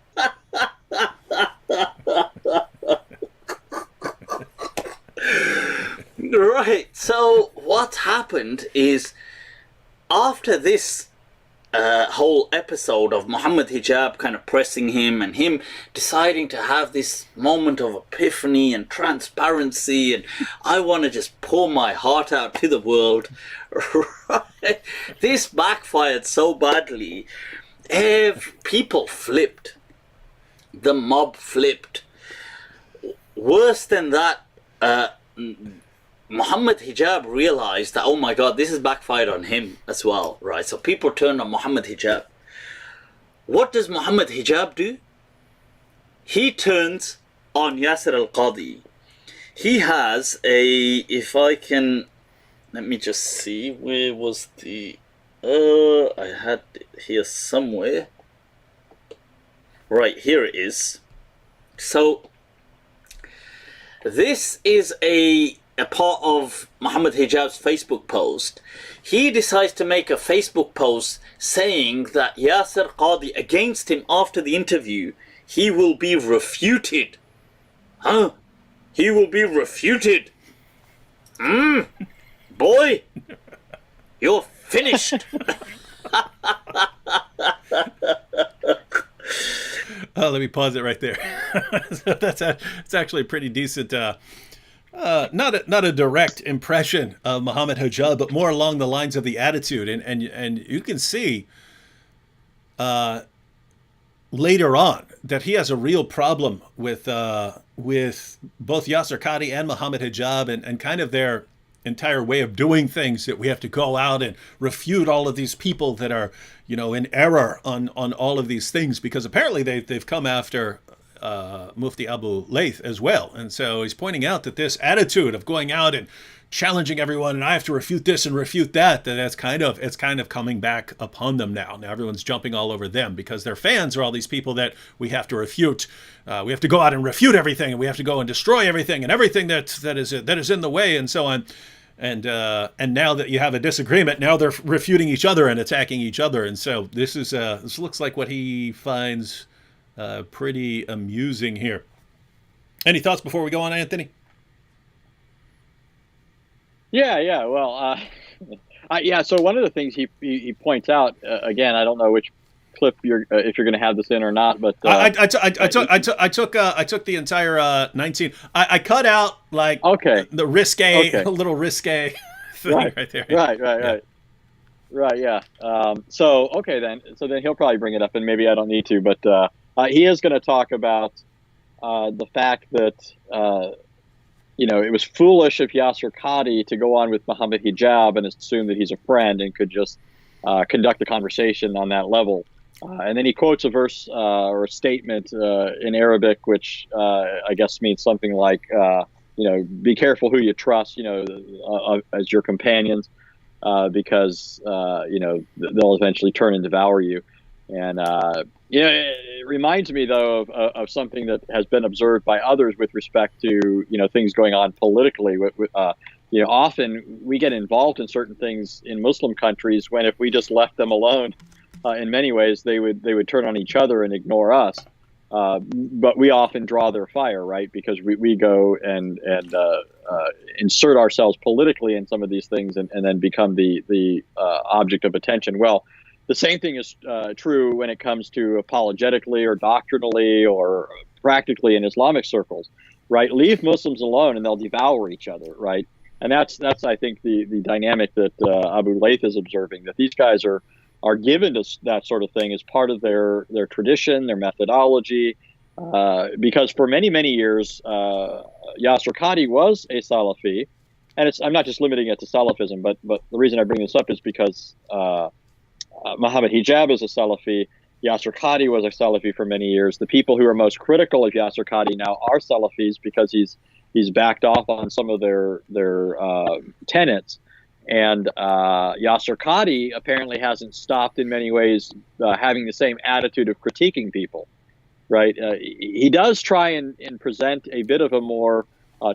right, so what happened is, after this whole episode of Muhammad Hijab kind of pressing him and him deciding to have this moment of epiphany and transparency and I want to just pour my heart out to the world, right? This backfired so badly. People flipped. The mob flipped. Worse than that, Muhammad Hijab realized that, oh my God, this has backfired on him as well, right? So people turned on Muhammad Hijab. What does Muhammad Hijab do? He turns on Yasir al-Qadhi. He has if I can, let me just see, where was I had it here somewhere. Right, here it is. So, this is a part of Muhammad Hijab's Facebook post. He decides to make a Facebook post saying that Yasir Qadhi against him after the interview, he will be refuted. Huh? He will be refuted. Boy, you're finished. Oh, let me pause it right there. So it's actually a pretty decent, not a direct impression of Muhammad Hijab, but more along the lines of the attitude, and you can see, later on that he has a real problem with both Yasir Qadhi and Muhammad Hijab and kind of their entire way of doing things, that we have to go out and refute all of these people that are, in error on all of these things, because apparently they've come after Mufti Abu Layth as well. And so he's pointing out that this attitude of going out and challenging everyone, and I have to refute this and refute that, it's kind of coming back upon them now. Now everyone's jumping all over them because their fans are all these people that we have to refute. We have to go out and refute everything, and we have to go and destroy everything and everything that is in the way, and so on. And now that you have a disagreement, now they're refuting each other and attacking each other. And so this looks like what he finds pretty amusing here. Any thoughts before we go on, Anthony? Yeah. Well, so one of the things he points out, again, I don't know which clip if you're going to have this in or not, but I took the entire 19. I cut out the risque, a little risque thing right there. Right. Yeah. So then he'll probably bring it up, and maybe I don't need to, but he is going to talk about the fact that it was foolish of Yasir Qadhi to go on with Muhammad Hijab and assume that he's a friend and could just conduct a conversation on that level. And then he quotes a verse or a statement in Arabic, which I guess means something like, be careful who you trust, as your companions, because, they'll eventually turn and devour you. And, it reminds me, though, of something that has been observed by others with respect to, things going on politically. Often we get involved in certain things in Muslim countries when if we just left them alone, in many ways, they would turn on each other and ignore us. But we often draw their fire, right? Because we go and insert ourselves politically in some of these things and then become the object of attention. Well, the same thing is true when it comes to apologetically or doctrinally or practically in Islamic circles, right? Leave Muslims alone and they'll devour each other, right? And that's I think the dynamic that Abu Layth is observing, that these guys are given to that sort of thing as part of their tradition, their methodology, because for many, many years, Yasir Qadhi was a Salafi, and I'm not just limiting it to Salafism, but the reason I bring this up is because Muhammad Hijab is a Salafi, Yasir Qadhi was a Salafi for many years. The people who are most critical of Yasir Qadhi now are Salafis because he's backed off on some of their tenets. And Yasir Qadhi apparently hasn't stopped in many ways having the same attitude of critiquing people, right? He does try and present a bit of a more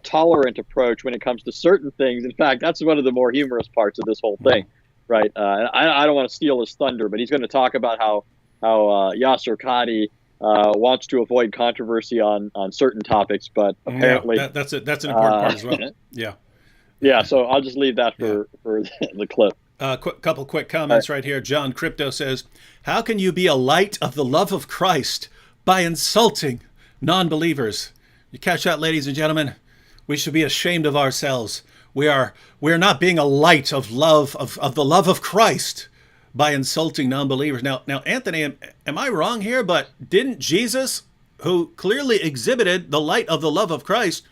tolerant approach when it comes to certain things. In fact, that's one of the more humorous parts of this whole thing, right? I don't want to steal his thunder, but he's going to talk about how Yasir Qadhi wants to avoid controversy on certain topics, but apparently that's an important part as well. Yeah. Yeah, so I'll just leave that for the clip. Couple quick comments right here. John Crypto says, how can you be a light of the love of Christ by insulting non-believers? You catch that, ladies and gentlemen? We should be ashamed of ourselves. We are not being a light of love, of the love of Christ by insulting non-believers. Now, Anthony, am I wrong here? But didn't Jesus, who clearly exhibited the light of the love of Christ,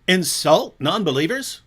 insult non-believers?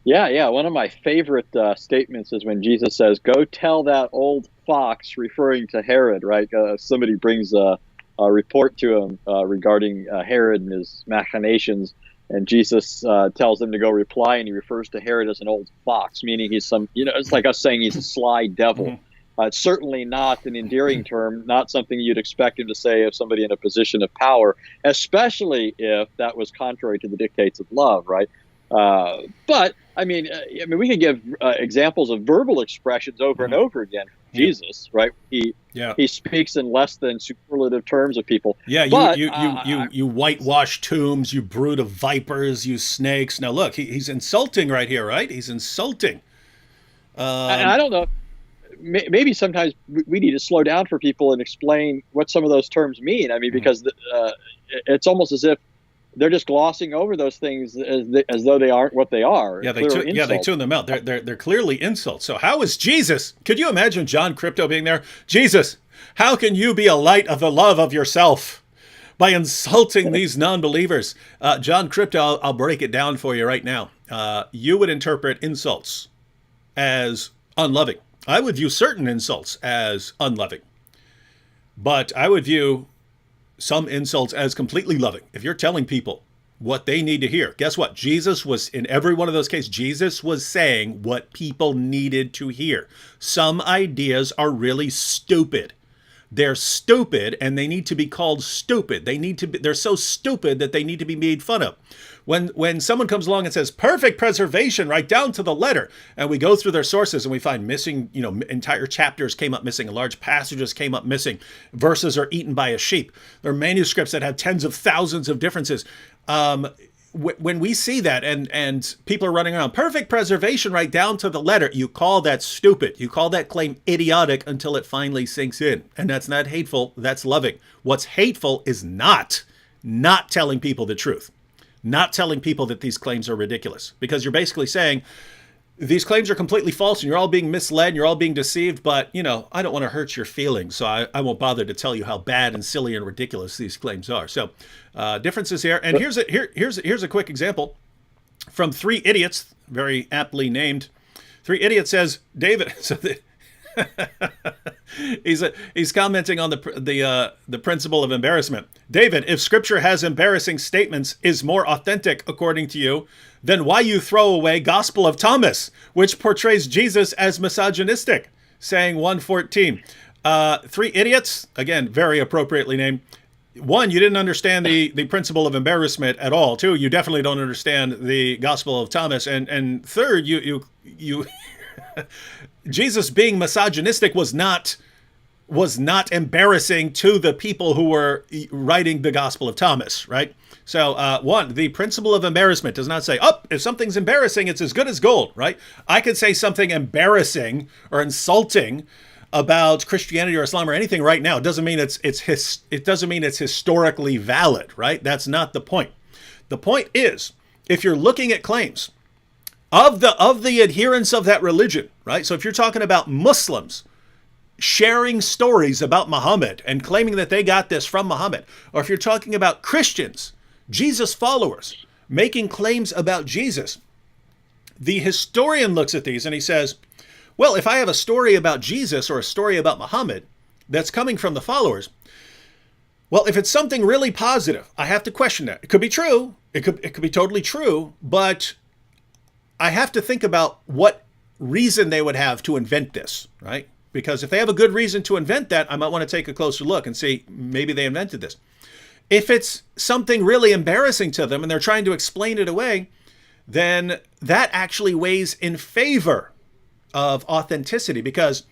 Yeah. One of my favorite statements is when Jesus says, "Go tell that old fox," referring to Herod, right? Somebody brings a report to him regarding Herod and his machinations, and Jesus tells them to go reply, and he refers to Herod as an old fox, meaning he's it's like us saying he's a sly devil. It's certainly not an endearing term, not something you'd expect him to say of somebody in a position of power, especially if that was contrary to the dictates of love, right? But I mean, we could give examples of verbal expressions over and over again. Jesus, right? He speaks in less than superlative terms of people. Yeah, you whitewash tombs, you brood of vipers, you snakes. Now look, he's insulting right here, right? He's insulting. And I don't know. Maybe sometimes we need to slow down for people and explain what some of those terms mean. I mean, because it's almost as if they're just glossing over those things as though they aren't what they are. Yeah, they tune them out. They're clearly insults. So how is Jesus? Could you imagine John Crypto being there? Jesus, How can you be a light of the love of yourself by insulting these non-believers? John Crypto, I'll break it down for you right now. You would interpret insults as unloving. I would view certain insults as unloving. But I would view some insults as completely loving. If you're telling people what they need to hear, guess what? Jesus was, in every one of those cases, Jesus was saying what people needed to hear. Some ideas are really stupid. They're stupid and they need to be called stupid. They're so stupid that they need to be made fun of. When someone comes along and says perfect preservation right down to the letter, and we go through their sources and we find missing, entire chapters came up missing, large passages came up missing, verses are eaten by a sheep. There are manuscripts that have tens of thousands of differences. When we see that and people are running around, perfect preservation right down to the letter, you call that stupid. You call that claim idiotic until it finally sinks in. And that's not hateful, that's loving. What's hateful is not telling people the truth. Not telling people that these claims are ridiculous. Because you're basically saying, these claims are completely false and you're all being misled and you're all being deceived, but, I don't want to hurt your feelings, so I won't bother to tell you how bad and silly and ridiculous these claims are. So differences here. And here's a quick example from Three Idiots, very aptly named. Three Idiots says, David, he's commenting on the principle of embarrassment. David, if Scripture has embarrassing statements is more authentic according to you, then why you throw away Gospel of Thomas, which portrays Jesus as misogynistic? Saying 114. Three Idiots, again, very appropriately named. One, you didn't understand the principle of embarrassment at all. Two, you definitely don't understand the Gospel of Thomas. And third, you Jesus being misogynistic was not embarrassing to the people who were writing the Gospel of Thomas, right? So one, the principle of embarrassment does not say, if something's embarrassing, it's as good as gold, right? I could say something embarrassing or insulting about Christianity or Islam or anything right now. It doesn't mean it's historically valid, right? That's not the point. The point is, if you're looking at claims of the adherents of that religion, right? So if you're talking about Muslims sharing stories about Muhammad and claiming that they got this from Muhammad, or if you're talking about Christians, Jesus followers, making claims about Jesus, the historian looks at these and he says, well, if I have a story about Jesus or a story about Muhammad that's coming from the followers, well, if it's something really positive, I have to question that. It could be true. It could be totally true, but I have to think about what reason they would have to invent this, right? Because if they have a good reason to invent that, I might want to take a closer look and see maybe they invented this. If it's something really embarrassing to them and they're trying to explain it away, then that actually weighs in favor of authenticity. Because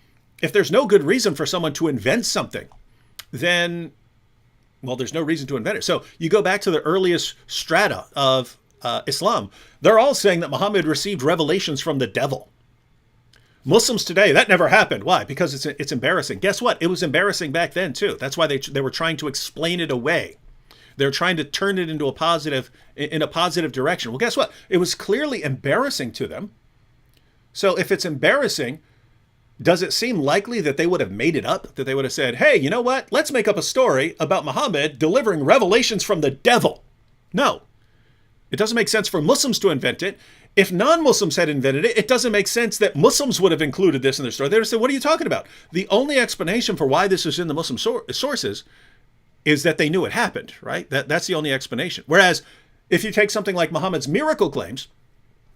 if there's no good reason for someone to invent something, then, well, there's no reason to invent it. So you go back to the earliest strata of Islam. They're all saying that Muhammad received revelations from the devil. Muslims today, that never happened. Why? Because it's embarrassing. Guess what? It was embarrassing back then too. That's why they were trying to explain it away. They're trying to turn it into a positive direction. Well, guess what? It was clearly embarrassing to them. So if it's embarrassing, does it seem likely that they would have made it up? That they would have said, hey, you know what? Let's make up a story about Muhammad delivering revelations from the devil. No. It doesn't make sense for Muslims to invent it. If non-Muslims had invented it, it doesn't make sense that Muslims would have included this in their story. They would have said, what are you talking about? The only explanation for why this is in the Muslim sources is that they knew it happened, right? That's the only explanation. Whereas if you take something like Muhammad's miracle claims,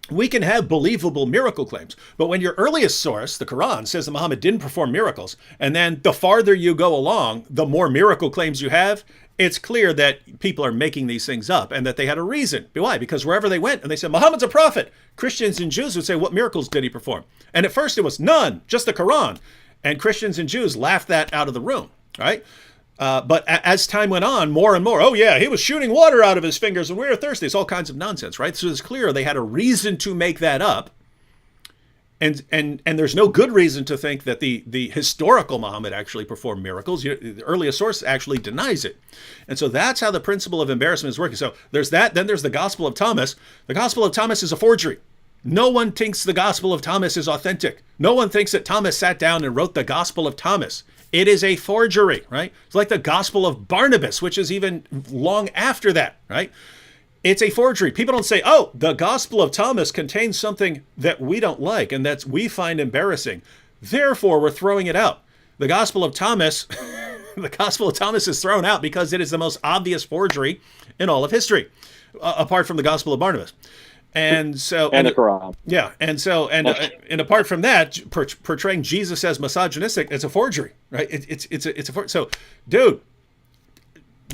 we can have believable miracle claims. But when your earliest source, the Quran, says that Muhammad didn't perform miracles, and then the farther you go along, the more miracle claims you have, it's clear that people are making these things up and that they had a reason. Why? Because wherever they went and they said, Muhammad's a prophet, Christians and Jews would say, what miracles did he perform? And at first it was none, just the Quran. And Christians and Jews laughed that out of the room, right? But as time went on, more and more, oh yeah, he was shooting water out of his fingers and we were thirsty. It's all kinds of nonsense, right? So it's clear they had a reason to make that up. And there's no good reason to think that the historical Muhammad actually performed miracles. The earliest source actually denies it. And so that's how the principle of embarrassment is working. So there's that. Then there's the Gospel of Thomas. The Gospel of Thomas is a forgery. No one thinks the Gospel of Thomas is authentic. No one thinks that Thomas sat down and wrote the Gospel of Thomas. It is a forgery, right? It's like the Gospel of Barnabas, which is even long after that, right? It's a forgery. People don't say, oh, the Gospel of Thomas contains something that we don't like and that we find embarrassing. Therefore, we're throwing it out. The Gospel of Thomas, the Gospel of Thomas is thrown out because it is the most obvious forgery in all of history, apart from the Gospel of Barnabas. And so, and the Quran. Yeah, and apart from that, portraying Jesus as misogynistic, it's a forgery, right? It's a forgery. So, dude,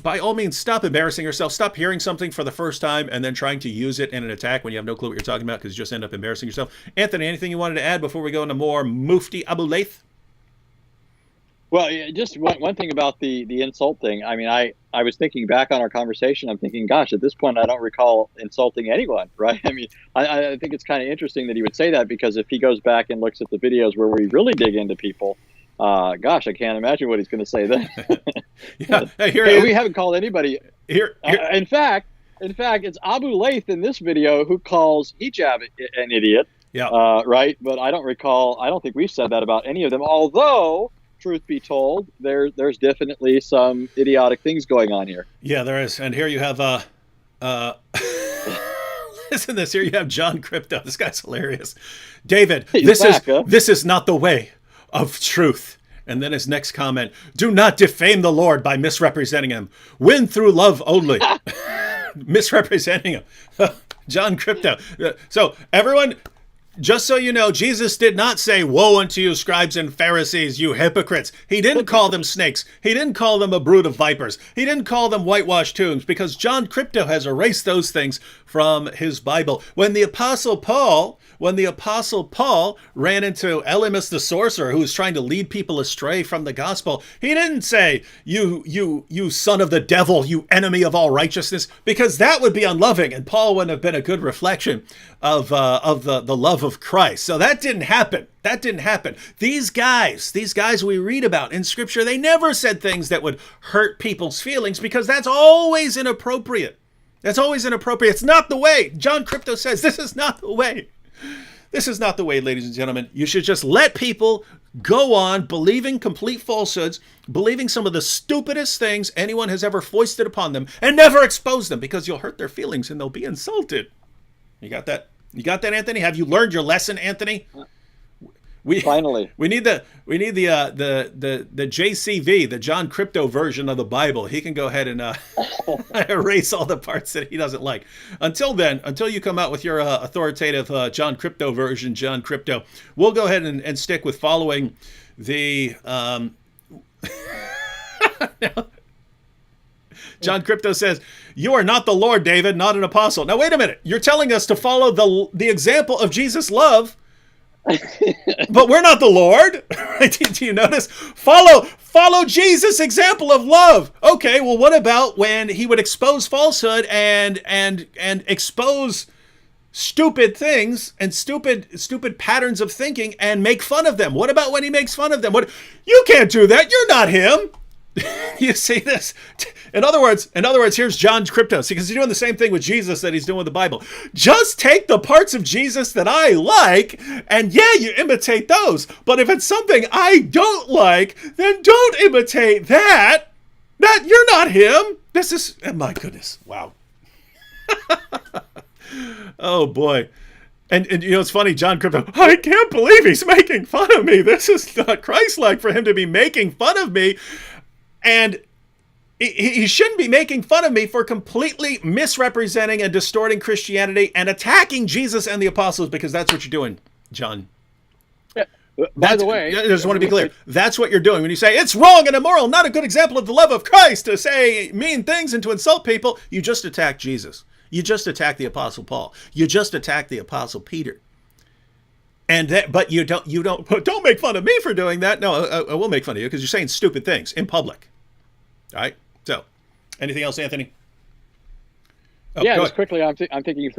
by all means, stop embarrassing yourself. Stop hearing something for the first time and then trying to use it in an attack when you have no clue what you're talking about, because you just end up embarrassing yourself. Anthony, anything you wanted to add before we go into more Mufti Abu Layth? Well, just one thing about the insult thing. I mean, I was thinking back on our conversation. I'm thinking, gosh, at this point, I don't recall insulting anyone, right? I mean, I think it's kind of interesting that he would say that, because if he goes back and looks at the videos where we really dig into people, gosh, I can't imagine what he's going to say then. Yeah, we haven't called anybody. Here. In fact, it's Abu Layth in this video who calls hijab an idiot. Yeah. Right. But I don't think we've said that about any of them. Although, truth be told, there's definitely some idiotic things going on here. Yeah, there is. And here you have listen to this. Here you have John Crypto. This guy's hilarious. David, this is not the way of truth. And then his next comment: do not defame the Lord by misrepresenting him. Win through love only. Misrepresenting him. John Crypto. So everyone, just so you know, Jesus did not say, woe unto you, scribes and Pharisees, you hypocrites. He didn't call them snakes. He didn't call them a brood of vipers. He didn't call them whitewashed tombs, because John Crypto has erased those things from his Bible. When the Apostle Paul ran into Elymas the sorcerer, who was trying to lead people astray from the gospel, he didn't say, you son of the devil, you enemy of all righteousness, because that would be unloving, and Paul wouldn't have been a good reflection of the love of Christ. So that didn't happen. These guys we read about in Scripture, they never said things that would hurt people's feelings, because that's always inappropriate. It's not the way. John Crypto says this is not the way. This is not the way, ladies and gentlemen. You should just let people go on believing complete falsehoods, believing some of the stupidest things anyone has ever foisted upon them, and never expose them, because you'll hurt their feelings and they'll be insulted. You got that? Anthony? Have you learned your lesson, Anthony? Finally, we need the JCV, the John Crypto version of the Bible. He can go ahead and erase all the parts that he doesn't like. Until you come out with your authoritative John Crypto version, John Crypto, we'll go ahead and stick with following the. John Crypto says, you are not the Lord, David, not an apostle. Now, wait a minute. You're telling us to follow the example of Jesus' love, but we're not the Lord. Do you notice? Follow Jesus' example of love. Okay, well, what about when he would expose falsehood and expose stupid things and stupid patterns of thinking and make fun of them? What about when he makes fun of them? You can't do that. You're not him. You see this? In other words, here's John Crypto, because he's doing the same thing with Jesus that he's doing with the Bible. Just take the parts of Jesus that I like, and yeah, you imitate those. But if it's something I don't like, then don't imitate that. That you're not him. This is, oh my goodness, wow. Oh boy. And you know, it's funny, John Crypto, I can't believe he's making fun of me. This is not Christ-like for him to be making fun of me. And he shouldn't be making fun of me for completely misrepresenting and distorting Christianity and attacking Jesus and the apostles, because that's what you're doing, John. Yeah. By the way, I just want to be clear. That's what you're doing when you say it's wrong and immoral, not a good example of the love of Christ to say mean things and to insult people. You just attack Jesus. You just attack the Apostle Paul. You just attack the Apostle Peter. But you don't make fun of me for doing that. No, I will make fun of you because you're saying stupid things in public. All right. So, anything else, Anthony? Yeah, just quickly, I'm thinking.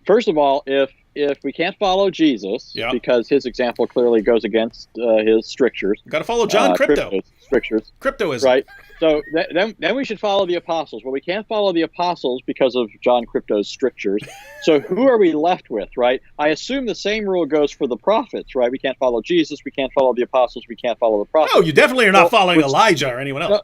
First of all, if if we can't follow Jesus, Yeah. because his example clearly goes against his strictures. Got to follow John Crypto. Crypto's strictures. Cryptoism. Right. So then we should follow the apostles. Well, we can't follow the apostles because of John Crypto's strictures. So who are we left with, right? I assume the same rule goes for the prophets, right? We can't follow Jesus. We can't follow the apostles. We can't follow the prophets. Oh, you definitely are not following Elijah or anyone else.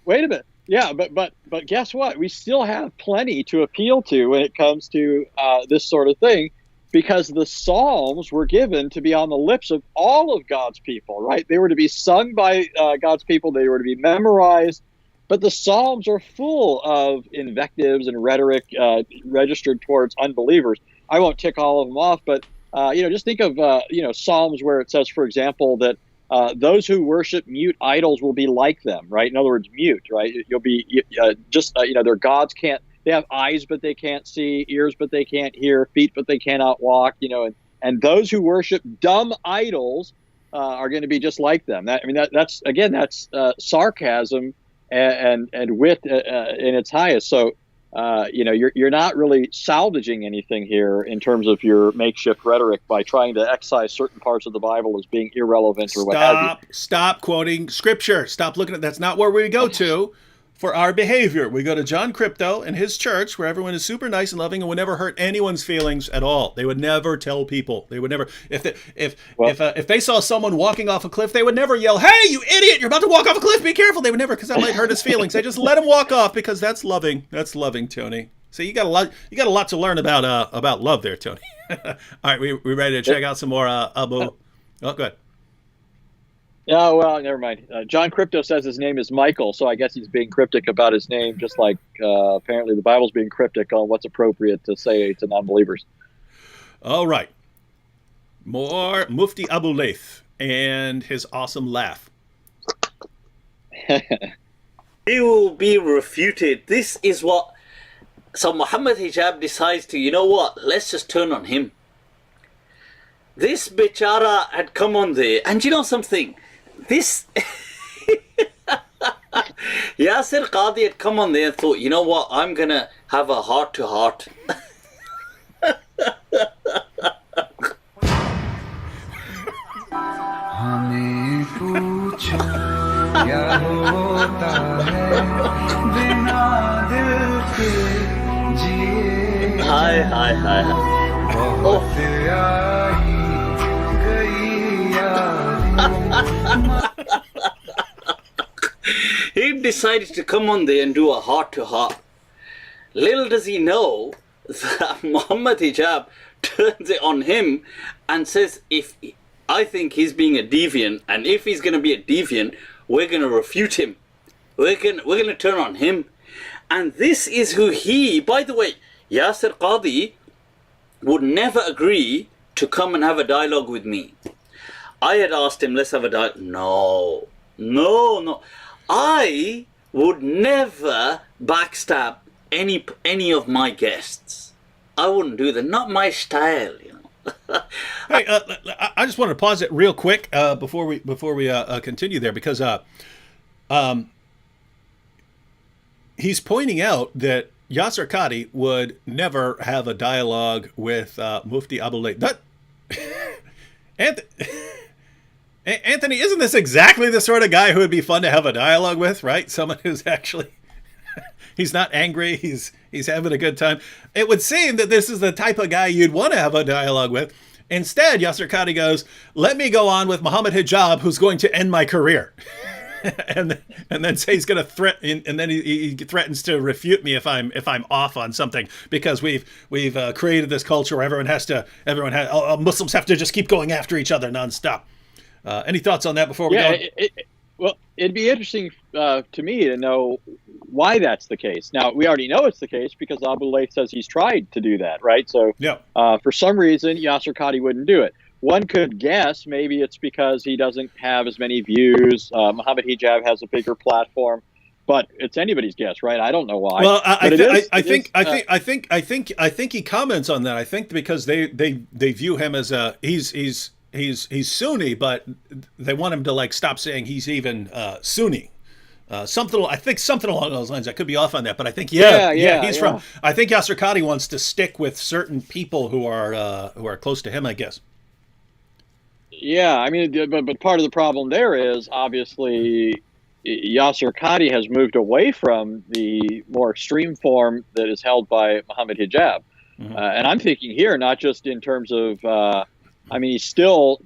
Wait a minute. Yeah, but guess what? We still have plenty to appeal to when it comes to this sort of thing, because the Psalms were given to be on the lips of all of God's people, right? They were to be sung by God's people. They were to be memorized. But the Psalms are full of invectives and rhetoric registered towards unbelievers. I won't tick all of them off, but just think of Psalms where it says, for example, that those who worship mute idols will be like them, right? In other words, mute, right? You'll be their gods can't. They have eyes, but they can't see, ears, but they can't hear, feet, but they cannot walk, and those who worship dumb idols are going to be just like them. That's sarcasm and wit in its highest. So, you're not really salvaging anything here in terms of your makeshift rhetoric by trying to excise certain parts of the Bible as being irrelevant or what have you. Stop quoting scripture. Stop looking at that's not where we go to for our behavior. We go to John Crypto and his church where everyone is super nice and loving and would never hurt anyone's feelings at all. They would never tell people. They would never, if they saw someone walking off a cliff, they would never yell, "Hey, you idiot, you're about to walk off a cliff, be careful." They would never, because that might hurt his feelings. They just let him walk off because that's loving. That's loving, Tony. So you got a lot to learn about love there, Tony. All right, we ready to check out some more Abu? Oh, go ahead. Yeah, well, never mind. John Crypto says his name is Michael, so I guess he's being cryptic about his name, just like apparently the Bible's being cryptic on what's appropriate to say to non-believers. All right. More Mufti Abu Layth and his awesome laugh. He will be refuted. This is what... So Muhammad Hijab decides to, you know what, let's just turn on him. This bichara had come on there, and you know something? This Yasir Qadhi had come on there and thought, you know what, I'm gonna have a heart-to-heart. Hi. He decided to come on there and do a heart-to-heart. Little does he know that Muhammad Hijab turns it on him and says, I think he's being a deviant, and if he's going to be a deviant, we're going to refute him. We're going to turn on him. And this is who by the way, Yasir Qadhi would never agree to come and have a dialogue with me. I had asked him, let's have a dialogue. No. I would never backstab any of my guests. I wouldn't do that. Not my style, Hey, I just want to pause it real quick before we continue there, because he's pointing out that Yasir Qadhi would never have a dialogue with Mufti Abu Layth. Anthony, isn't this exactly the sort of guy who would be fun to have a dialogue with, right? Someone who's actually, he's not angry, he's having a good time. It would seem that this is the type of guy you'd want to have a dialogue with. Instead, Yasir Qadhi goes, let me go on with Muhammad Hijab, who's going to end my career. and then say he's going to threaten, and then he threatens to refute me if I'm off on something, because we've created this culture where Muslims have to just keep going after each other nonstop. Any thoughts on that before we go? Well, it'd be interesting to me to know why that's the case. Now, we already know it's the case because Abu Layth says he's tried to do that, right? So yeah. For some reason, Yasir Qadhi wouldn't do it. One could guess maybe it's because he doesn't have as many views. Muhammad Hijab has a bigger platform, but it's anybody's guess, right? I don't know why. Well, I think he comments on that. I think because they view him as he's Sunni, but they want him to stop saying he's even Sunni. Something, I think something along those lines. I could be off on that, but I think he's from. I think Yasir Qadhi wants to stick with certain people who are close to him, I guess. Yeah, I mean, but part of the problem there is obviously Yasir Qadhi has moved away from the more extreme form that is held by Muhammad Hijab, and I'm thinking here not just in terms of. I mean, he still,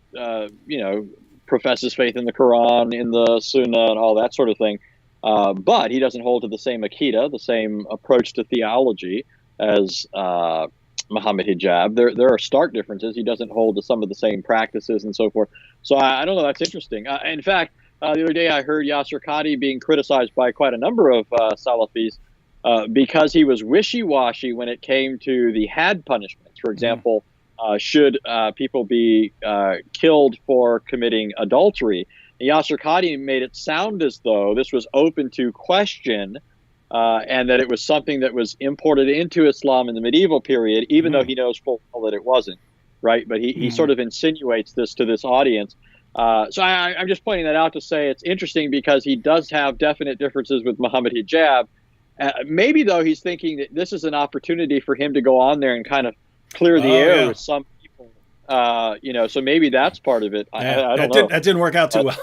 professes faith in the Quran, in the Sunnah, and all that sort of thing. But he doesn't hold to the same Aqidah, the same approach to theology as Muhammad Hijab. There are stark differences. He doesn't hold to some of the same practices and so forth. So I don't know. That's interesting. In fact, the other day I heard Yasir Qadhi being criticized by quite a number of Salafis because he was wishy-washy when it came to the had punishments. For example, should people be killed for committing adultery? Yasir Qadhi made it sound as though this was open to question and that it was something that was imported into Islam in the medieval period, even though he knows full well that it wasn't, right? But he sort of insinuates this to this audience. So I'm just pointing that out to say it's interesting because he does have definite differences with Muhammad Hijab. Maybe, though, he's thinking that this is an opportunity for him to go on there and kind of clear the air with some people, so maybe that's part of it. I don't know. That didn't work out too well.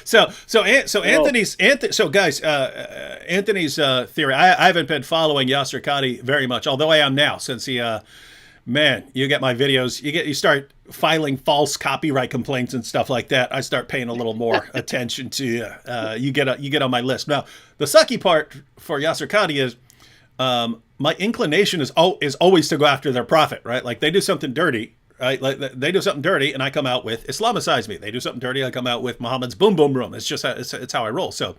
so Anthony's theory. I haven't been following Yasir Qadhi very much, although I am now since he. Man, you get my videos. You start filing false copyright complaints and stuff like that. I start paying a little more attention to you. You get on my list. Now, the sucky part for Yasir Qadhi is. My inclination is always to go after their prophet, right? Like they do something dirty, right? Like they do something dirty, and I come out with Islamicize me. They do something dirty, I come out with Muhammad's boom boom room. It's just it's how I roll. So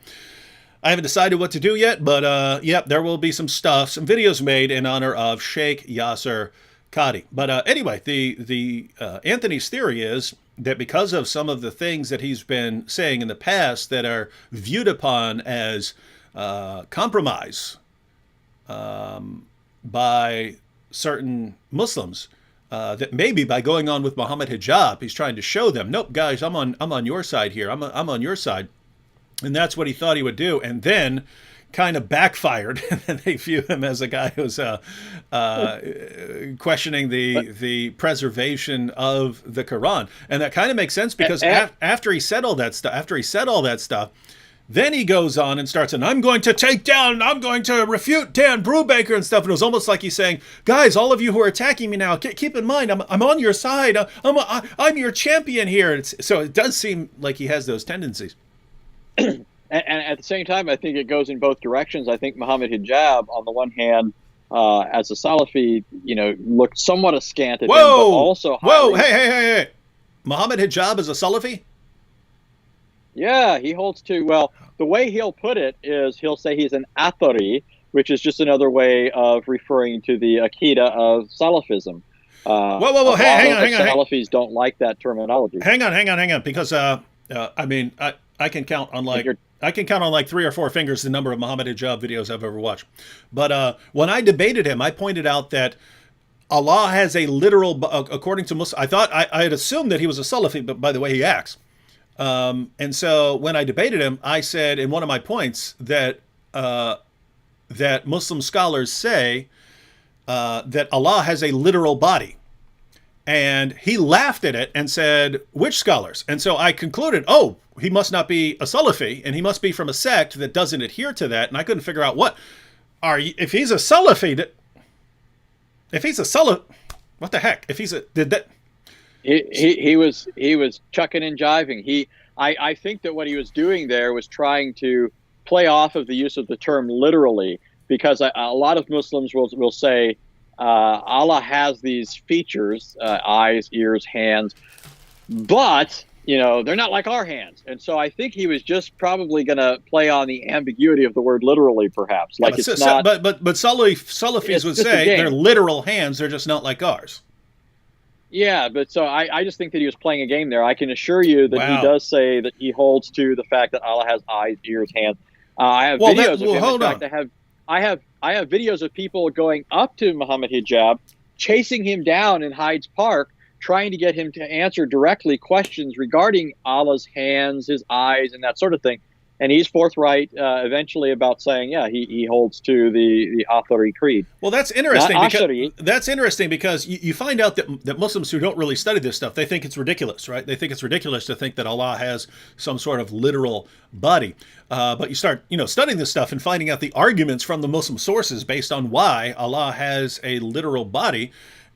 I haven't decided what to do yet, but there will be some videos made in honor of Sheikh Yasir Qadhi. But anyway, the Anthony's theory is that because of some of the things that he's been saying in the past that are viewed upon as compromise. By certain Muslims, that maybe by going on with Muhammad Hijab, he's trying to show them, nope, guys, I'm on your side here. I'm on your side, and that's what he thought he would do, and then kind of backfired, and they view him as a guy who's questioning the preservation of the Quran, and that kind of makes sense because after he said all that stuff. Then he goes on and starts, and I'm going to refute Dan Brubaker and stuff. And it was almost like he's saying, guys, all of you who are attacking me now, keep in mind, I'm on your side. I'm your champion here. So it does seem like he has those tendencies. And at the same time, I think it goes in both directions. I think Muhammad Hijab, on the one hand, as a Salafi, looked somewhat askant at him, but also hey. Muhammad Hijab is a Salafi? Yeah, he holds to, well, the way he'll put it is he'll say he's an Athari, which is just another way of referring to the Aqidah of Salafism. Whoa, hang on. Salafis don't like that terminology. Hang on, because I can count on like 3 or 4 fingers the number of Muhammad Hijab videos I've ever watched. But when I debated him, I pointed out that Allah has a literal, according to Muslim, I had assumed that he was a Salafi, but by the way he acts. And so when I debated him, I said in one of my points that that Muslim scholars say that Allah has a literal body. And he laughed at it and said, which scholars? And so I concluded, he must not be a Salafi, and he must be from a sect that doesn't adhere to that. And I couldn't figure out if he's a Salafi, what the heck? He was chucking and jiving. I think that what he was doing there was trying to play off of the use of the term literally, because a lot of Muslims will say Allah has these features, eyes, ears, hands, but they're not like our hands. And so I think he was just probably going to play on the ambiguity of the word literally, perhaps. Like it's not. But Salafis would say they're literal hands. They're just not like ours. Yeah, but so I just think that he was playing a game there. I can assure you that he does say that he holds to the fact that Allah has eyes, ears, hands. I have videos of him. In fact, I have videos of people going up to Muhammad Hijab, chasing him down in Hyde's Park, trying to get him to answer directly questions regarding Allah's hands, his eyes, and that sort of thing. And he's forthright eventually about saying, yeah, he holds to the Athari creed. Well, that's interesting. Not Because, Ash'ari. that's interesting because you find out that Muslims who don't really study this stuff, they think it's ridiculous, right? They think it's ridiculous to think that Allah has some sort of literal body. But you start, studying this stuff and finding out the arguments from the Muslim sources based on why Allah has a literal body.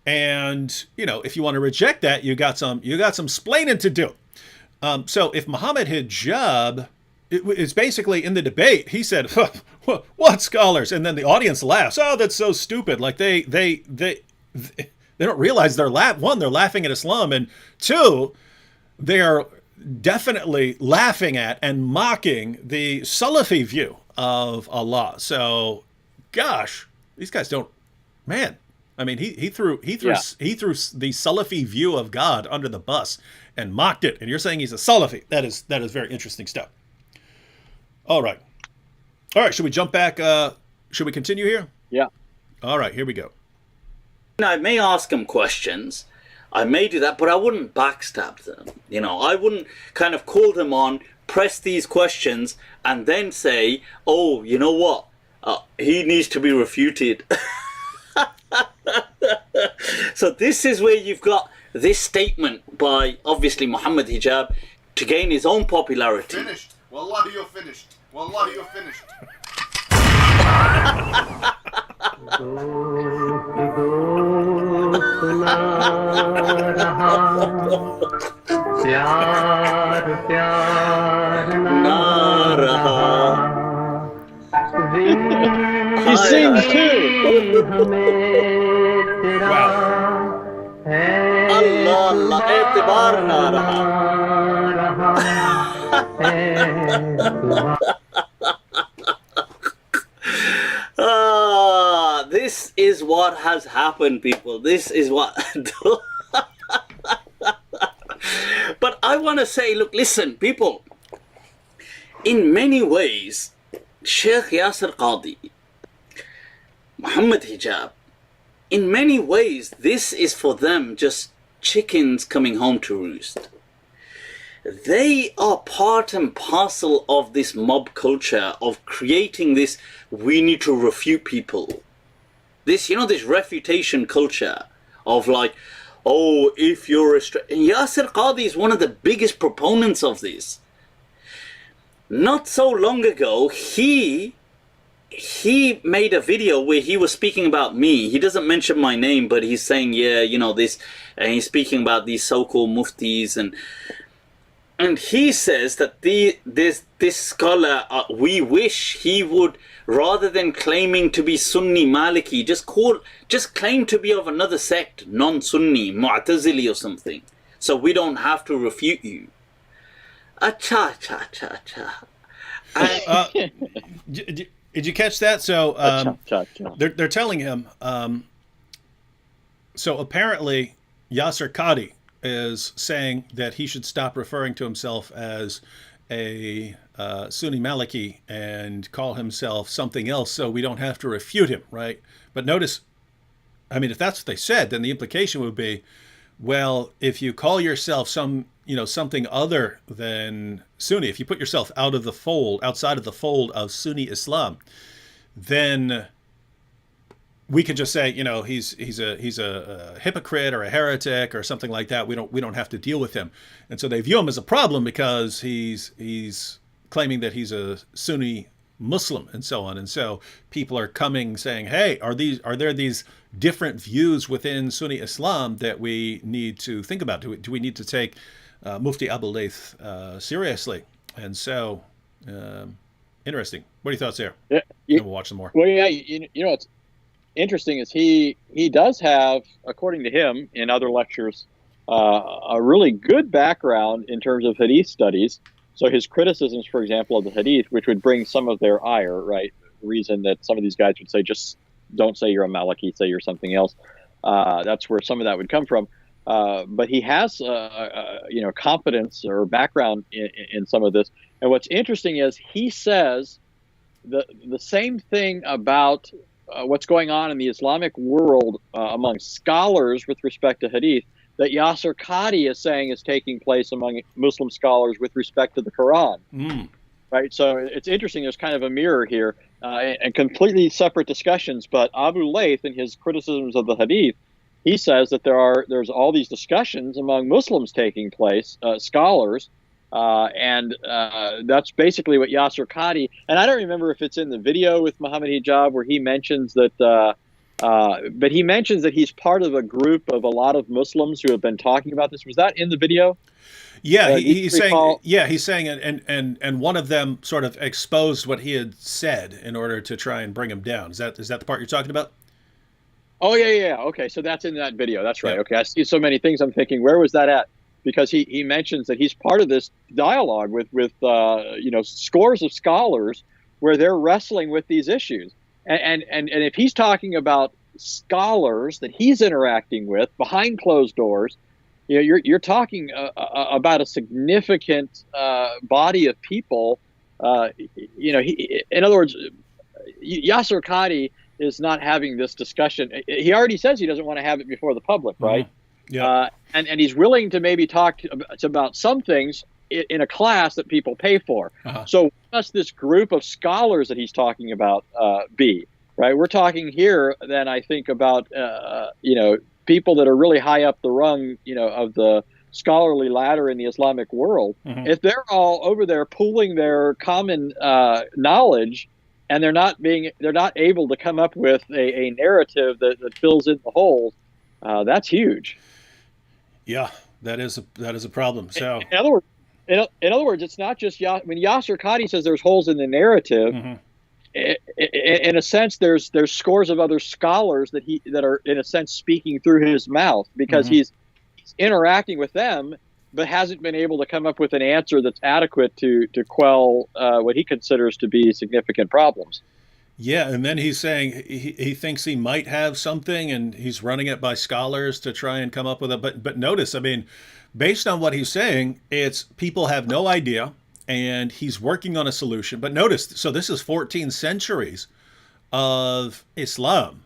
And, if you want to reject that, you got some splaining to do. So if Muhammad Hijab, it's basically in the debate, he said, what scholars? And then the audience laughs. Oh, that's so stupid. Like they don't realize they're laughing at Islam. And two, they are definitely laughing at and mocking the Salafi view of Allah. So, gosh, these guys don't, man. I mean, he threw the Salafi view of God under the bus and mocked it. And you're saying he's a Salafi. That is very interesting stuff. All right. Should we jump back? Should we continue here? Yeah. All right, here we go. I may ask them questions. I may do that, but I wouldn't backstab them. I wouldn't kind of call them on, press these questions, and then say, oh, you know what? He needs to be refuted. So this is where you've got this statement by, obviously, Muhammad Hijab to gain his own popularity. Finished. Wallahi, you're finished. Wallahi, you're finished. He sings too. Wow. Allah, Allah, एतबार ना रहा. This is what has happened, people. This is what. But I want to say, look, listen, people. In many ways, Sheikh Yasir Qadhi, Muhammad Hijab, in many ways, this is for them just chickens coming home to roost. They are part and parcel of this mob culture of creating this, we need to refute people. This, this refutation culture of like, oh, if you're and Yasir Qadhi is one of the biggest proponents of this. Not so long ago, he made a video where he was speaking about me. He doesn't mention my name, but he's saying, yeah, this, and he's speaking about these so-called muftis, and he says that this scholar, we wish he would, rather than claiming to be Sunni Maliki, just claim to be of another sect, non-Sunni, Mu'tazili or something, so we don't have to refute you. Did you catch that? So they're telling him. So apparently, Yasir Qadhi is saying that he should stop referring to himself as a Sunni Maliki and call himself something else, so we don't have to refute him, right? But notice, I mean, if that's what they said, then the implication would be, well, if you call yourself something other than Sunni, if you put yourself outside of the fold of Sunni Islam, then we can just say, he's a hypocrite or a heretic or something like that. We don't have to deal with him, and so they view him as a problem because he's claiming that he's a Sunni Muslim and so on. And so people are coming saying, hey, are there these different views within Sunni Islam that we need to think about? Do we need to take Mufti Abu Layth seriously? And so, interesting. What are your thoughts there? Yeah, we'll watch some more. Well, yeah, what's interesting is he does have, according to him in other lectures, a really good background in terms of hadith studies. So his criticisms, for example, of the hadith, which would bring some of their ire, right? The reason that some of these guys would say, just don't say you're a Maliki, say you're something else. That's where some of that would come from. But he has, competence or background in some of this. And what's interesting is he says the same thing about what's going on in the Islamic world among scholars with respect to hadith that Yasir Qadhi is saying is taking place among Muslim scholars with respect to the Quran. Right, so it's interesting. There's kind of a mirror here, and completely separate discussions. But Abu Layth, in his criticisms of the Hadith, he says that there's all these discussions among Muslims taking place, scholars, and that's basically what Yasir Qadhi. And I don't remember if it's in the video with Muhammad Hijab where he mentions that. But he mentions that he's part of a group of a lot of Muslims who have been talking about this. Was that in the video? Yeah, he's saying. Yeah, he's saying, and one of them sort of exposed what he had said in order to try and bring him down. Is that the part you're talking about? Oh yeah. Okay, so that's in that video. That's right. Yeah. Okay, I see so many things. I'm thinking, where was that at? Because he mentions that he's part of this dialogue with scores of scholars where they're wrestling with these issues. And if he's talking about scholars that he's interacting with behind closed doors, you're talking about a significant body of people. In other words, Yasir Qadhi is not having this discussion. He already says he doesn't want to have it before the public, right? Yeah. And he's willing to maybe talk about some things in a class that people pay for. So what must this group of scholars that he's talking about be? Right? We're talking here then, I think, about people that are really high up the rung, of the scholarly ladder in the Islamic world. If they're all over there pooling their common knowledge, and they're not able to come up with a narrative that fills in the holes, that's huge. Yeah, that is a problem. So in other words, it's not just when Yasir Qadhi says there's holes in the narrative. In a sense, there's scores of other scholars that are in a sense speaking through his mouth, because he's interacting with them, but hasn't been able to come up with an answer that's adequate to quell what he considers to be significant problems. Yeah, and then he's saying he thinks he might have something, and he's running it by scholars to try and come up with it. But notice, I mean, based on what he's saying, it's people have no idea, and he's working on a solution. But notice, so this is 14 centuries of Islam,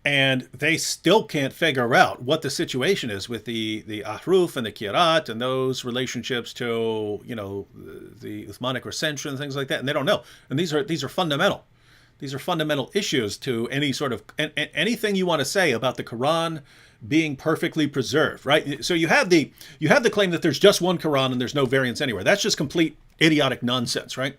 and they still can't figure out what the situation is with the ahruf and the kirat and those relationships to the Uthmanic recension and things like that, and they don't know. And these are fundamental. These are fundamental issues to any sort of anything you want to say about the Quran being perfectly preserved, right? So you have the claim that there's just one Quran and there's no variants anywhere. That's just complete idiotic nonsense, right?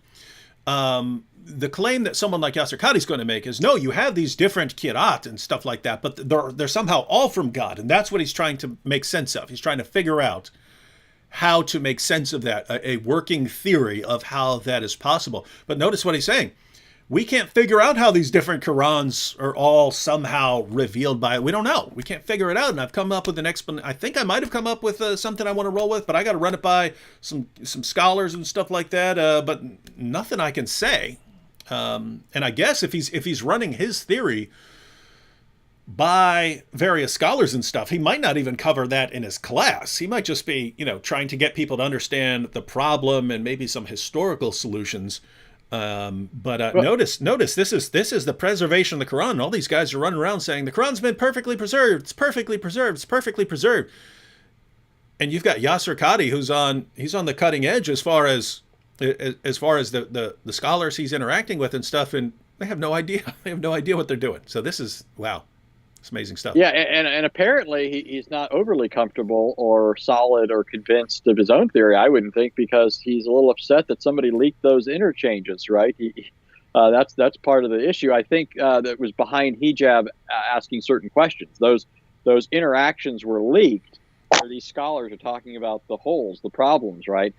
The claim that someone like Yasir Qadhi is going to make is, no, you have these different kirat and stuff like that, but they're somehow all from God, and that's what he's trying to make sense of. He's trying to figure out how to make sense of that, a working theory of how that is possible. But notice what he's saying. We can't figure out how these different Qurans are all somehow revealed by it. We don't know. We can't figure it out. And I've come up with an explanation. I think I might have come up with something I want to roll with, but I got to run it by some scholars and stuff like that. But nothing I can say. And I guess if he's running his theory by various scholars and stuff, he might not even cover that in his class. He might just be, trying to get people to understand the problem and maybe some historical solutions. Notice this is the preservation of the Quran. All these guys are running around saying the Quran's been perfectly preserved. It's perfectly preserved. It's perfectly preserved. And you've got Yasir Qadhi, he's on the cutting edge as far as the scholars he's interacting with and stuff, and they have no idea. They have no idea what they're doing. So this is wow. It's amazing stuff. Yeah, and apparently he's not overly comfortable or solid or convinced of his own theory, I wouldn't think, because he's a little upset that somebody leaked those interchanges, right? That's part of the issue. I think that was behind Hijab asking certain questions. Those interactions were leaked where these scholars are talking about the holes, the problems, right?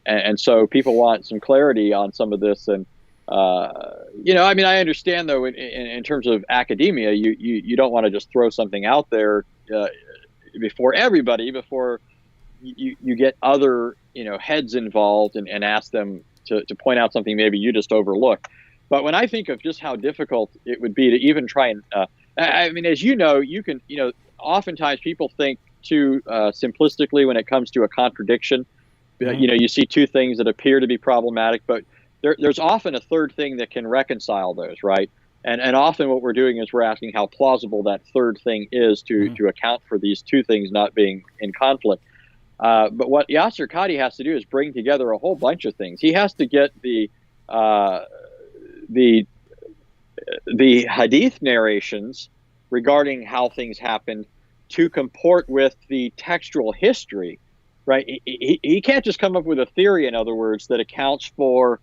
And so people want some clarity on some of this. And I understand, though, in terms of academia, you don't want to just throw something out there before everybody, before you get other, heads involved and ask them to point out something maybe you just overlooked. But when I think of just how difficult it would be to even try and, as you can, oftentimes people think too simplistically when it comes to a contradiction. You see two things that appear to be problematic, but there's often a third thing that can reconcile those, right? And often what we're doing is we're asking how plausible that third thing is to account for these two things not being in conflict. But what Yasir Qadhi has to do is bring together a whole bunch of things. He has to get the hadith narrations regarding how things happened to comport with the textual history, right? He can't just come up with a theory, in other words, that accounts for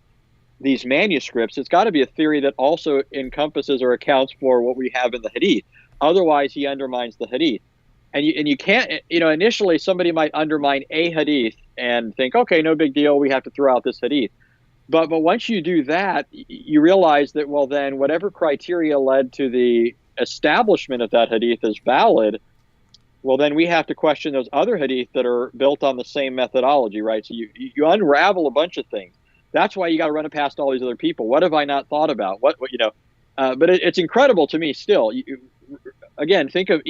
these manuscripts. It's got to be a theory that also encompasses or accounts for what we have in the hadith. Otherwise, he undermines the hadith. And you can't, initially somebody might undermine a hadith and think, okay, no big deal, we have to throw out this hadith. But once you do that, you realize that, well, then whatever criteria led to the establishment of that hadith is valid, well, then we have to question those other hadith that are built on the same methodology, right? So you unravel a bunch of things. That's why you got to run it past all these other people. What have I not thought about? But it's incredible to me still. Again, think of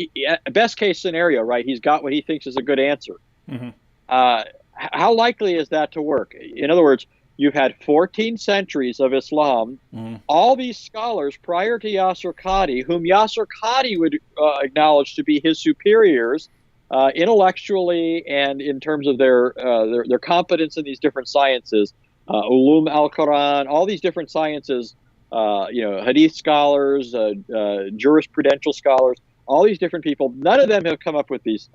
best case scenario, right? He's got what he thinks is a good answer. Mm-hmm. How likely is that to work? In other words, you've had 14 centuries of Islam. Mm-hmm. All these scholars prior to Yasir Qadhi, whom Yasir Qadhi would acknowledge to be his superiors intellectually and in terms of their competence in these different sciences, ulum al-Quran, all these different sciences, hadith scholars, jurisprudential scholars, all these different people, none of them have come up with these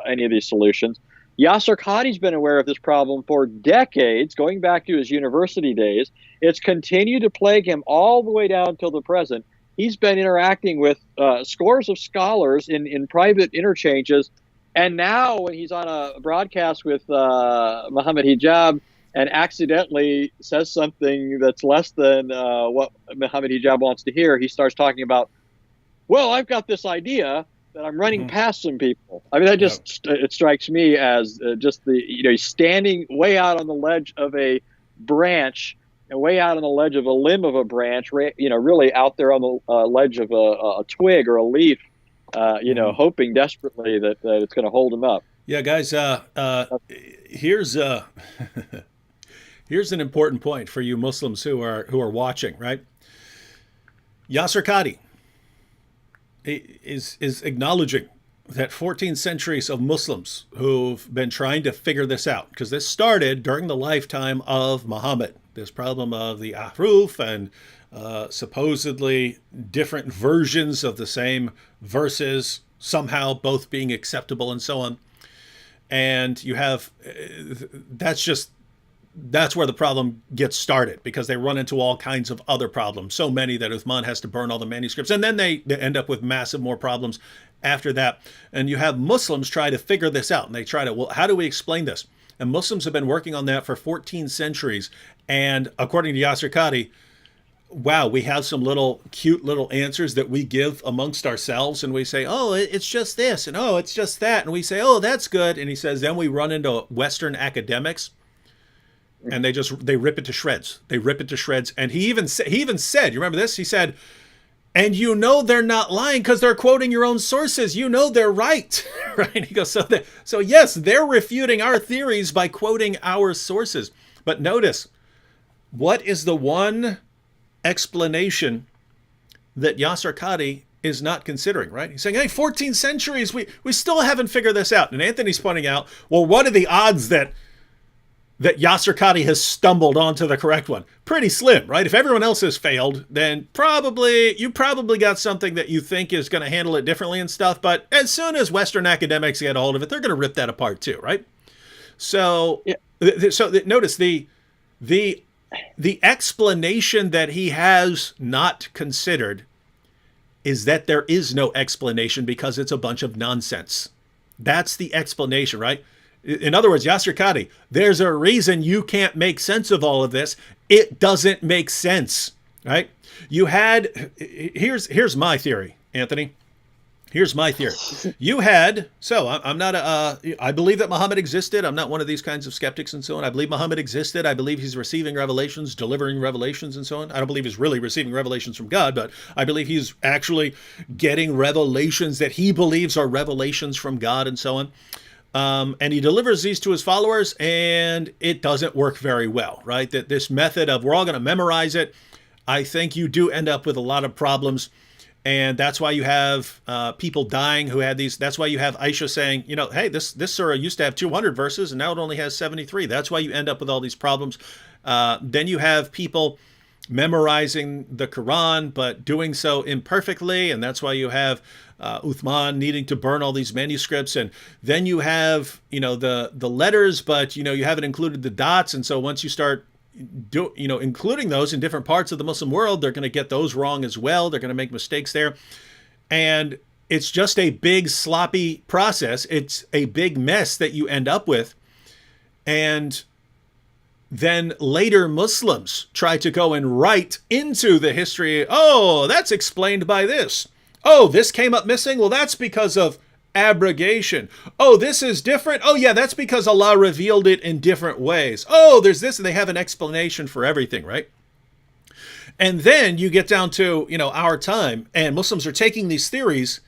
any of these solutions. Yasir Qadhi's been aware of this problem for decades, going back to his university days. It's continued to plague him all the way down till the present. He's been interacting with scores of scholars in private interchanges. And now when he's on a broadcast with Muhammad Hijab and accidentally says something that's less than what Muhammad Hijab wants to hear, he starts talking about, well, I've got this idea that I'm running past some people. I mean, that just it strikes me as just he's standing way out on the ledge of a branch and way out on the ledge of a limb of a branch, really out there on the ledge of a twig or a leaf, hoping desperately that it's going to hold him up. Yeah, guys, here's here's an important point for you Muslims who are watching, right? Yasir Qadhi is acknowledging that 14 centuries of Muslims who've been trying to figure this out, because this started during the lifetime of Muhammad, this problem of the ahruf and supposedly different versions of the same verses, somehow both being acceptable and so on. And you have, that's where the problem gets started, because they run into all kinds of other problems. So many that Uthman has to burn all the manuscripts. And then they end up with massive more problems after that. And you have Muslims try to figure this out. And they try to, well, how do we explain this? And Muslims have been working on that for 14 centuries. And according to Yasir Qadhi, wow, we have some cute little answers that we give amongst ourselves. And we say, oh, it's just this. And oh, it's just that. And we say, oh, that's good. And he says, then we run into Western academics. And they rip it to shreds. They rip it to shreds. And he even said, you remember this? He said, and they're not lying because they're quoting your own sources. They're right. Right? He goes, so yes, they're refuting our theories by quoting our sources. But notice, what is the one explanation that Yasir Qadhi is not considering, right? He's saying, hey, 14 centuries, we still haven't figured this out. And Anthony's pointing out, well, what are the odds that Yasir Qadhi has stumbled onto the correct one? Pretty slim, right? If everyone else has failed, then you probably got something that you think is going to handle it differently and stuff. But as soon as Western academics get a hold of it, they're going to rip that apart too, right? So, notice the explanation that he has not considered is that there is no explanation because it's a bunch of nonsense. That's the explanation, right? In other words, Yasir Qadhi, there's a reason you can't make sense of all of this. It doesn't make sense, right? Here's my theory, Anthony. Here's my theory. I believe that Muhammad existed. I'm not one of these kinds of skeptics and so on. I believe Muhammad existed. I believe he's receiving revelations, delivering revelations and so on. I don't believe he's really receiving revelations from God, but I believe he's actually getting revelations that he believes are revelations from God and so on. And he delivers these to his followers, and it doesn't work very well, right? That this method of we're all going to memorize it, I think you do end up with a lot of problems. And that's why you have people dying who had these. That's why you have Aisha saying, you know, hey, this surah used to have 200 verses and now it only has 73. That's why you end up with all these problems. Then you have people memorizing the Quran, but doing so imperfectly. And that's why you have Uthman needing to burn all these manuscripts. And then you have, you know, the letters, but, you know, you haven't included the dots. And so once you start including those in different parts of the Muslim world, they're going to get those wrong as well. They're going to make mistakes there. And it's just a big sloppy process. It's a big mess that you end up with. And then later Muslims try to go and write into the history. Oh, that's explained by this. Oh, this came up missing. Well, that's because of abrogation. Oh, this is different. Oh, yeah, that's because Allah revealed it in different ways. Oh, there's this, and they have an explanation for everything, right? And then you get down to, you know, our time, and Muslims are taking these theories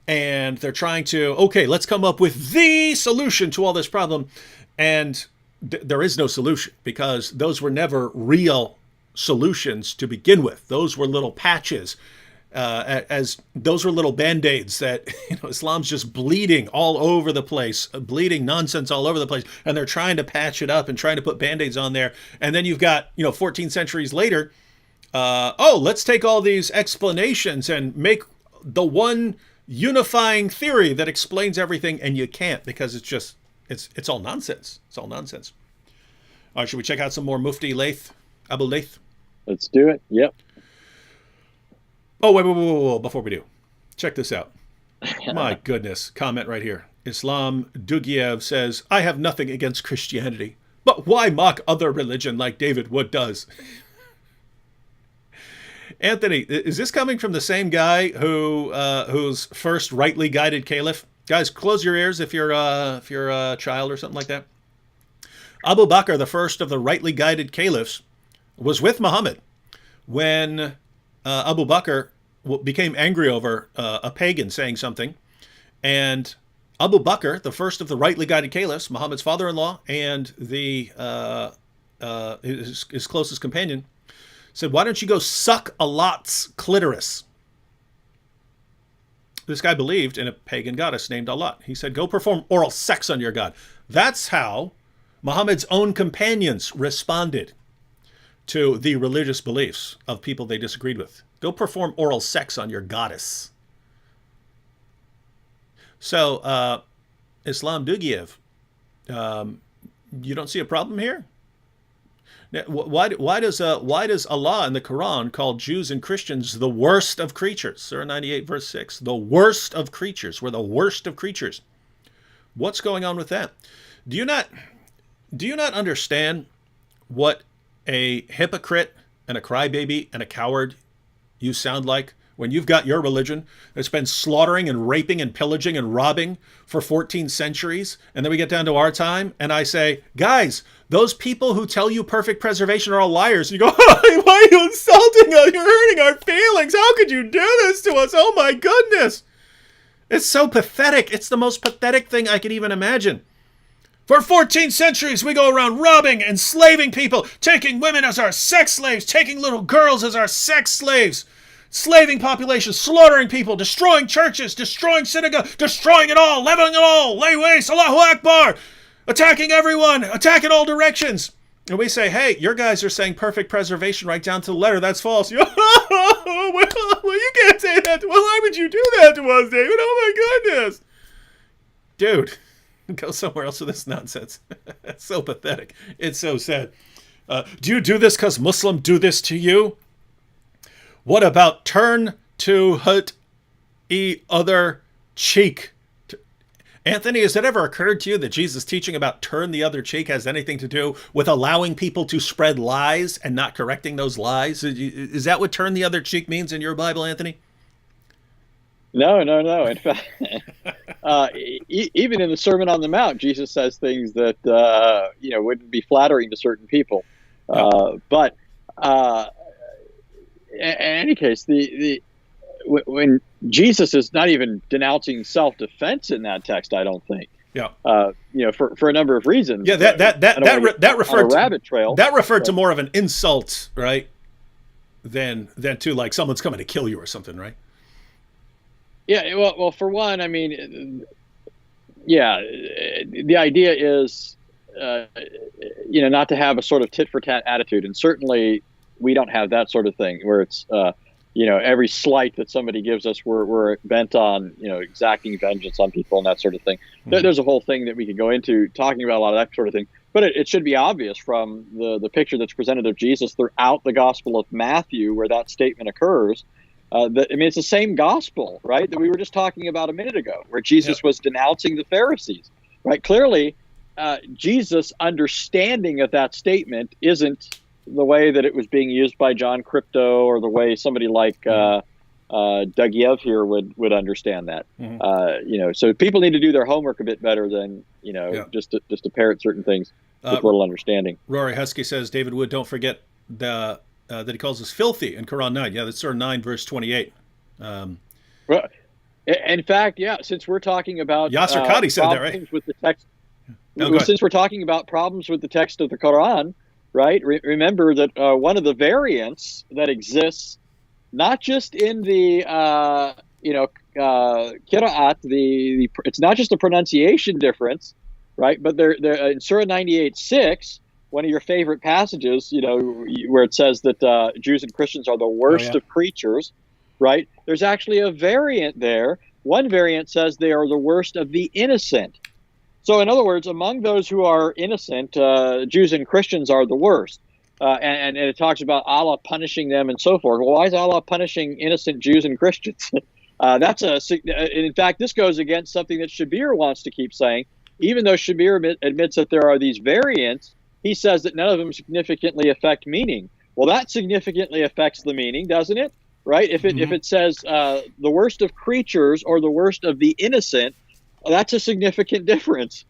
and they're trying to, okay, let's come up with the solution to all this problem. And there is no solution, because those were never real solutions to begin with. Those were little patches. As those were little band-aids that, you know, Islam's just bleeding all over the place, bleeding nonsense all over the place, and they're trying to patch it up and trying to put band-aids on there. And then you've got, you know, 14 centuries later, let's take all these explanations and make the one unifying theory that explains everything, and you can't, because it's just it's all nonsense. It's all nonsense. All right, should we check out some more Mufti Laith, Abu Laith? Let's do it. Yep. Oh, wait, before we do, check this out. My goodness, comment right here. Islam Dugiev says, I have nothing against Christianity, but why mock other religion like David Wood does? Anthony, is this coming from the same guy whose first rightly guided caliph? Guys, close your ears if you're a child or something like that. Abu Bakr, the first of the rightly guided caliphs, was with Muhammad when Abu Bakr became angry over a pagan saying something. And Abu Bakr, the first of the rightly guided caliphs, Muhammad's father-in-law and his closest companion, said, why don't you go suck Allah's clitoris? This guy believed in a pagan goddess named Allah. He said, go perform oral sex on your God. That's how Muhammad's own companions responded to the religious beliefs of people they disagreed with. Go perform oral sex on your goddess. So, Islam Dugiev, you don't see a problem here? Now, why does Allah in the Quran call Jews and Christians the worst of creatures? Surah 98, verse 6. The worst of creatures. We're the worst of creatures. What's going on with that? Do you not understand what a hypocrite and a crybaby and a coward you sound like when you've got your religion that's been slaughtering and raping and pillaging and robbing for 14 centuries, and then we get down to our time, and I say, guys, those people who tell you perfect preservation are all liars. And you go, why are you insulting us? You're hurting our feelings. How could you do this to us? Oh my goodness. It's so pathetic. It's the most pathetic thing I could even imagine. For 14 centuries, we go around robbing, enslaving people, taking women as our sex slaves, taking little girls as our sex slaves, slaving populations, slaughtering people, destroying churches, destroying synagogues, destroying it all, leveling it all, lay waste, Allahu Akbar, attacking everyone, attack in all directions. And we say, hey, your guys are saying perfect preservation right down to the letter. That's false. Well, you can't say that. Well, why would you do that to us, David? Oh, my goodness. Dude. Go somewhere else with this nonsense. It's so pathetic. It's so sad. Do you do this because Muslim do this to you? What about turn to hut other cheek? Anthony, has it ever occurred to you that Jesus' teaching about turn the other cheek has anything to do with allowing people to spread lies and not correcting those lies? Is that what turn the other cheek means in your Bible, Anthony? No. In fact, even in the Sermon on the Mount, Jesus says things that wouldn't be flattering to certain people. But in any case, when Jesus is not even denouncing self-defense in that text, I don't think. Yeah. For a number of reasons. Yeah, that referred to a rabbit trail. That referred to more of an insult, right? than to like someone's coming to kill you or something, right? Yeah, well, for one, I mean, yeah, the idea is, not to have a sort of tit for tat attitude, and certainly we don't have that sort of thing where it's, every slight that somebody gives us, we're bent on, exacting vengeance on people and that sort of thing. There's a whole thing that we could go into talking about a lot of that sort of thing, but it should be obvious from the picture that's presented of Jesus throughout the Gospel of Matthew, where that statement occurs. It's the same gospel, right, that we were just talking about a minute ago, where Jesus was denouncing the Pharisees, right? Clearly, Jesus' understanding of that statement isn't the way that it was being used by John Crypto, or the way somebody like Doug Yev here would understand that. So people need to do their homework a bit better than just to parrot certain things with little understanding. Rory Husky says, David Wood, don't forget that he calls us filthy in Quran 9. Yeah, that's Surah 9, verse 28. Well, in fact, since we're talking about Yasir Qadhi said that, right? With the text, since we're talking about problems with the text of the Quran, right? Remember that one of the variants that exists, not just in the Qira'at, it's not just a pronunciation difference, right? But they're in Surah 98:6. One of your favorite passages, where it says that Jews and Christians are the worst of creatures, right? There's actually a variant there. One variant says they are the worst of the innocent. So in other words, among those who are innocent, Jews and Christians are the worst. And it talks about Allah punishing them and so forth. Well, why is Allah punishing innocent Jews and Christians? In fact, this goes against something that Shabir wants to keep saying. Even though Shabir admits that there are these variants, he says that none of them significantly affect meaning. Well, that significantly affects the meaning, doesn't it? Right? If it says the worst of creatures or the worst of the innocent, that's a significant difference.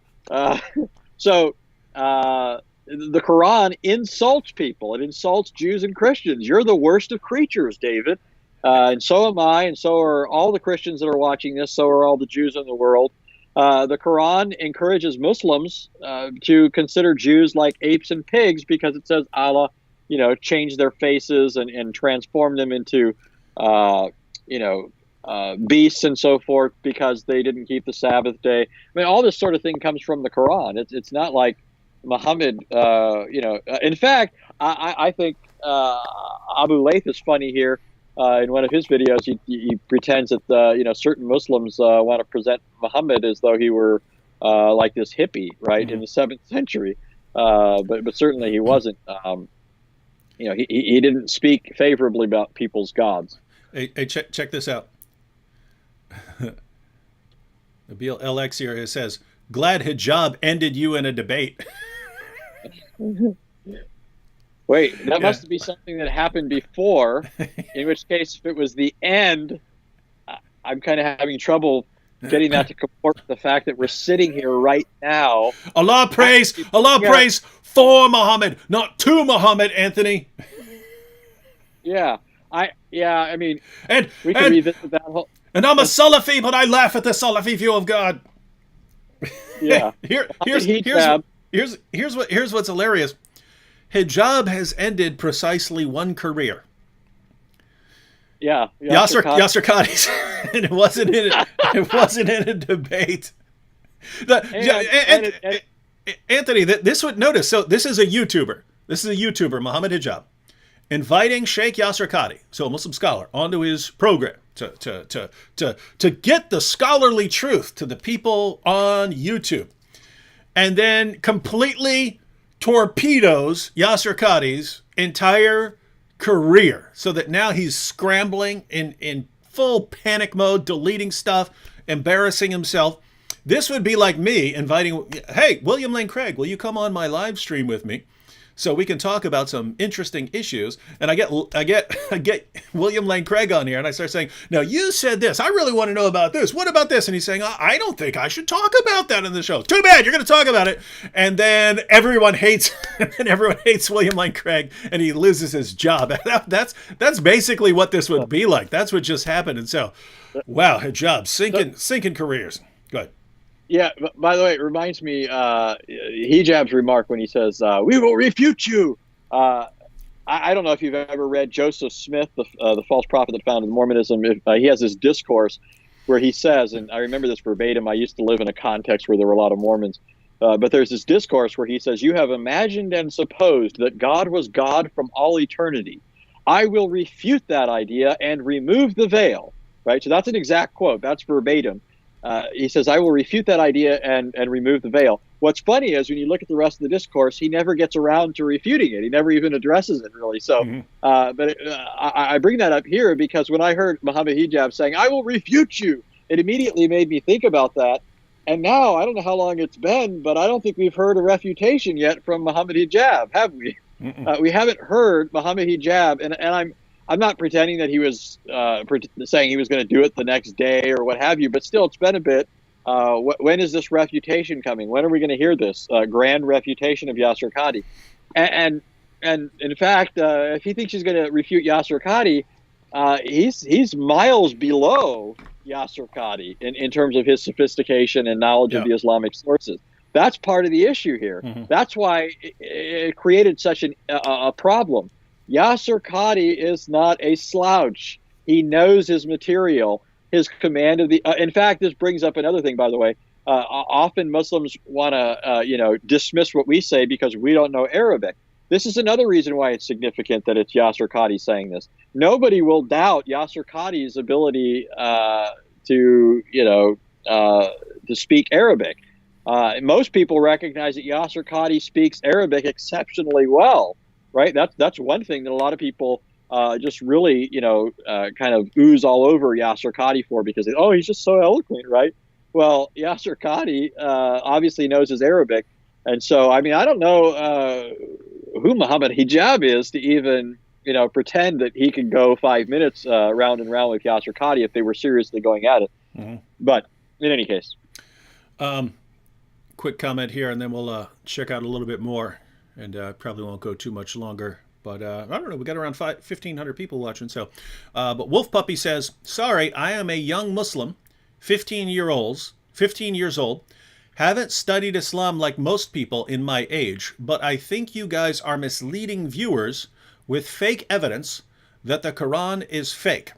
So the Quran insults people. It insults Jews and Christians. You're the worst of creatures, David. And so am I, and so are all the Christians that are watching this, so are all the Jews in the world. The Quran encourages Muslims to consider Jews like apes and pigs, because it says Allah, changed their faces and transformed them into, beasts and so forth because they didn't keep the Sabbath day. I mean, all this sort of thing comes from the Quran. It's not like Muhammad, In fact, I think Abu Layth is funny here. In one of his videos, he pretends that certain Muslims want to present Muhammad as though he were like this hippie, right, in the 7th century. But certainly he wasn't. He didn't speak favorably about people's gods. Hey, check this out. Nabil LX here says, "Glad hijab ended you in a debate." Wait, that must be something that happened before, in which case, if it was the end, I'm kind of having trouble getting that to comport with the fact that we're sitting here right now. Allah praise for Muhammad, not to Muhammad, Anthony. I mean, and we can revisit that whole... And I'm a Salafi, but I laugh at the Salafi view of God. Yeah. Here's what's hilarious. Hijab has ended precisely one career. Yeah, Yasir Qadhi's, and it wasn't in a debate. Anthony, this would notice. So this is a YouTuber, Muhammad Hijab, inviting Sheikh Yasir Qadhi, so a Muslim scholar, onto his program to get the scholarly truth to the people on YouTube, and then completely torpedoes Yasir Qadhi's entire career, so that now he's scrambling in full panic mode, deleting stuff, embarrassing himself. This would be like me inviting, hey, William Lane Craig, will you come on my live stream with me so we can talk about some interesting issues? And I get William Lane Craig on here, and I start saying, now you said this, I really want to know about this, what about this? And he's saying, I don't think I should talk about that in the show. Too bad, you're going to talk about it. And then everyone hates William Lane Craig, and he loses his job. That's basically what this would be like. That's what just happened. And so, wow, hijab, sinking careers. Go ahead. Yeah, by the way, it reminds me Hijab's remark when he says, we will refute you. I I don't know if you've ever read Joseph Smith, the false prophet that founded Mormonism. He has this discourse where he says, and I remember this verbatim, I used to live in a context where there were a lot of Mormons, but there's this discourse where he says, "You have imagined and supposed that God was God from all eternity. I will refute that idea and remove the veil." Right? So that's an exact quote. That's verbatim. He says, "I will refute that idea and remove the veil." What's funny is when you look at the rest of the discourse, he never gets around to refuting it. He never even addresses it, really. So, I bring that up here because when I heard Muhammad Hijab saying, "I will refute you," it immediately made me think about that. And now, I don't know how long it's been, but I don't think we've heard a refutation yet from Muhammad Hijab, have we? We haven't heard Muhammad Hijab, and I'm not pretending that he was saying he was going to do it the next day or what have you, but still, it's been a bit. When is this refutation coming? When are we going to hear this grand refutation of Yasir Qadhi? And in fact, if he thinks he's going to refute Yasir Qadhi, he's miles below Yasir Qadhi in terms of his sophistication and knowledge of the Islamic sources. That's part of the issue here. That's why it created such a problem. Yasir Qadhi is not a slouch. He knows his material. His command of the in fact, this brings up another thing, by the way. Often Muslims want to dismiss what we say because we don't know Arabic. This is another reason why it's significant that it's Yasir Qadhi saying this. Nobody will doubt Yasir Qadhi's ability to speak Arabic. Most people recognize that Yasir Qadhi speaks Arabic exceptionally well, right? That's one thing that a lot of people just really, kind of ooze all over Yasir Qadhi for because, he's just so eloquent, right? Well, Yasir Qadhi obviously knows his Arabic. And so, I mean, I don't know who Muhammad Hijab is to even, pretend that he could go 5 minutes round and round with Yasir Qadhi if they were seriously going at it. But in any case. Quick comment here, and then we'll check out a little bit more, and probably won't go too much longer. But I don't know, we got around 1,500 people watching. So, but Wolf Puppy says, "Sorry, I am a young Muslim, 15 years old. Haven't studied Islam like most people in my age, but I think you guys are misleading viewers with fake evidence that the Quran is fake."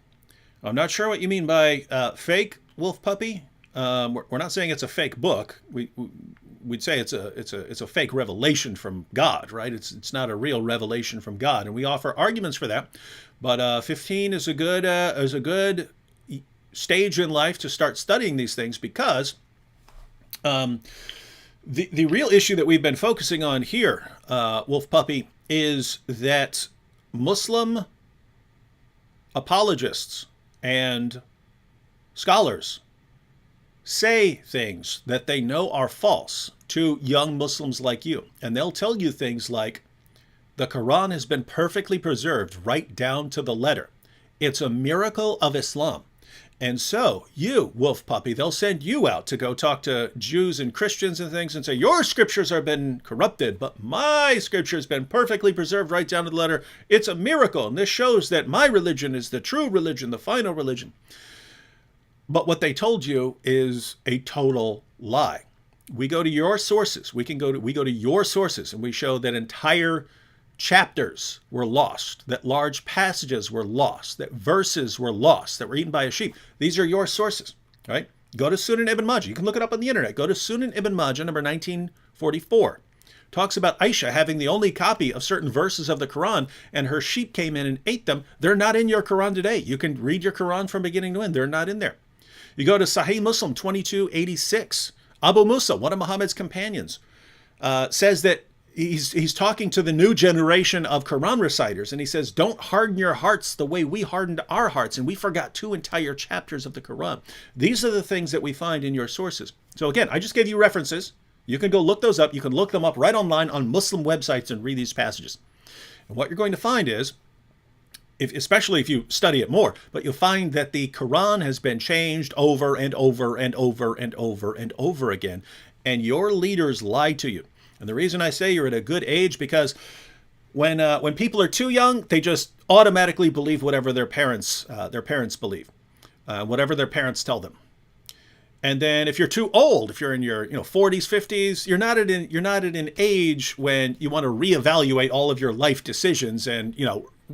I'm not sure what you mean by fake, Wolf Puppy. We're not saying it's a fake book. We'd say it's a fake revelation from God, right? It's not a real revelation from God, and we offer arguments for that. But 15 is a good stage in life to start studying these things because the real issue that we've been focusing on here, Wolf Puppy, is that Muslim apologists and scholars say things that they know are false to young Muslims like you. And they'll tell you things like, the Quran has been perfectly preserved right down to the letter. It's a miracle of Islam. And so you, Wolf Puppy, they'll send you out to go talk to Jews and Christians and things and say, your scriptures have been corrupted, but my scripture has been perfectly preserved right down to the letter. It's a miracle. And this shows that my religion is the true religion, the final religion. But what they told you is a total lie. We go to your sources. We go to your sources, and we show that entire chapters were lost, that large passages were lost, that verses were lost, that were eaten by a sheep. These are your sources, right? Go to Sunan Ibn Majah. You can look it up on the internet. Go to Sunan Ibn Majah, number 1944. Talks about Aisha having the only copy of certain verses of the Quran, and her sheep came in and ate them. They're not in your Quran today. You can read your Quran from beginning to end. They're not in there. You go to Sahih Muslim 2286. Abu Musa, one of Muhammad's companions, says that he's talking to the new generation of Quran reciters, and he says, don't harden your hearts the way we hardened our hearts, and we forgot 2 entire chapters of the Quran. These are the things that we find in your sources. So again, I just gave you references. You can go look those up. You can look them up right online on Muslim websites and read these passages. And what you're going to find is, especially if you study it more, but you'll find that the Quran has been changed over and over and over and over and over again, and your leaders lie to you. And the reason I say you're at a good age, because when people are too young, they just automatically believe whatever their parents believe, whatever their parents tell them. And then if you're too old, if you're in your 40s, 50s, you're not at an age when you want to reevaluate all of your life decisions and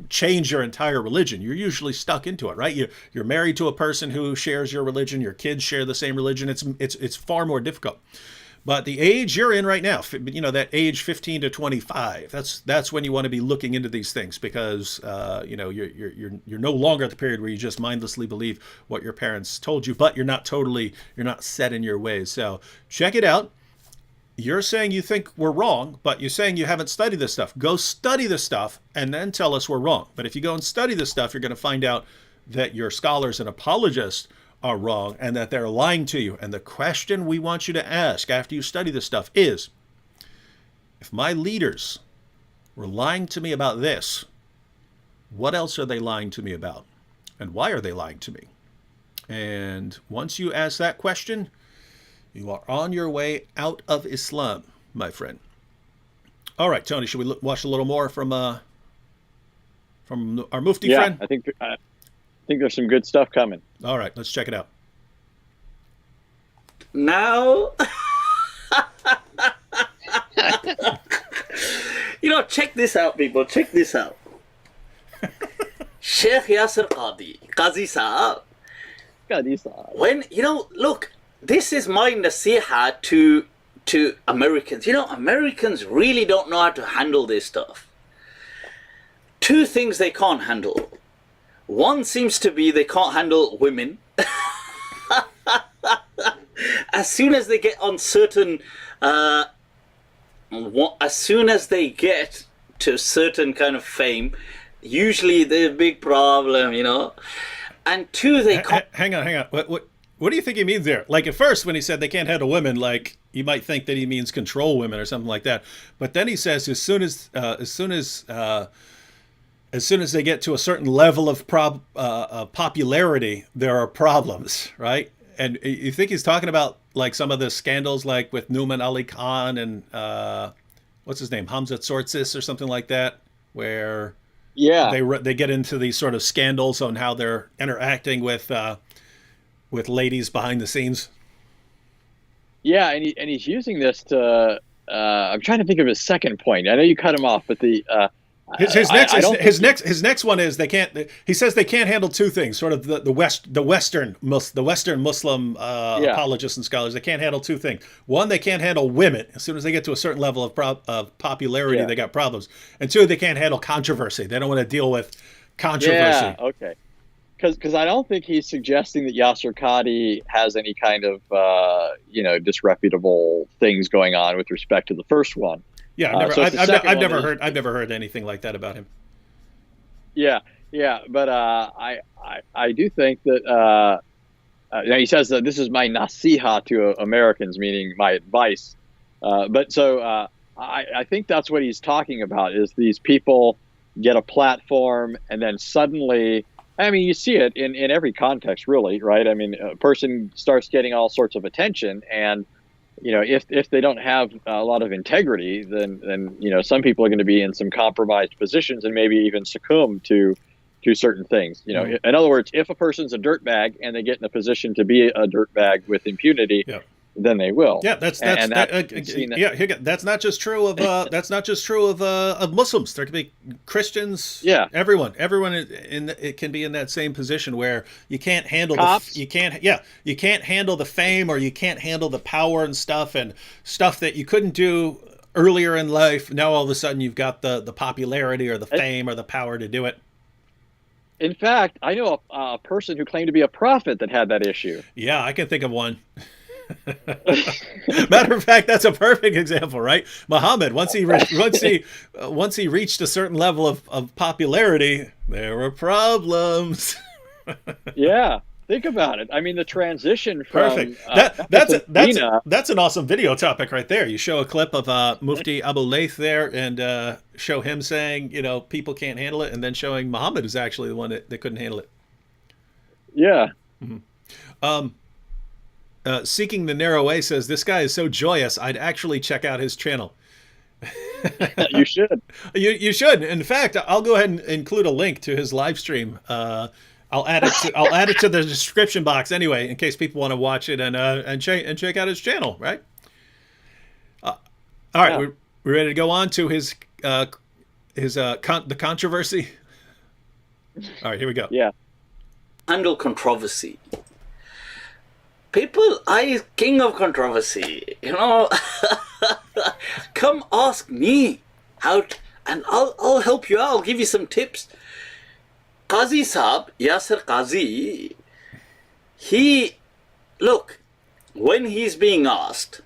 change your entire religion. You're usually stuck into it, right? You're married to a person who shares your religion. Your kids share the same religion. It's far more difficult. But the age you're in right now, that age 15 to 25, that's when you want to be looking into these things, because you're no longer at the period where you just mindlessly believe what your parents told you, but you're not set in your ways. So check it out. You're saying you think we're wrong, but you're saying you haven't studied this stuff. Go study this stuff and then tell us we're wrong. But if you go and study this stuff, you're going to find out that your scholars and apologists are wrong and that they're lying to you. And the question we want you to ask after you study this stuff is, if my leaders were lying to me about this, what else are they lying to me about? And why are they lying to me? And once you ask that question, you are on your way out of Islam, my friend. All right, Tony, should we watch a little more from our Mufti friend? I think there's some good stuff coming. All right, let's check it out. Now, check this out, people. Check this out. Sheikh Yasir Qadhi Saab. Qadhi Saab. When, look, this is my nasiha to Americans. Americans really don't know how to handle this stuff. Two things they can't handle. One seems to be they can't handle women. As soon as they get on certain, as soon as they get to certain kind of fame, usually there's a big problem, And two, they can't. Hang on. What do you think he means there? Like at first, when he said they can't handle women, like you might think that he means control women or something like that. But then he says as soon as they get to a certain level of popularity, there are problems, right? And you think he's talking about like some of the scandals, like with Numan Ali Khan and what's his name, Hamza Tsortsis or something like that, where they get into these sort of scandals on how they're interacting with ladies behind the scenes. Yeah, and he's using this to. I'm trying to think of his second point. I know you cut him off, but the. His next one is they can't. He says they can't handle two things. Sort of the Western Muslim apologists and scholars. They can't handle two things. One, they can't handle women. As soon as they get to a certain level of popularity, they got problems. And two, they can't handle controversy. They don't want to deal with controversy. Yeah. Okay. Because I don't think he's suggesting that Yasir Qadhi has any kind of disreputable things going on with respect to the first one. Yeah, I've never heard anything like that about him. Yeah, but I do think that he says that this is my nasiha to Americans, meaning my advice. But I think that's what he's talking about, is these people get a platform and then suddenly, I mean, you see it in every context, really, right? I mean, a person starts getting all sorts of attention, and if they don't have a lot of integrity, then some people are going to be in some compromised positions and maybe even succumb to certain things. In other words, if a person's a dirtbag and they get in a position to be a dirtbag with impunity, then they will. Yeah, that's not just true of Muslims. There can be Christians. Yeah, everyone it can be in that same position where you can't handle you can't handle the fame, or you can't handle the power and stuff that you couldn't do earlier in life. Now all of a sudden you've got the popularity or the fame or the power to do it. In fact, I know a person who claimed to be a prophet that had that issue. Yeah, I can think of one. Matter of fact, that's a perfect example, right? Muhammad, once he reached a certain level of popularity, there were problems. Yeah, think about it. I mean, the transition from perfect. That's an awesome video topic right there. You show a clip of Mufti Abu Layth there, and show him saying, people can't handle it, and then showing Muhammad is actually the one that couldn't handle it. Yeah. Mm-hmm. Seeking the Narrow Way says, this guy is so joyous, I'd actually check out his channel. You should. You should. In fact, I'll go ahead and include a link to his live stream I'll add it to the description box anyway, in case people want to watch it and check out his channel. Right. All right, we're ready to go on to the controversy. All right, here we go. Yeah. Handle controversy. People, I king of controversy. Come ask me and I'll help you out. I'll give you some tips. Qadhi Saab, Yasir Qadhi, when he's being asked,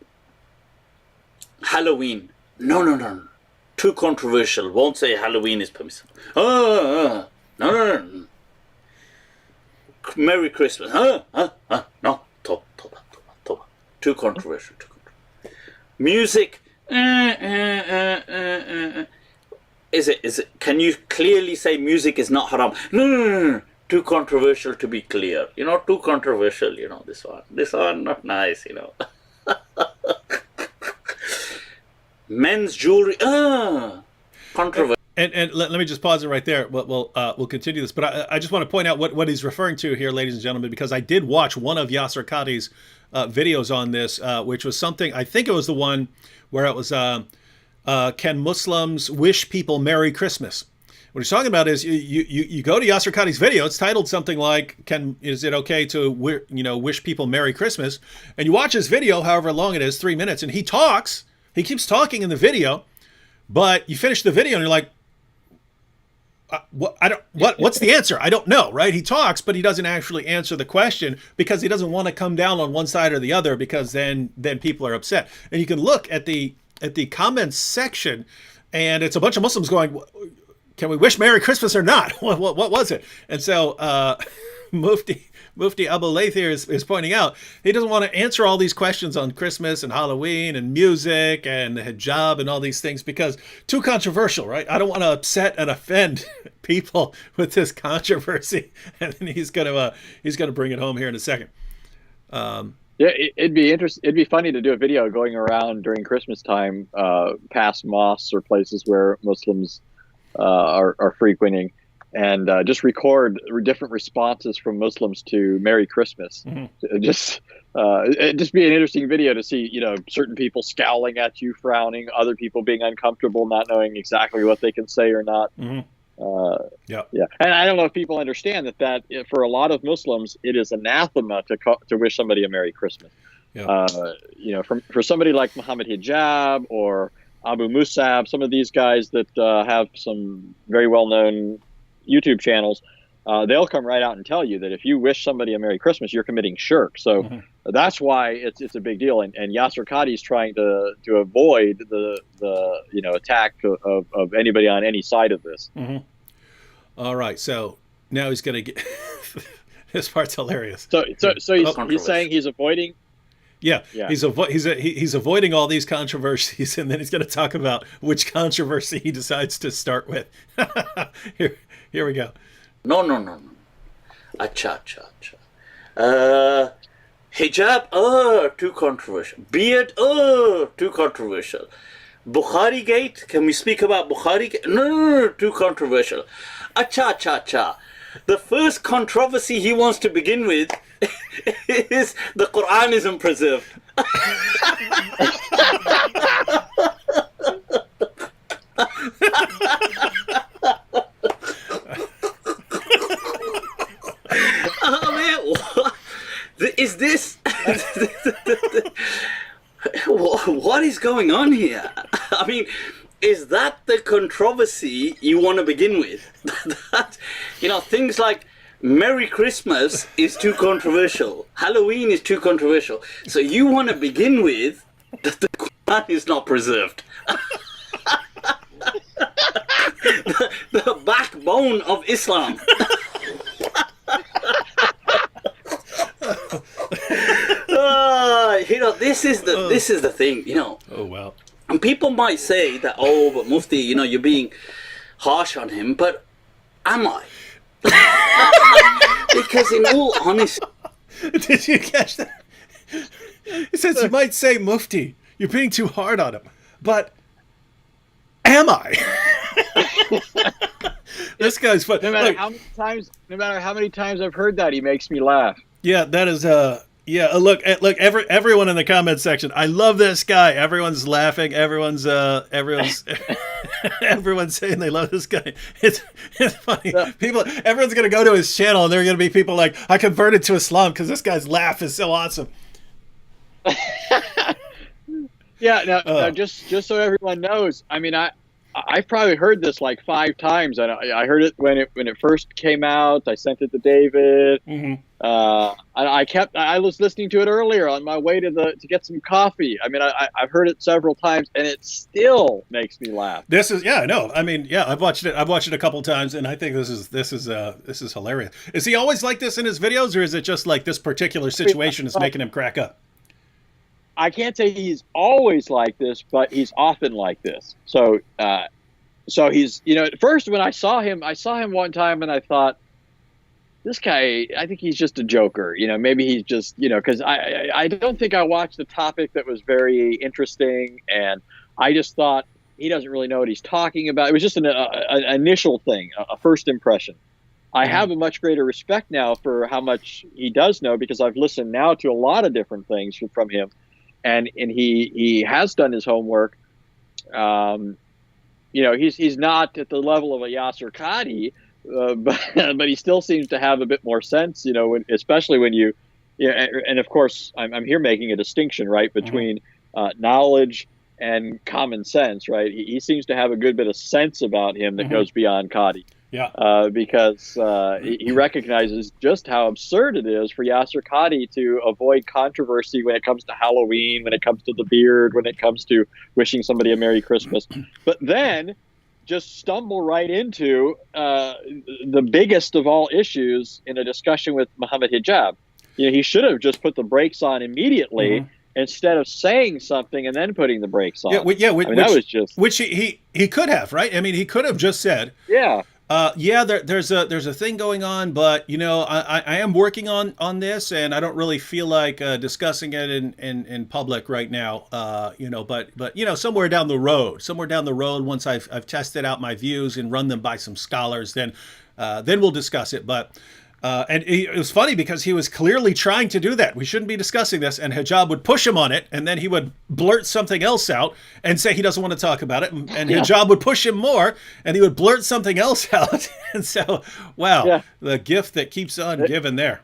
Halloween, no, too controversial, won't say Halloween is permissible. No. Merry Christmas, no, toba, too controversial. Music, Is it? Can you clearly say music is not haram? No. Too controversial to be clear. Too controversial. This one not nice. Men's jewelry. Controversial. And let me just pause it right there. We'll continue this, but I just want to point out what he's referring to here, ladies and gentlemen, because I did watch one of Yasir Qadhi's videos on this, which was something. I think it was the one where it was. Can Muslims wish people Merry Christmas? What he's talking about is you go to Yasir Qadhi's video. It's titled something like, is it okay to wish people Merry Christmas? And you watch his video, however long it is, 3 minutes, and he keeps talking in the video, but you finish the video and you're like, what's the answer? I don't know, right? He talks, but he doesn't actually answer the question because he doesn't want to come down on one side or the other, because then people are upset. And you can look at the comments section, and it's a bunch of Muslims going, can we wish Merry Christmas or not? What was it? And so Mufti Abu Layth here is pointing out he doesn't want to answer all these questions on Christmas and Halloween and music and hijab and all these things because too controversial, right? I don't want to upset and offend people with this controversy. And then he's gonna bring it home here in a second. Yeah, it'd be interesting. It'd be funny to do a video going around during Christmas time, past mosques or places where Muslims are frequenting, and just record different responses from Muslims to Merry Christmas. Mm-hmm. It'd just be an interesting video to see, certain people scowling at you, frowning, other people being uncomfortable, not knowing exactly what they can say or not. Mm-hmm. Yeah. And I don't know if people understand that for a lot of Muslims, it is anathema to wish somebody a Merry Christmas. Yeah. For somebody like Muhammad Hijab or Abu Musab, some of these guys that have some very well-known YouTube channels, they'll come right out and tell you that if you wish somebody a Merry Christmas, you're committing shirk. So that's why it's a big deal. And Yasir Qadhi is trying to avoid the attack of anybody on any side of this. Mm-hmm. All right, so now he's going to get this part's hilarious. So he's saying he's avoiding. Yeah. He's avoiding all these controversies, and then he's going to talk about which controversy he decides to start with. Here we go. No. Acha. Hijab, too controversial. Beard, too controversial. Bukhari Gate, can we speak about Bukhari Gate? No, too controversial. Acha. The first controversy he wants to begin with is the Quran isn't preserved. Is this what is going on here? I mean, is that the controversy you want to begin with? Things like Merry Christmas is too controversial, Halloween is too controversial, so you want to begin with that the Quran is not preserved. the backbone of Islam. This is the thing, Oh wow. And people might say that, but Mufti, you're being harsh on him, but am I? Because in all honesty, did you catch that? He says you might say, Mufti, you're being too hard on him, but am I? This guy's fun. No matter Look, no matter how many times I've heard that, he makes me laugh. yeah, that is yeah. Look, everyone in the comment section. I love this guy. Everyone's laughing. Everyone's everyone's saying they love this guy. It's funny. Everyone's gonna go to his channel, and there are gonna be people like, I converted to Islam because this guy's laugh is so awesome. Yeah, no, just so everyone knows, I mean, I've probably heard this like 5 times. I heard it when it first came out. I sent it to David. Mm-hmm. I was listening to it earlier on my way to get some coffee. I mean, I've heard it several times, and it still makes me laugh. This is I know. I mean, yeah, I've watched it a couple times, and I think this is hilarious. Is he always like this in his videos, or is it just like this particular situation is making him crack up? I can't say he's always like this, but he's often like this. So he's, at first when I saw him one time and I thought, this guy, I think he's just a joker. Maybe he's just, because I don't think I watched a topic that was very interesting, and I just thought he doesn't really know what he's talking about. It was just an initial thing, a first impression. I have a much greater respect now for how much he does know, because I've listened now to a lot of different things from him. And he has done his homework. He's not at the level of a Yasir Qadhi, but he still seems to have a bit more sense. Especially when you, and of course I'm here making a distinction, right, between knowledge and common sense, right? He seems to have a good bit of sense about him that goes beyond Qadhi. Yeah. Because he recognizes just how absurd it is for Yasir Qadhi to avoid controversy when it comes to Halloween, when it comes to the beard, when it comes to wishing somebody a Merry Christmas, but then just stumble right into the biggest of all issues in a discussion with Muhammad Hijab. He should have just put the brakes on immediately. Instead of saying something and then putting the brakes on. Which he could have, right? I mean, he could have just said, there's a thing going on, but I am working on this, and I don't really feel like discussing it in public right now. But somewhere down the road, once I've tested out my views and run them by some scholars, then we'll discuss it. But and it was funny because he was clearly trying to do that. We shouldn't be discussing this, and Hijab would push him on it, and then he would blurt something else out and say he doesn't want to talk about it, and Hijab would push him more, and he would blurt something else out. And so, wow, the gift that keeps on giving there.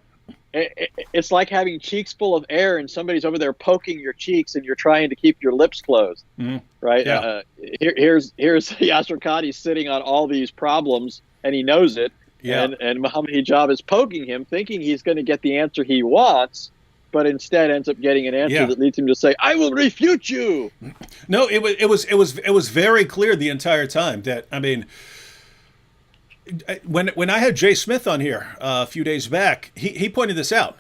It's like having cheeks full of air, and somebody's over there poking your cheeks, and you're trying to keep your lips closed, right? Yeah. Here's Yasir Qadhi sitting on all these problems, and he knows it. Yeah. And Muhammad Hijab is poking him, thinking he's going to get the answer he wants, but instead ends up getting an answer that leads him to say, "I will refute you." No, it was very clear the entire time that, I mean, when I had Jay Smith on here a few days back, he pointed this out.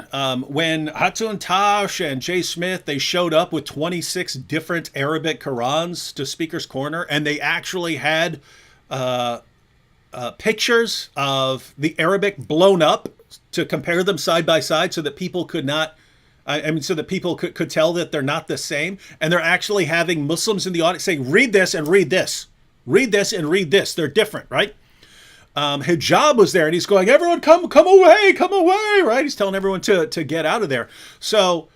When Hatun Tash and Jay Smith, they showed up with 26 different Arabic Qurans to Speaker's Corner, and they actually had pictures of the Arabic blown up to compare them side by side so that people could not, so that people could tell that they're not the same. And they're actually having Muslims in the audience saying, read this and read this. Read this and read this. They're different, right? Hijab was there, and he's going, everyone come away, right? He's telling everyone to get out of there. So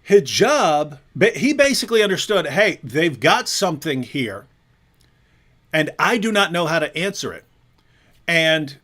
Hijab, he basically understood, hey, they've got something here, and I do not know how to answer it. And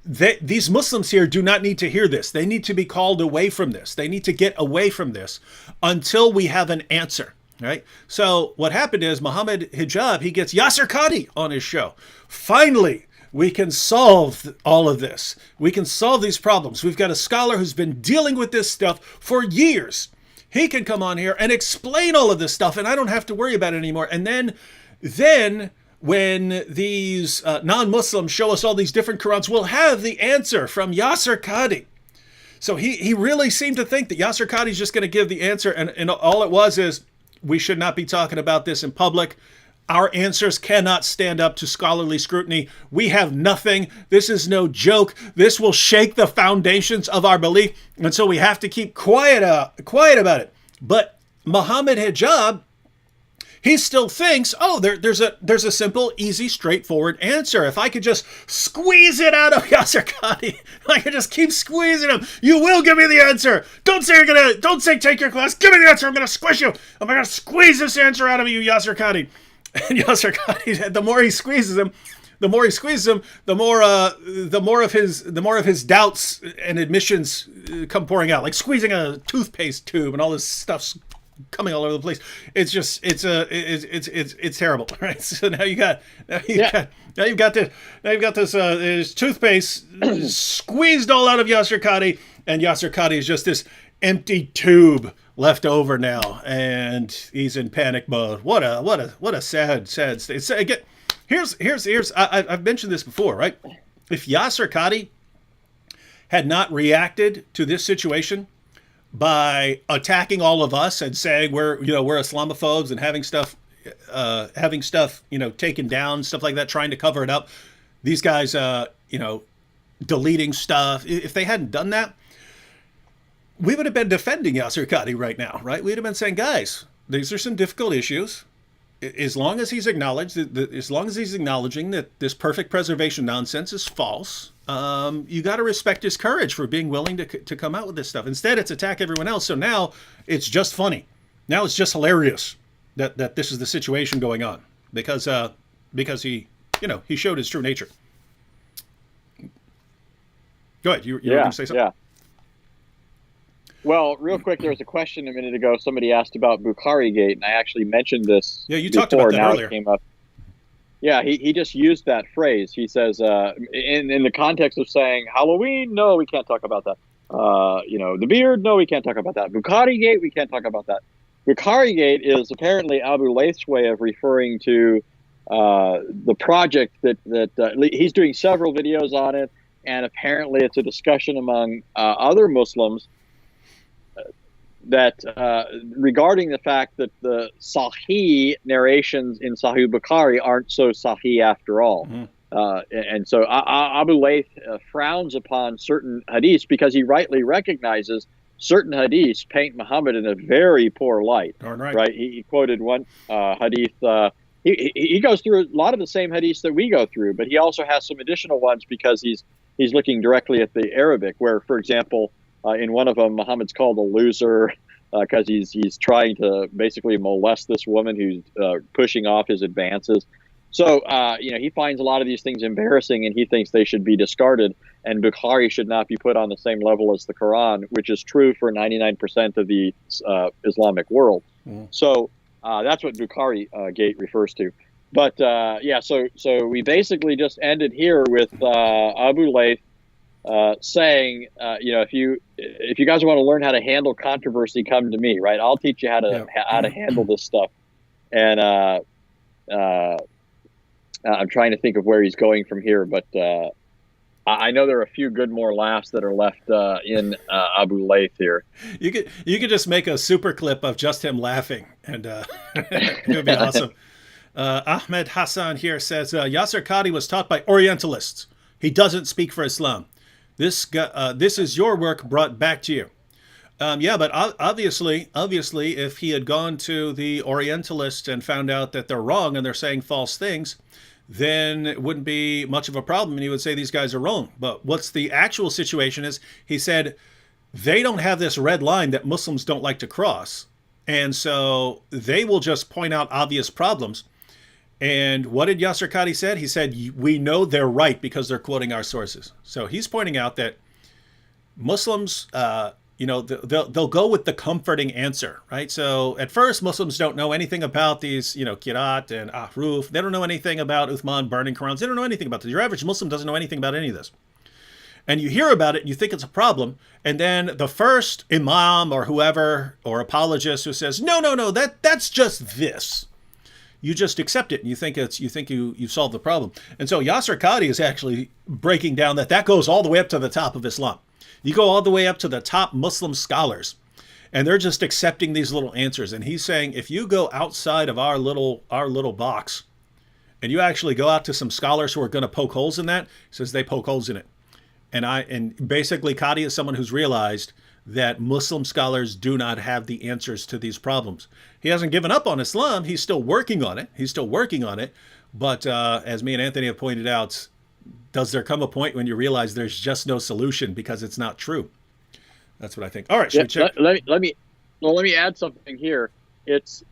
these Muslims here do not need to hear this. They need to be called away from this. They need to get away from this until we have an answer, right? So what happened is Muhammad Hijab, he gets Yasir Qadhi on his show. Finally, we can solve all of this. We can solve these problems. We've got a scholar who's been dealing with this stuff for years. He can come on here and explain all of this stuff, and I don't have to worry about it anymore. And then when these non-Muslims show us all these different Qurans, we'll have the answer from Yasir Qadhi. So he really seemed to think that Yasir Qadhi is just going to give the answer, and all it was is, we should not be talking about this in public. Our answers cannot stand up to scholarly scrutiny. We have nothing. This is no joke. This will shake the foundations of our belief, and so we have to keep quiet about it. But Muhammad Hijab, he still thinks, oh, there's a simple, easy, straightforward answer. If I could just squeeze it out of Yasir Qadhi, I could just keep squeezing him. You will give me the answer. Don't say take your class. Give me the answer. I'm gonna squish you. I'm gonna squeeze this answer out of you, Yasir Qadhi. And Yasir Qadhi, the more he squeezes him, the more of his doubts and admissions come pouring out, like squeezing a toothpaste tube, and all this stuff's coming all over the place. It's just it's terrible, right? So now you've got this toothpaste squeezed all out of Yasir Qadhi, and Yasir Qadhi is just this empty tube left over now, and he's in panic mode. What a sad state. Again, here's I've mentioned this before, right? If Yasir Qadhi had not reacted to this situation by attacking all of us and saying we're Islamophobes and having stuff taken down, stuff like that, trying to cover it up, these guys deleting stuff, if they hadn't done that, we would have been defending Yasir Qadhi right now, right? We'd have been saying, guys, these are some difficult issues. As long as he's acknowledging that this perfect preservation nonsense is false, you got to respect his courage for being willing to come out with this stuff. Instead, it's attack everyone else. So now it's just funny. Now it's just hilarious that this is the situation going on because he showed his true nature. Go ahead. You were going to say something? Yeah. Well, real quick, there was a question a minute ago. Somebody asked about Bukhari Gate, and I actually mentioned this. Yeah, you talked about that now earlier. It came up. Yeah, he just used that phrase. He says, in the context of saying Halloween, no, we can't talk about that. The beard, no, we can't talk about that. Bukhari Gate, we can't talk about that. Bukhari Gate is apparently Abu Layth's way of referring to the project that he's doing several videos on it, and apparently it's a discussion among other Muslims that regarding the fact that the Sahih narrations in Sahih Bukhari aren't so Sahih after all. Mm-hmm. And so Abu Layth frowns upon certain hadiths because he rightly recognizes certain hadiths paint Muhammad in a very poor light. Right? He quoted one hadith. He goes through a lot of the same hadiths that we go through, but he also has some additional ones because he's looking directly at the Arabic, where, for example, in one of them, Muhammad's called a loser because he's trying to basically molest this woman who's pushing off his advances. So, he finds a lot of these things embarrassing, and he thinks they should be discarded, and Bukhari should not be put on the same level as the Quran, which is true for 99% of the Islamic world. Mm. So that's what Bukhari Gate refers to. But, so we basically just ended here with Abu Layth saying, if you guys want to learn how to handle controversy, come to me, right? I'll teach you how to handle this stuff. And I'm trying to think of where he's going from here, but I know there are a few good more laughs that are left in Abu Layth here. You could just make a super clip of just him laughing, and it would be awesome. Ahmed Hassan here says Yasir Qadhi was taught by Orientalists. He doesn't speak for Islam. This is your work brought back to you. But obviously, if he had gone to the Orientalists and found out that they're wrong and they're saying false things, then it wouldn't be much of a problem, and he would say these guys are wrong. But what's the actual situation is, he said they don't have this red line that Muslims don't like to cross, and so they will just point out obvious problems. And what did Yasir Qadhi said? He said, we know they're right because they're quoting our sources. So he's pointing out that Muslims, they'll go with the comforting answer, right? So at first, Muslims don't know anything about these, Kirat and Ahruf. They don't know anything about Uthman burning Qurans. They don't know anything about this. Your average Muslim doesn't know anything about any of this. And you hear about it and you think it's a problem. And then the first imam or whoever or apologist who says, no, that's just this. You just accept it and you think you've solved the problem. And so Yasir Qadhi is actually breaking down that goes all the way up to the top of Islam. You go all the way up to the top Muslim scholars, and they're just accepting these little answers. And he's saying, if you go outside of our little box, and you actually go out to some scholars who are going to poke holes in that, he says they poke holes in it. And basically Qadhi is someone who's realized that Muslim scholars do not have the answers to these problems. He hasn't given up on Islam. He's still working on it. But as me and Anthony have pointed out, does there come a point when you realize there's just no solution because it's not true? That's what I think. All right, should we check? Let me add something here. It's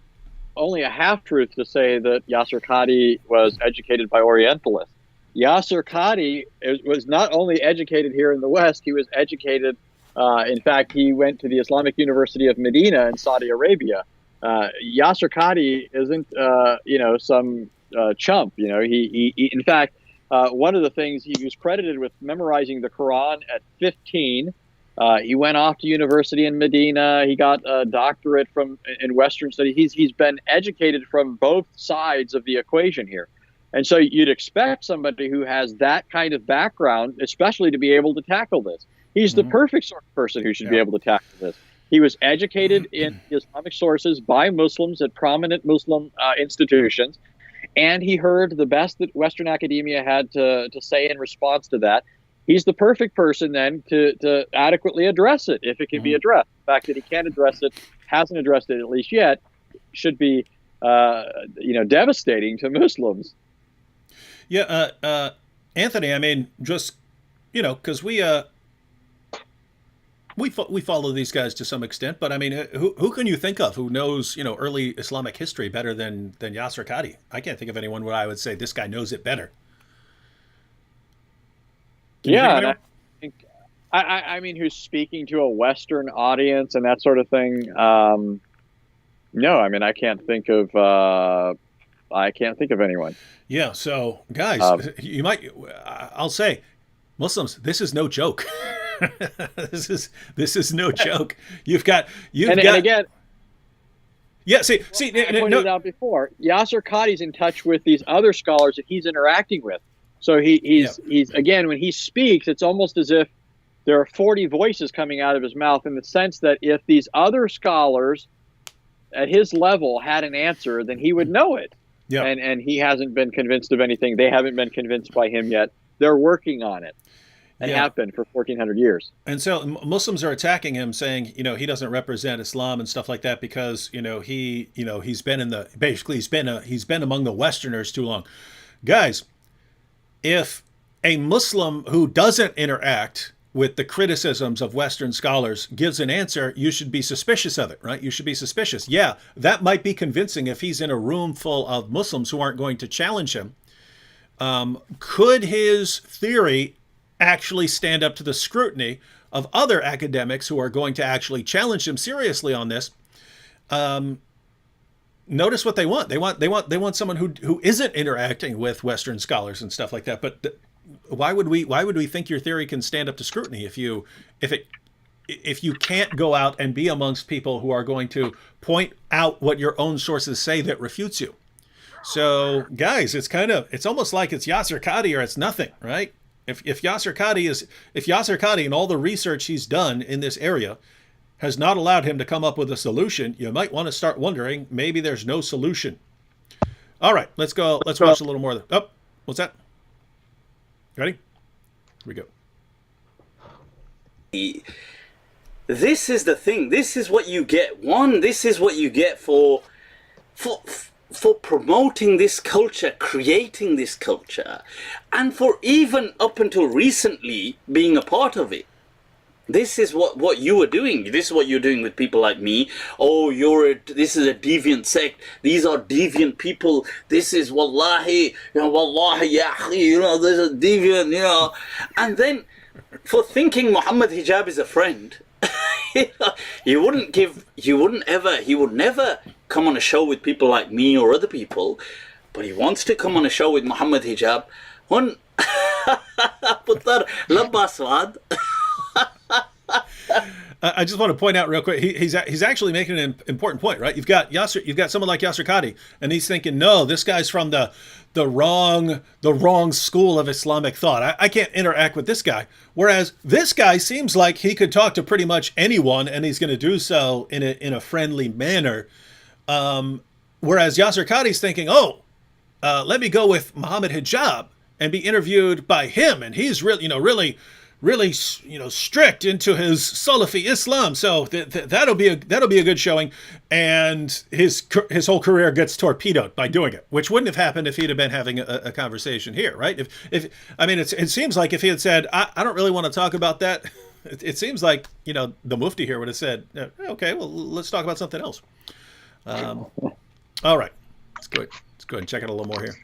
only a half truth to say that Yasir Qadhi was educated by Orientalists. Yasir Qadhi was not only educated here in the West, he was educated. In fact, he went to the Islamic University of Medina in Saudi Arabia. Yasir Qadhi isn't, some chump. He in fact, one of the things he was credited with memorizing the Quran at 15. He went off to university in Medina. He got a doctorate in Western studies. He's been educated from both sides of the equation here. And so you'd expect somebody who has that kind of background, especially to be able to tackle this. He's the perfect sort of person who should be able to tackle this. He was educated in Islamic sources by Muslims at prominent Muslim institutions, and he heard the best that Western academia had to say in response to that. He's the perfect person then to adequately address it, if it can be addressed. The fact that he can't address it, hasn't addressed it at least yet, should be devastating to Muslims. Yeah, Anthony, I mean, just, because we follow these guys to some extent, but I mean, who can you think of who knows, early Islamic history better than Yasir Qadhi? I can't think of anyone where I would say this guy knows it better. Yeah, I mean, who's speaking to a Western audience and that sort of thing? No, I mean, I can't think of anyone. Yeah. So, guys, you might. I'll say, Muslims, this is no joke. this is no joke. And again. Yeah. See. I pointed out before, Yasir Qadhi's in touch with these other scholars that he's interacting with. So he's again, when he speaks, it's almost as if there are 40 voices coming out of his mouth, in the sense that if these other scholars at his level had an answer, then he would know it. Yeah. And he hasn't been convinced of anything. They haven't been convinced by him yet. They're working on it, and have been for 1,400 years. And so Muslims are attacking him, saying, he doesn't represent Islam and stuff like that because, he's been among the Westerners too long. Guys, if a Muslim who doesn't interact with the criticisms of Western scholars gives an answer, you should be suspicious of it, right? You should be suspicious. Yeah, that might be convincing if he's in a room full of Muslims who aren't going to challenge him. Could his theory actually stand up to the scrutiny of other academics who are going to actually challenge him seriously on this? Notice what they want. They want someone who isn't interacting with Western scholars and stuff like that. But why would we think your theory can stand up to scrutiny if you can't go out and be amongst people who are going to point out what your own sources say that refutes you? So, guys, it's almost like it's Yasir Qadhi or it's nothing, right? If Yasir Qadhi and all the research he's done in this area has not allowed him to come up with a solution, you might want to start wondering maybe there's no solution. All right, let's go. Let's watch a little more. Oh, what's that? Ready? Here we go. This is the thing. This is what you get. This is what you get for promoting this culture, creating this culture, and for even up until recently being a part of it. This is what you were doing. This is what you're doing with people like me. Oh, this is a deviant sect. These are deviant people. This is wallahi, ya akhi, this is deviant, And then, for thinking Muhammad Hijab is a friend, he would never come on a show with people like me or other people, but he wants to come on a show with Muhammad Hijab. I just want to point out real quick. He's actually making an important point, right? You've got someone like Yasir Qadhi, and he's thinking, no, this guy's from the wrong school of Islamic thought. I can't interact with this guy. Whereas this guy seems like he could talk to pretty much anyone, and he's going to do so in a friendly manner. Whereas Yasir Qadhi's thinking, let me go with Muhammad Hijab and be interviewed by him, and he's really really, strict into his Salafi Islam. So that'll be a good showing. And his whole career gets torpedoed by doing it, which wouldn't have happened if he'd have been having a conversation here, right? If I mean, it seems like if he had said, I don't really want to talk about that. It seems like, the Mufti here would have said, okay, well, let's talk about something else. All right, let's go ahead and check out a little more here.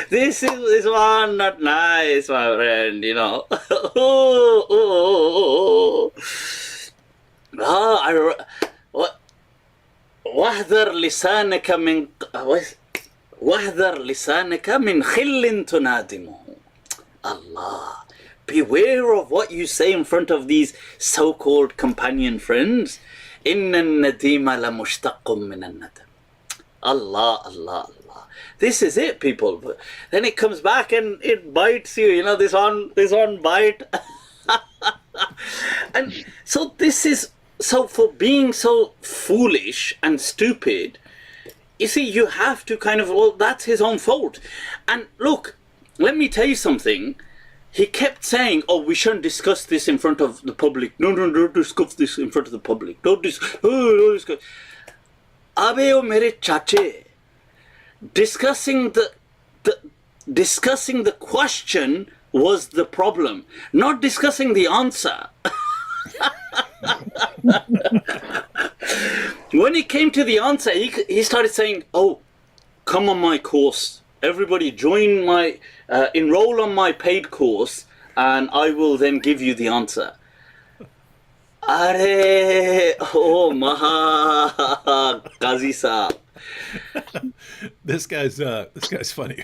This one not nice, my friend. واحذر لسانك من واحذر لسانك من خل تنادمه. Allah. Beware of what you say in front of these so-called companion friends. إن النديم لمشتق من الندم. Allah, Allah, Allah. This is it, people. Then it comes back and it bites you. This one bite. And so for being so foolish and stupid, you see, you have to that's his own fault. And look, let me tell you something. He kept saying, we shouldn't discuss this in front of the public. No, don't discuss this in front of the public. Don't discuss. Abe o mere chache. Discussing the question was the problem, not discussing the answer. When it came to the answer, he started saying, come on my course. Everybody join my, enroll on my paid course, and I will then give you the answer. Maha Qadhi Saab. This guy's funny.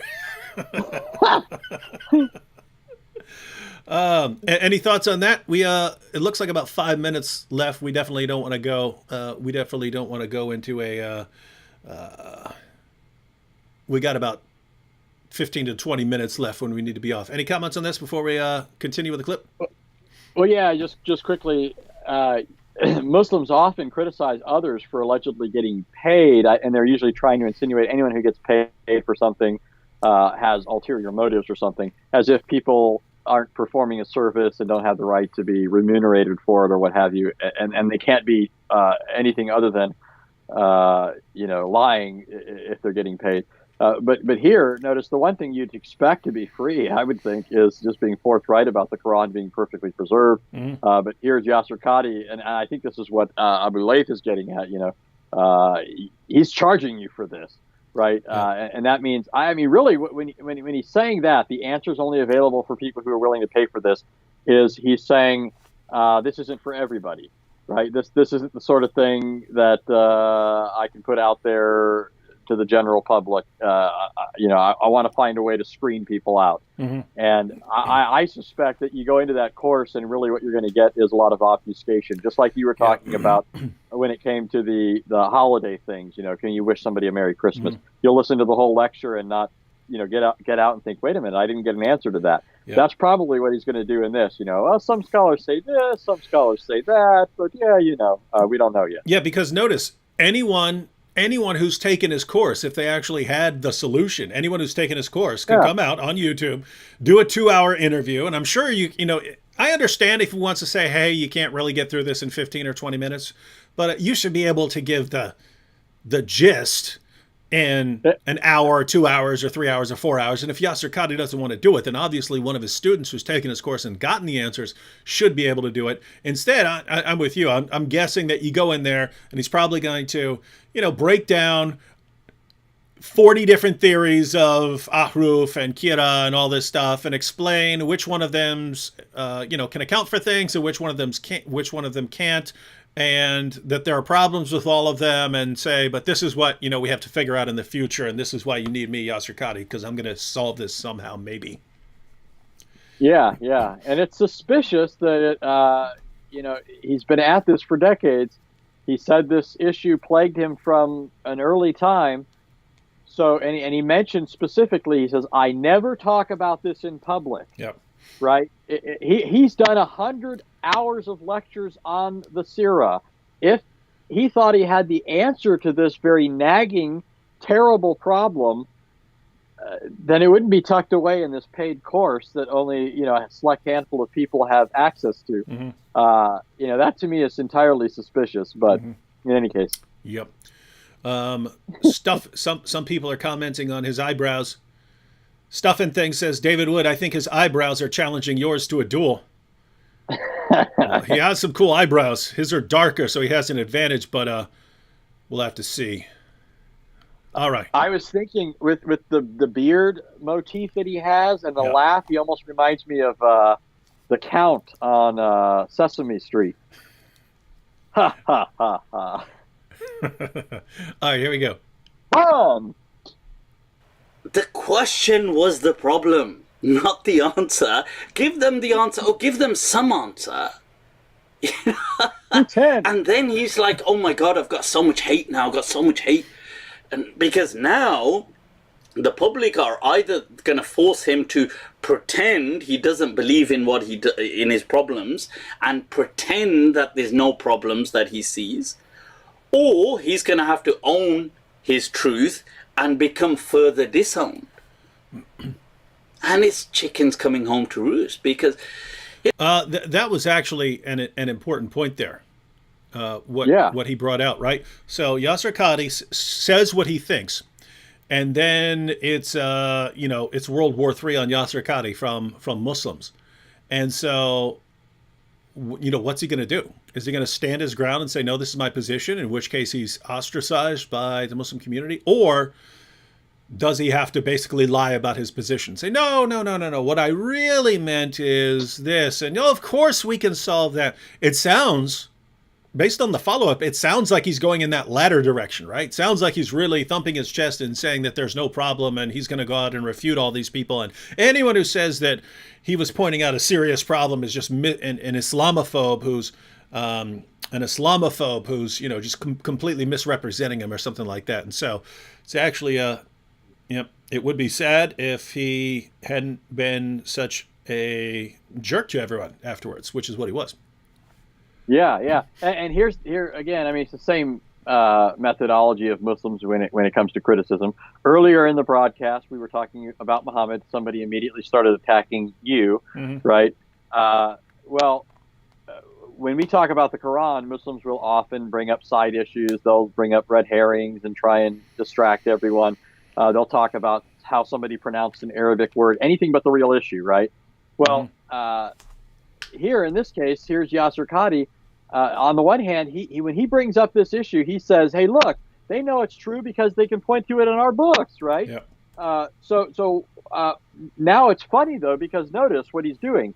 Any thoughts on that? It looks like about 5 minutes left. We definitely don't want to go. We definitely don't want to go into a. We got about 15 to 20 minutes left when we need to be off. Any comments on this before we continue with the clip? Well, yeah, just quickly. Muslims often criticize others for allegedly getting paid, and they're usually trying to insinuate anyone who gets paid for something has ulterior motives or something, as if people aren't performing a service and don't have the right to be remunerated for it or what have you, and they can't be anything other than lying if they're getting paid. But here, notice the one thing you'd expect to be free, I would think, is just being forthright about the Quran being perfectly preserved. Mm-hmm. But here's Yasir Qadhi, and I think this is what Abu Layth is getting at. He's charging you for this, right? Yeah. And that means, really, when he's saying that, the answer is only available for people who are willing to pay for this. He's saying this isn't for everybody, right? This isn't the sort of thing that I can put out there to the general public. I want to find a way to screen people out. Mm-hmm. And I suspect that you go into that course and really what you're going to get is a lot of obfuscation, just like you were talking about when it came to the holiday things. Can you wish somebody a Merry Christmas? Mm-hmm. You'll listen to the whole lecture and not, get out and think, wait a minute, I didn't get an answer to that. Yeah. That's probably what he's going to do in this. Some scholars say this, some scholars say that, but we don't know yet. Yeah, because notice, anyone who's taken his course, if they actually had the solution, anyone who's taken his course can come out on YouTube, do a 2-hour interview. And I'm sure I understand if he wants to say, hey, you can't really get through this in 15 or 20 minutes, but you should be able to give the gist in an hour or 2 hours or 3 hours or 4 hours. And if Yasir Qadhi doesn't want to do it, then obviously one of his students who's taken his course and gotten the answers should be able to do it. Instead, I'm with you. I'm guessing that you go in there and he's probably going to, break down 40 different theories of ahruf and kira and all this stuff and explain which one of them's, can account for things and which one of them can't. And that there are problems with all of them, and say, but this is what we have to figure out in the future, and this is why you need me, Yasir Qadhi, because I'm going to solve this somehow, maybe. Yeah, and it's suspicious that he's been at this for decades. He said this issue plagued him from an early time. So, and he mentioned specifically, he says, I never talk about this in public. Yep. Right? He's done 100 hours of lectures on the Sirah. If he thought he had the answer to this very nagging, terrible problem, then it wouldn't be tucked away in this paid course that only a select handful of people have access to. That to me is entirely suspicious. But in any case, yep. Some people are commenting on his eyebrows. Stuff and Thing says, David Wood, I think his eyebrows are challenging yours to a duel. He has some cool eyebrows. His are darker, so he has an advantage, but we'll have to see. All right. I was thinking with the beard motif that he has and the laugh, he almost reminds me of the Count on Sesame Street. Ha, ha, ha, ha. All right, here we go. The question was the problem, not the answer. Give them the answer, or give them some answer. And then he's like, oh my God, I've got so much hate now. I've got so much hate. And because now the public are either going to force him to pretend he doesn't believe in in his problems and pretend that there's no problems that he sees, or he's going to have to own his truth and become further disowned. And it's chickens coming home to roost, because that was actually an important point there. What he brought out, right? So Yasir Qadhi says what he thinks, and then it's it's World War III on Yasir Qadhi from Muslims, and so what's he going to do? Is he going to stand his ground and say, no, this is my position, in which case he's ostracized by the Muslim community? Or does he have to basically lie about his position? Say, no, what I really meant is this. And of course we can solve that. It sounds, based on the follow-up, it sounds like he's going in that latter direction, right? Sounds like he's really thumping his chest and saying that there's no problem and he's going to go out and refute all these people. And anyone who says that he was pointing out a serious problem is just an Islamophobe who's just completely misrepresenting him or something like that. And so it's actually it would be sad if he hadn't been such a jerk to everyone afterwards, which is what he was. Yeah. And here again, I mean, it's the same methodology of Muslims when it comes to criticism. Earlier in the broadcast, we were talking about Muhammad. Somebody immediately started attacking you, right? When we talk about the Quran, Muslims will often bring up side issues. They'll bring up red herrings and try and distract everyone. They'll talk about how somebody pronounced an Arabic word, anything but the real issue, right? Well, here in this case, here's Yasir Qadhi. On the one hand, he when he brings up this issue, he says, hey, look, they know it's true because they can point to it in our books, right? Yeah. So now it's funny, though, because notice what he's doing.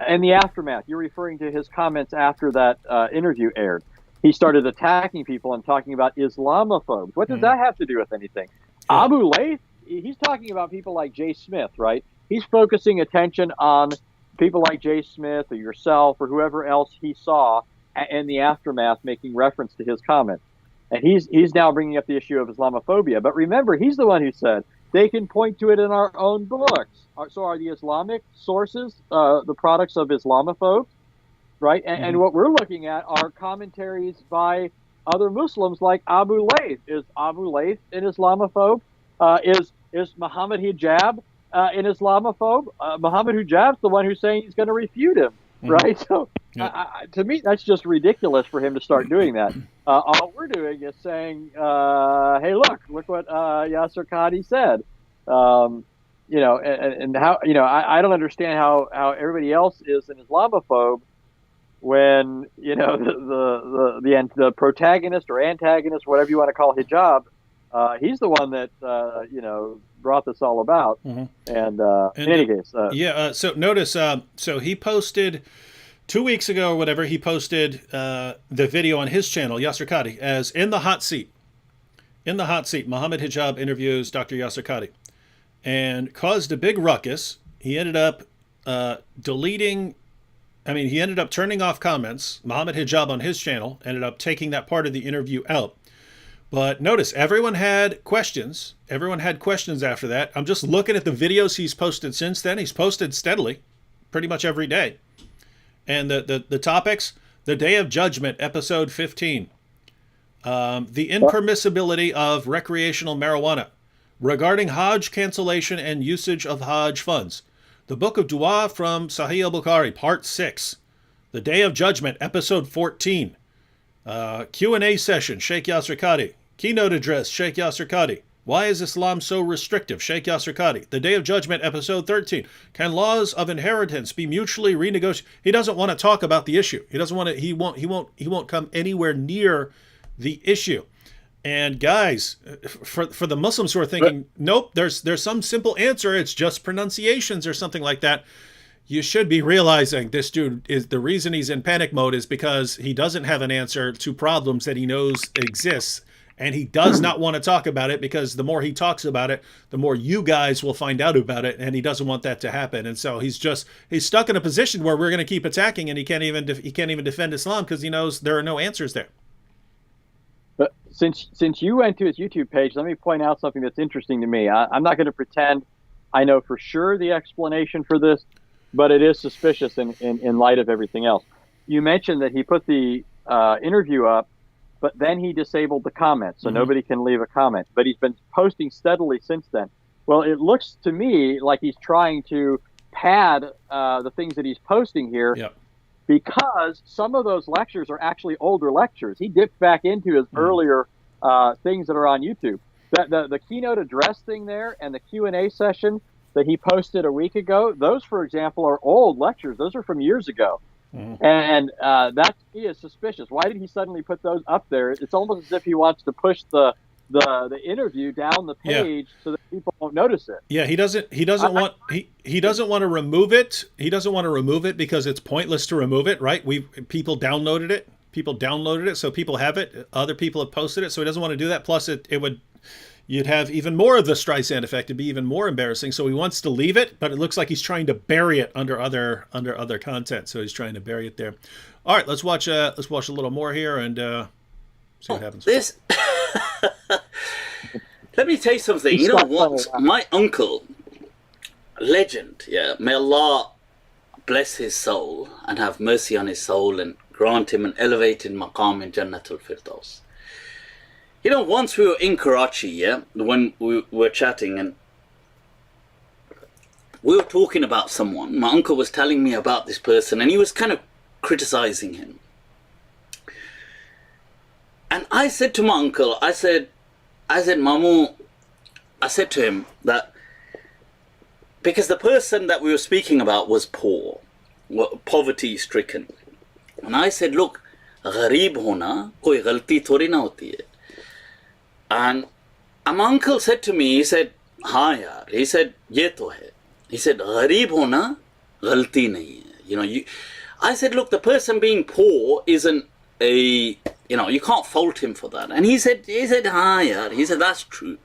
In the aftermath, you're referring to his comments after that interview aired. He started attacking people and talking about Islamophobes. What does that have to do with anything? Yeah. Abu Layth, he's talking about people like Jay Smith, right? He's focusing attention on people like Jay Smith or yourself or whoever else he saw in the aftermath making reference to his comments. And he's now bringing up the issue of Islamophobia. But remember, he's the one who said they can point to it in our own books. So are the Islamic sources the products of Islamophobes, right? And what we're looking at are commentaries by other Muslims like Abu Layth. Is Abu Layth an Islamophobe? Is Muhammad Hijab an Islamophobe? Muhammad Hijab's the one who's saying he's going to refute him, right? So to me, that's just ridiculous for him to start doing that. All we're doing is saying, hey, look what Yasir Qadhi said. And how, I don't understand how everybody else is an Islamophobe when, the protagonist or antagonist, whatever you want to call hijab, he's the one that, brought this all about. And in any case. So notice, so he posted 2 weeks ago or whatever, he posted the video on his channel, Yasir Qadhi, as In the Hot Seat, Muhammad Hijab interviews Dr. Yasir Qadhi, and caused a big ruckus. He ended up turning off comments. Muhammad Hijab on his channel ended up taking that part of the interview out. But notice, everyone had questions. Everyone had questions after that. I'm just looking at the videos he's posted since then. He's posted steadily, pretty much every day. And the topics, the Day of Judgment, episode 15. The impermissibility of recreational marijuana. regarding Hajj cancellation and usage of Hajj funds. The Book of Dua from Sahih al-Bukhari, Part 6. The Day of Judgment, Episode 14. Q&A session, Sheikh Yasir Qadhi. Keynote address, Sheikh Yasir Qadhi. Why is Islam so restrictive? Sheikh Yasir Qadhi. The Day of Judgment, Episode 13. Can laws of inheritance be mutually renegotiated? He doesn't want to talk about the issue. He doesn't want to. He won't come anywhere near the issue. And guys, for the Muslims who are thinking, nope, there's some simple answer. It's just pronunciations or something like that. You should be realizing this dude is the reason he's in panic mode is because he doesn't have an answer to problems that he knows exists. And he does not want to talk about it because the more he talks about it, the more you guys will find out about it. And he doesn't want that to happen. And so he's stuck in a position where we're going to keep attacking, and he can't even defend Islam because he knows there are no answers there. But since you went to his YouTube page, let me point out something that's interesting to me. I'm not going to pretend I know for sure the explanation for this, but it is suspicious in light of everything else. You mentioned that he put the interview up, but then he disabled the comments, so nobody can leave a comment. But he's been posting steadily since then. Well, it looks to me like he's trying to pad the things that he's posting here, because some of those lectures are actually older lectures. He dipped back into his earlier things that are on YouTube. The keynote address thing there and the Q&A session that he posted a week ago, those, for example, are old lectures. Those are from years ago. And that to me is suspicious. Why did he suddenly put those up there? It's almost as if he wants to push the interview down the page so that people won't notice it. Yeah, he doesn't want to remove it. He doesn't want to remove it because it's pointless to remove it, right? People downloaded it, so people have it. Other people have posted it, so he doesn't want to do that. Plus, you'd have even more of the Streisand effect. It'd be even more embarrassing. So he wants to leave it, but it looks like he's trying to bury it under other content. So he's trying to bury it there. All right, let's watch a little more here and see what happens. Let me tell you something. You know what? My uncle, legend, may Allah bless his soul and have mercy on his soul and grant him an elevated maqam in Jannatul Firdaus. You know, once we were in Karachi, when we were chatting and we were talking about someone, my uncle was telling me about this person and he was kind of criticizing him. And I said to my uncle, I said, Mamu, I said to him that because the person that we were speaking about was poor, poverty stricken. And I said, look, gharib hona koi ghalti thodi na hoti hai. And my uncle said to me, he said, हाँ यार, he said, ये तो है. He said, गरीब होना गलती नहीं है. You know, I said, look, the person being poor isn't you can't fault him for that. And he said, हाँ यार, he said, that's true.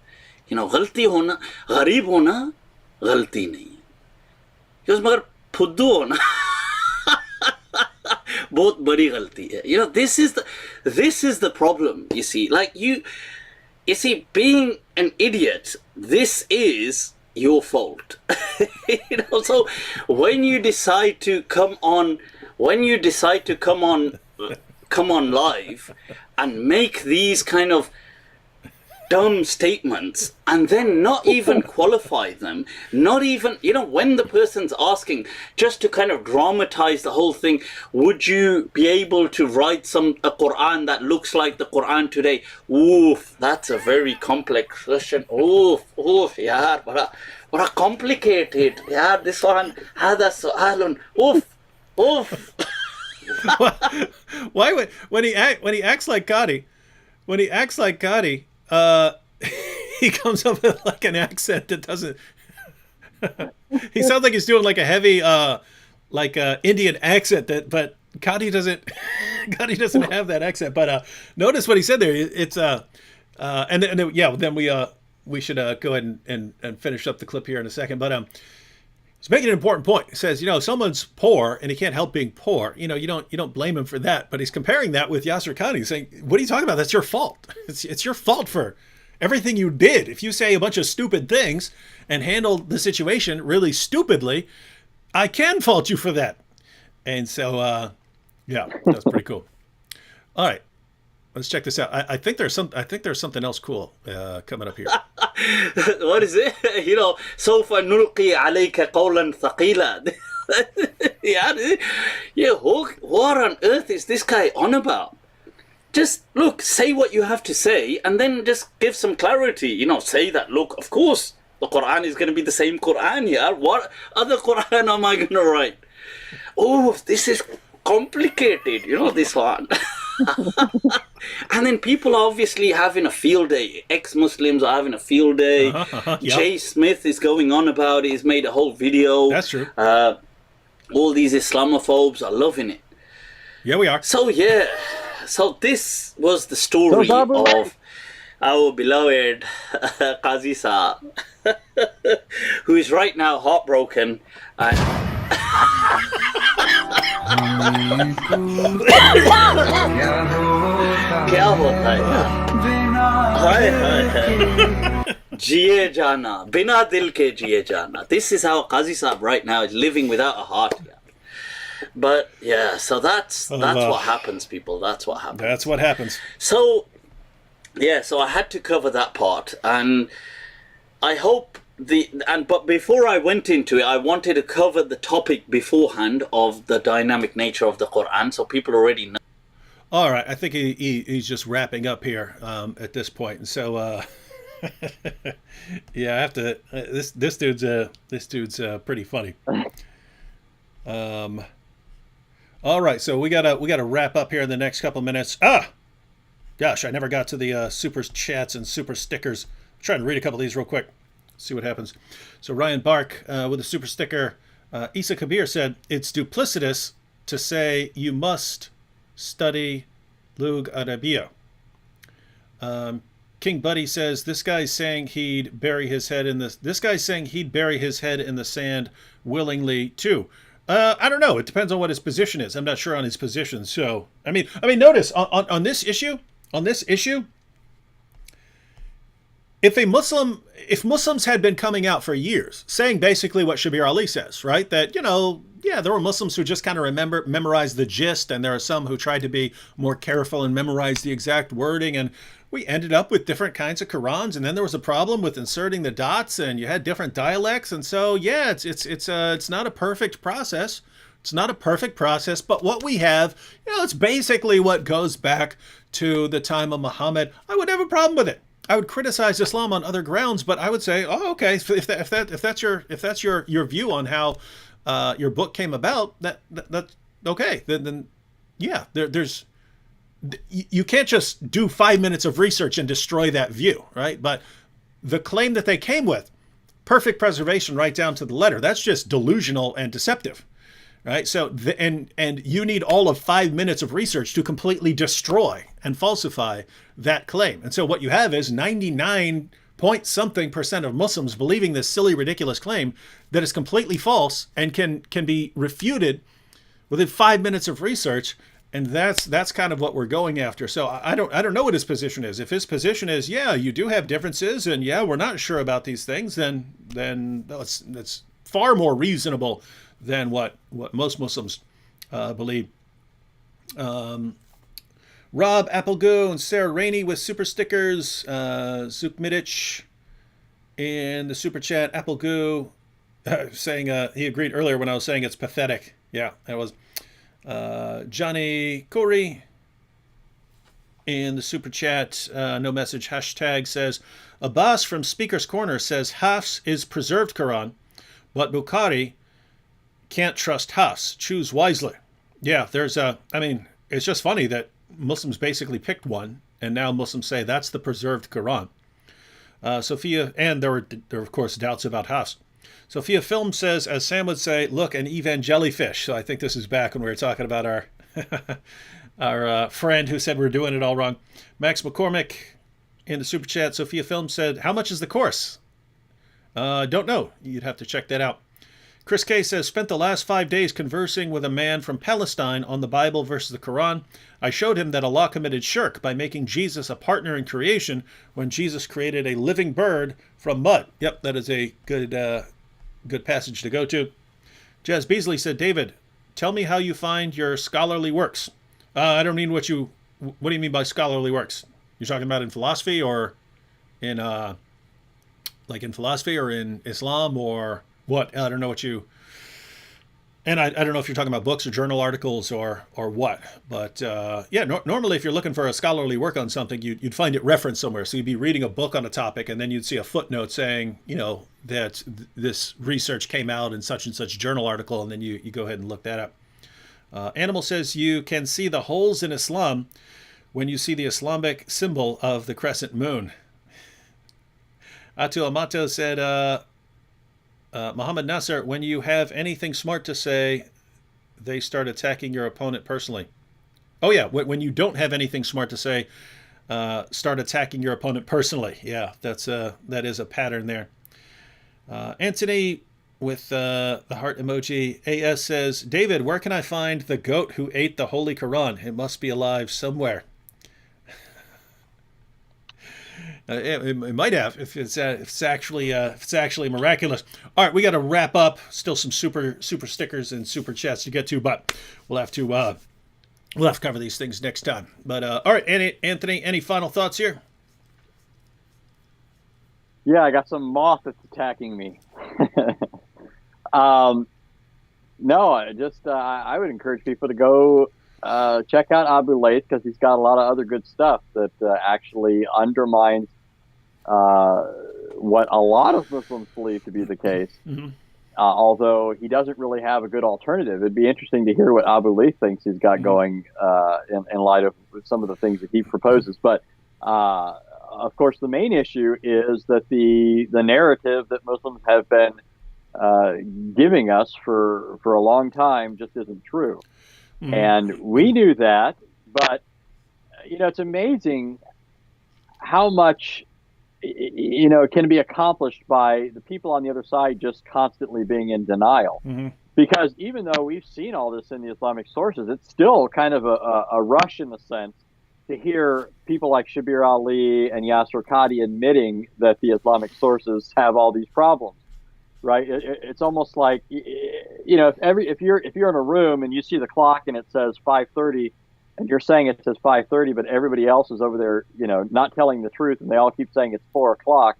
You know, गलती होना, गरीब होना गलती नहीं है. He goes, मगर फुद्दू होना बहुत बड़ी गलती है. You know, this is the problem, you see. Like you see, being an idiot, this is your fault. You know, so when you decide to come on live and make these kind of dumb statements and then not even qualify them, not even, you know, when the person's asking just to kind of dramatize the whole thing, would you be able to write a Quran that looks like the Quran today? Oof, that's a very complex question. Oof, yaar, bada complicated. Yaar, this one, hada su'alun. Oof. Why would when he acts like Qadhi, he comes up with like an accent that doesn't. He sounds like he's doing like a heavy, Indian accent. But Qadhi doesn't. Qadhi doesn't have that accent. But notice what he said there. It's Then we should go ahead and finish up the clip here in a second. But he's making an important point. He says, you know, someone's poor and he can't help being poor. You know, you don't blame him for that. But he's comparing that with Yasir Qadhi, saying, what are you talking about? That's your fault. It's your fault for everything you did. If you say a bunch of stupid things and handle the situation really stupidly, I can fault you for that. And so, that's pretty cool. All right. Let's check this out. I think there's something else cool coming up here. What is it? سوف نلقي عليك قولا ثقيلا. Yeah, what on earth is this guy on about? Just look, say what you have to say, and then just give some clarity. Say that, look, of course, the Quran is going to be the same Quran, yeah? What other Quran am I going to write? Oh, this is complicated, this one. And then people are obviously having a field day. Ex-Muslims are having a field day. Yep. Jay Smith is going on about it. He's made a whole video. That's true. All these Islamophobes are loving it. Yeah, we are. So this was the story of our beloved Qadhi Saab, who is right now heartbroken. क्या होता है हाय जिए जाना बिना दिल के जिए जाना. This is how Qadhi Saab right now is living without a heart. But yeah, so that's what happens, people. That's what happens. That's what happens. So I had to cover that part, and I hope but before I went into it, I wanted to cover the topic beforehand of the dynamic nature of the Quran, so people already know. All right, I think he's just wrapping up here at this point, and so yeah, I have to. This dude's pretty funny. All right, so we gotta wrap up here in the next couple minutes. Gosh, I never got to the super chats and super stickers. I'm trying to read a couple of these real quick. See what happens. So Ryan Bark with a super sticker. Isa Kabir said, it's duplicitous to say you must study Lug Arabiya. King Buddy says, this guy's saying he'd bury his head in the sand willingly too. I don't know. It depends on what his position is. I'm not sure on his position. So, I mean, notice on this issue, if Muslims had been coming out for years saying basically what Shabir Ali says, right? That, there were Muslims who just kind of memorized the gist, and there are some who tried to be more careful and memorize the exact wording, and we ended up with different kinds of Qurans, and then there was a problem with inserting the dots, and you had different dialects, and so yeah, it's not a perfect process. It's not a perfect process, but what we have, it's basically what goes back to the time of Muhammad. I would have a problem with it. I would criticize Islam on other grounds, but I would say, oh, okay, if that's your view on how your book came about, that's okay. Then yeah, there's you can't just do 5 minutes of research and destroy that view, right? But the claim that they came with, perfect preservation right down to the letter, that's just delusional and deceptive, right? So and you need all of 5 minutes of research to completely destroy and falsify that claim. And so what you have is 99 point something % of Muslims believing this silly, ridiculous claim that is completely false and can be refuted within 5 minutes of research. And that's kind of what we're going after. So I don't know what his position is. If his position is, yeah, you do have differences, and yeah, we're not sure about these things, then that's far more reasonable than what most Muslims believe. Rob Applegoo and Sarah Rainey with super stickers. Zook Midich in the super chat. Applegoo saying he agreed earlier when I was saying it's pathetic. Yeah, that was. Johnny Corey in the super chat, no message hashtag, says Abbas from Speaker's Corner says Hafs is preserved Quran, but Bukhari can't trust Hafs. Choose wisely. Yeah, it's just funny that Muslims basically picked one, and now Muslims say that's the preserved Quran. Sophia, and there were of course doubts about Hafs. Sophia Film says, as Sam would say, look, an evangelifish. So I think this is back when we were talking about our friend who said we're doing it all wrong. Max McCormick in the super chat. Sophia Film said, how much is the course? Don't know. You'd have to check that out. Chris K says, spent the last 5 days conversing with a man from Palestine on the Bible versus the Quran. I showed him that Allah committed shirk by making Jesus a partner in creation when Jesus created a living bird from mud. Yep, that is a good passage to go to. Jazz Beasley said, David, tell me how you find your scholarly works. I don't mean what you what do you mean by scholarly works? You're talking about in philosophy or in like in philosophy or in Islam or what? I don't know what you. And I don't know if you're talking about books or journal articles or what, but yeah, normally if you're looking for a scholarly work on something, you'd find it referenced somewhere. So you'd be reading a book on a topic, and then you'd see a footnote saying, that this research came out in such and such journal article, and then you go ahead and look that up. Animal says you can see the holes in Islam when you see the Islamic symbol of the crescent moon. Atu Amato said, Muhammad Nasser, when you have anything smart to say, they start attacking your opponent personally. Oh, yeah. When you don't have anything smart to say, start attacking your opponent personally. Yeah, that is a pattern there. Anthony with the heart emoji. AS says, David, where can I find the goat who ate the Holy Quran? It must be alive somewhere. It might have if it's actually miraculous. All right, we got to wrap up. Still some super stickers and super chats to get to, but we'll have to cover these things next time. But all right, Anthony, any final thoughts here? Yeah, I got some moth that's attacking me. No, I would encourage people to go check out Abu Layth because he's got a lot of other good stuff that actually undermines what a lot of Muslims believe to be the case. Mm-hmm. Although he doesn't really have a good alternative. It'd be interesting to hear what Abu Layth thinks he's got going in light of some of the things that he proposes. But of course, the main issue is that the narrative that Muslims have been giving us for a long time just isn't true. Mm-hmm. And we knew that, but it's amazing how much can be accomplished by the people on the other side just constantly being in denial. Mm-hmm. Because even though we've seen all this in the Islamic sources, it's still kind of a rush in a sense to hear people like Shabir Ali and Yasir Qadhi admitting that the Islamic sources have all these problems. Right? It's almost like, if you're in a room and you see the clock and it says 5:30 and you're saying it says 5:30, but everybody else is over there, not telling the truth, and they all keep saying it's 4 o'clock.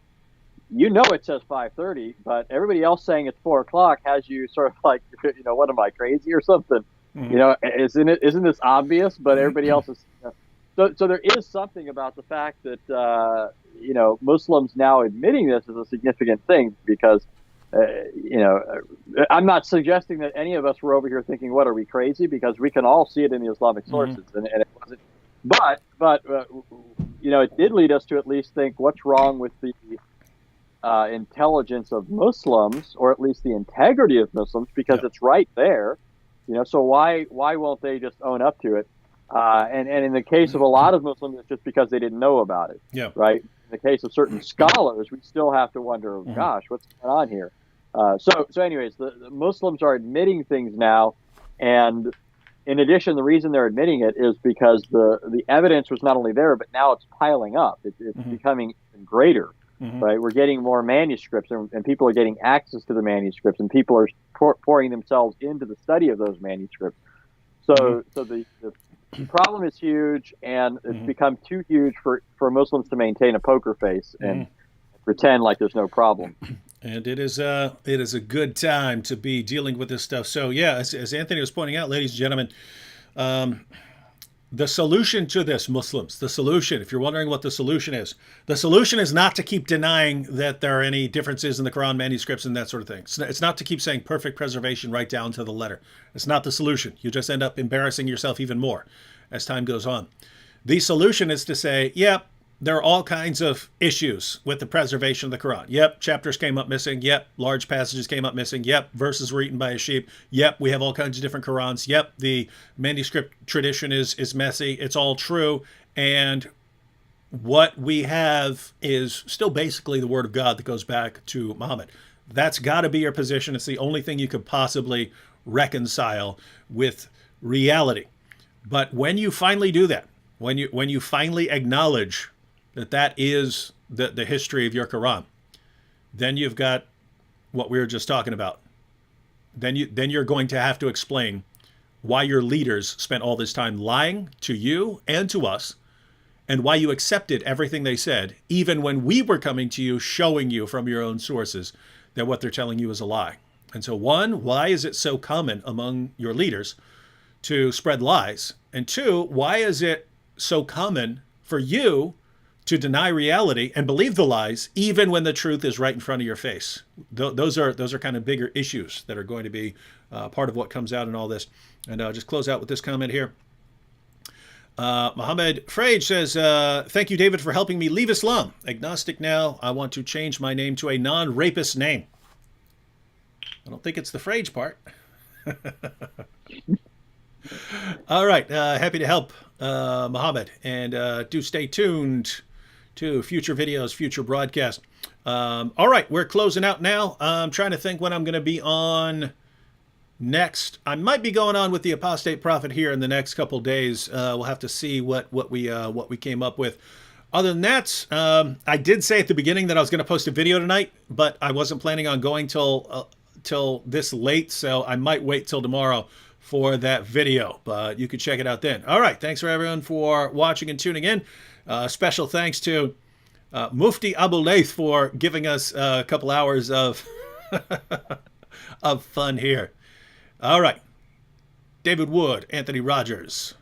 It says 5:30, but everybody else saying it's 4 o'clock has you sort of like, what am I, crazy or something? Mm-hmm. Isn't this obvious? But everybody else is. So there is something about the fact that Muslims now admitting this is a significant thing because. I'm not suggesting that any of us were over here thinking, what, are we crazy? Because we can all see it in the Islamic sources. Mm-hmm. And it wasn't, but it did lead us to at least think what's wrong with the intelligence of Muslims, or at least the integrity of Muslims, because it's right there, so why won't they just own up to it? And in the case of a lot of Muslims, it's just because they didn't know about it. Yeah. Right. In the case of certain scholars, we still have to wonder, gosh, what's going on here? So anyways, the Muslims are admitting things now, and in addition, the reason they're admitting it is because the evidence was not only there, but now it's piling up. It's becoming even greater, right? We're getting more manuscripts, and people are getting access to the manuscripts, and people are pouring themselves into the study of those manuscripts. So the problem is huge, and it's become too huge for Muslims to maintain a poker face and pretend like there's no problem. And it is a good time to be dealing with this stuff. So yeah, as Anthony was pointing out, ladies and gentlemen, the solution to this, Muslims, the solution, if you're wondering what the solution is not to keep denying that there are any differences in the Quran manuscripts and that sort of thing. It's not to keep saying perfect preservation right down to the letter. It's not the solution. You just end up embarrassing yourself even more as time goes on. The solution is to say, yep, there are all kinds of issues with the preservation of the Quran. Yep, chapters came up missing. Yep, large passages came up missing. Yep, verses were eaten by a sheep. Yep, we have all kinds of different Qurans. Yep, the manuscript tradition is messy. It's all true. And what we have is still basically the word of God that goes back to Muhammad. That's got to be your position. It's the only thing you could possibly reconcile with reality. But when you finally do that, when you finally acknowledge that is the history of your Quran, then you've got what we were just talking about. Then you're going to have to explain why your leaders spent all this time lying to you and to us, and why you accepted everything they said, even when we were coming to you, showing you from your own sources that what they're telling you is a lie. And so, one, why is it so common among your leaders to spread lies? And two, why is it so common for you to deny reality and believe the lies, even when the truth is right in front of your face? Those are kind of bigger issues that are going to be part of what comes out in all this. And I'll just close out with this comment here. Mohammed Frage says, thank you, David, for helping me leave Islam. Agnostic now. I want to change my name to a non-rapist name. I don't think it's the Frage part. All right. Happy to help, Mohammed. And do stay tuned to future videos, future broadcasts. All right. We're closing out now. I'm trying to think when I'm going to be on next. I might be going on with the Apostate Prophet here in the next couple days. We'll have to see what we came up with. Other than that, I did say at the beginning that I was going to post a video tonight, but I wasn't planning on going till this late, so I might wait till tomorrow for that video, but you can check it out then. All right, thanks for everyone for watching and tuning in. Special thanks to Mufti Abu Laith for giving us a couple hours of of fun here. All right, David Wood, Anthony Rogers,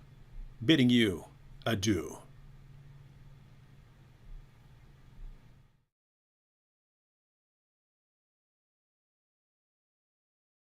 bidding you adieu.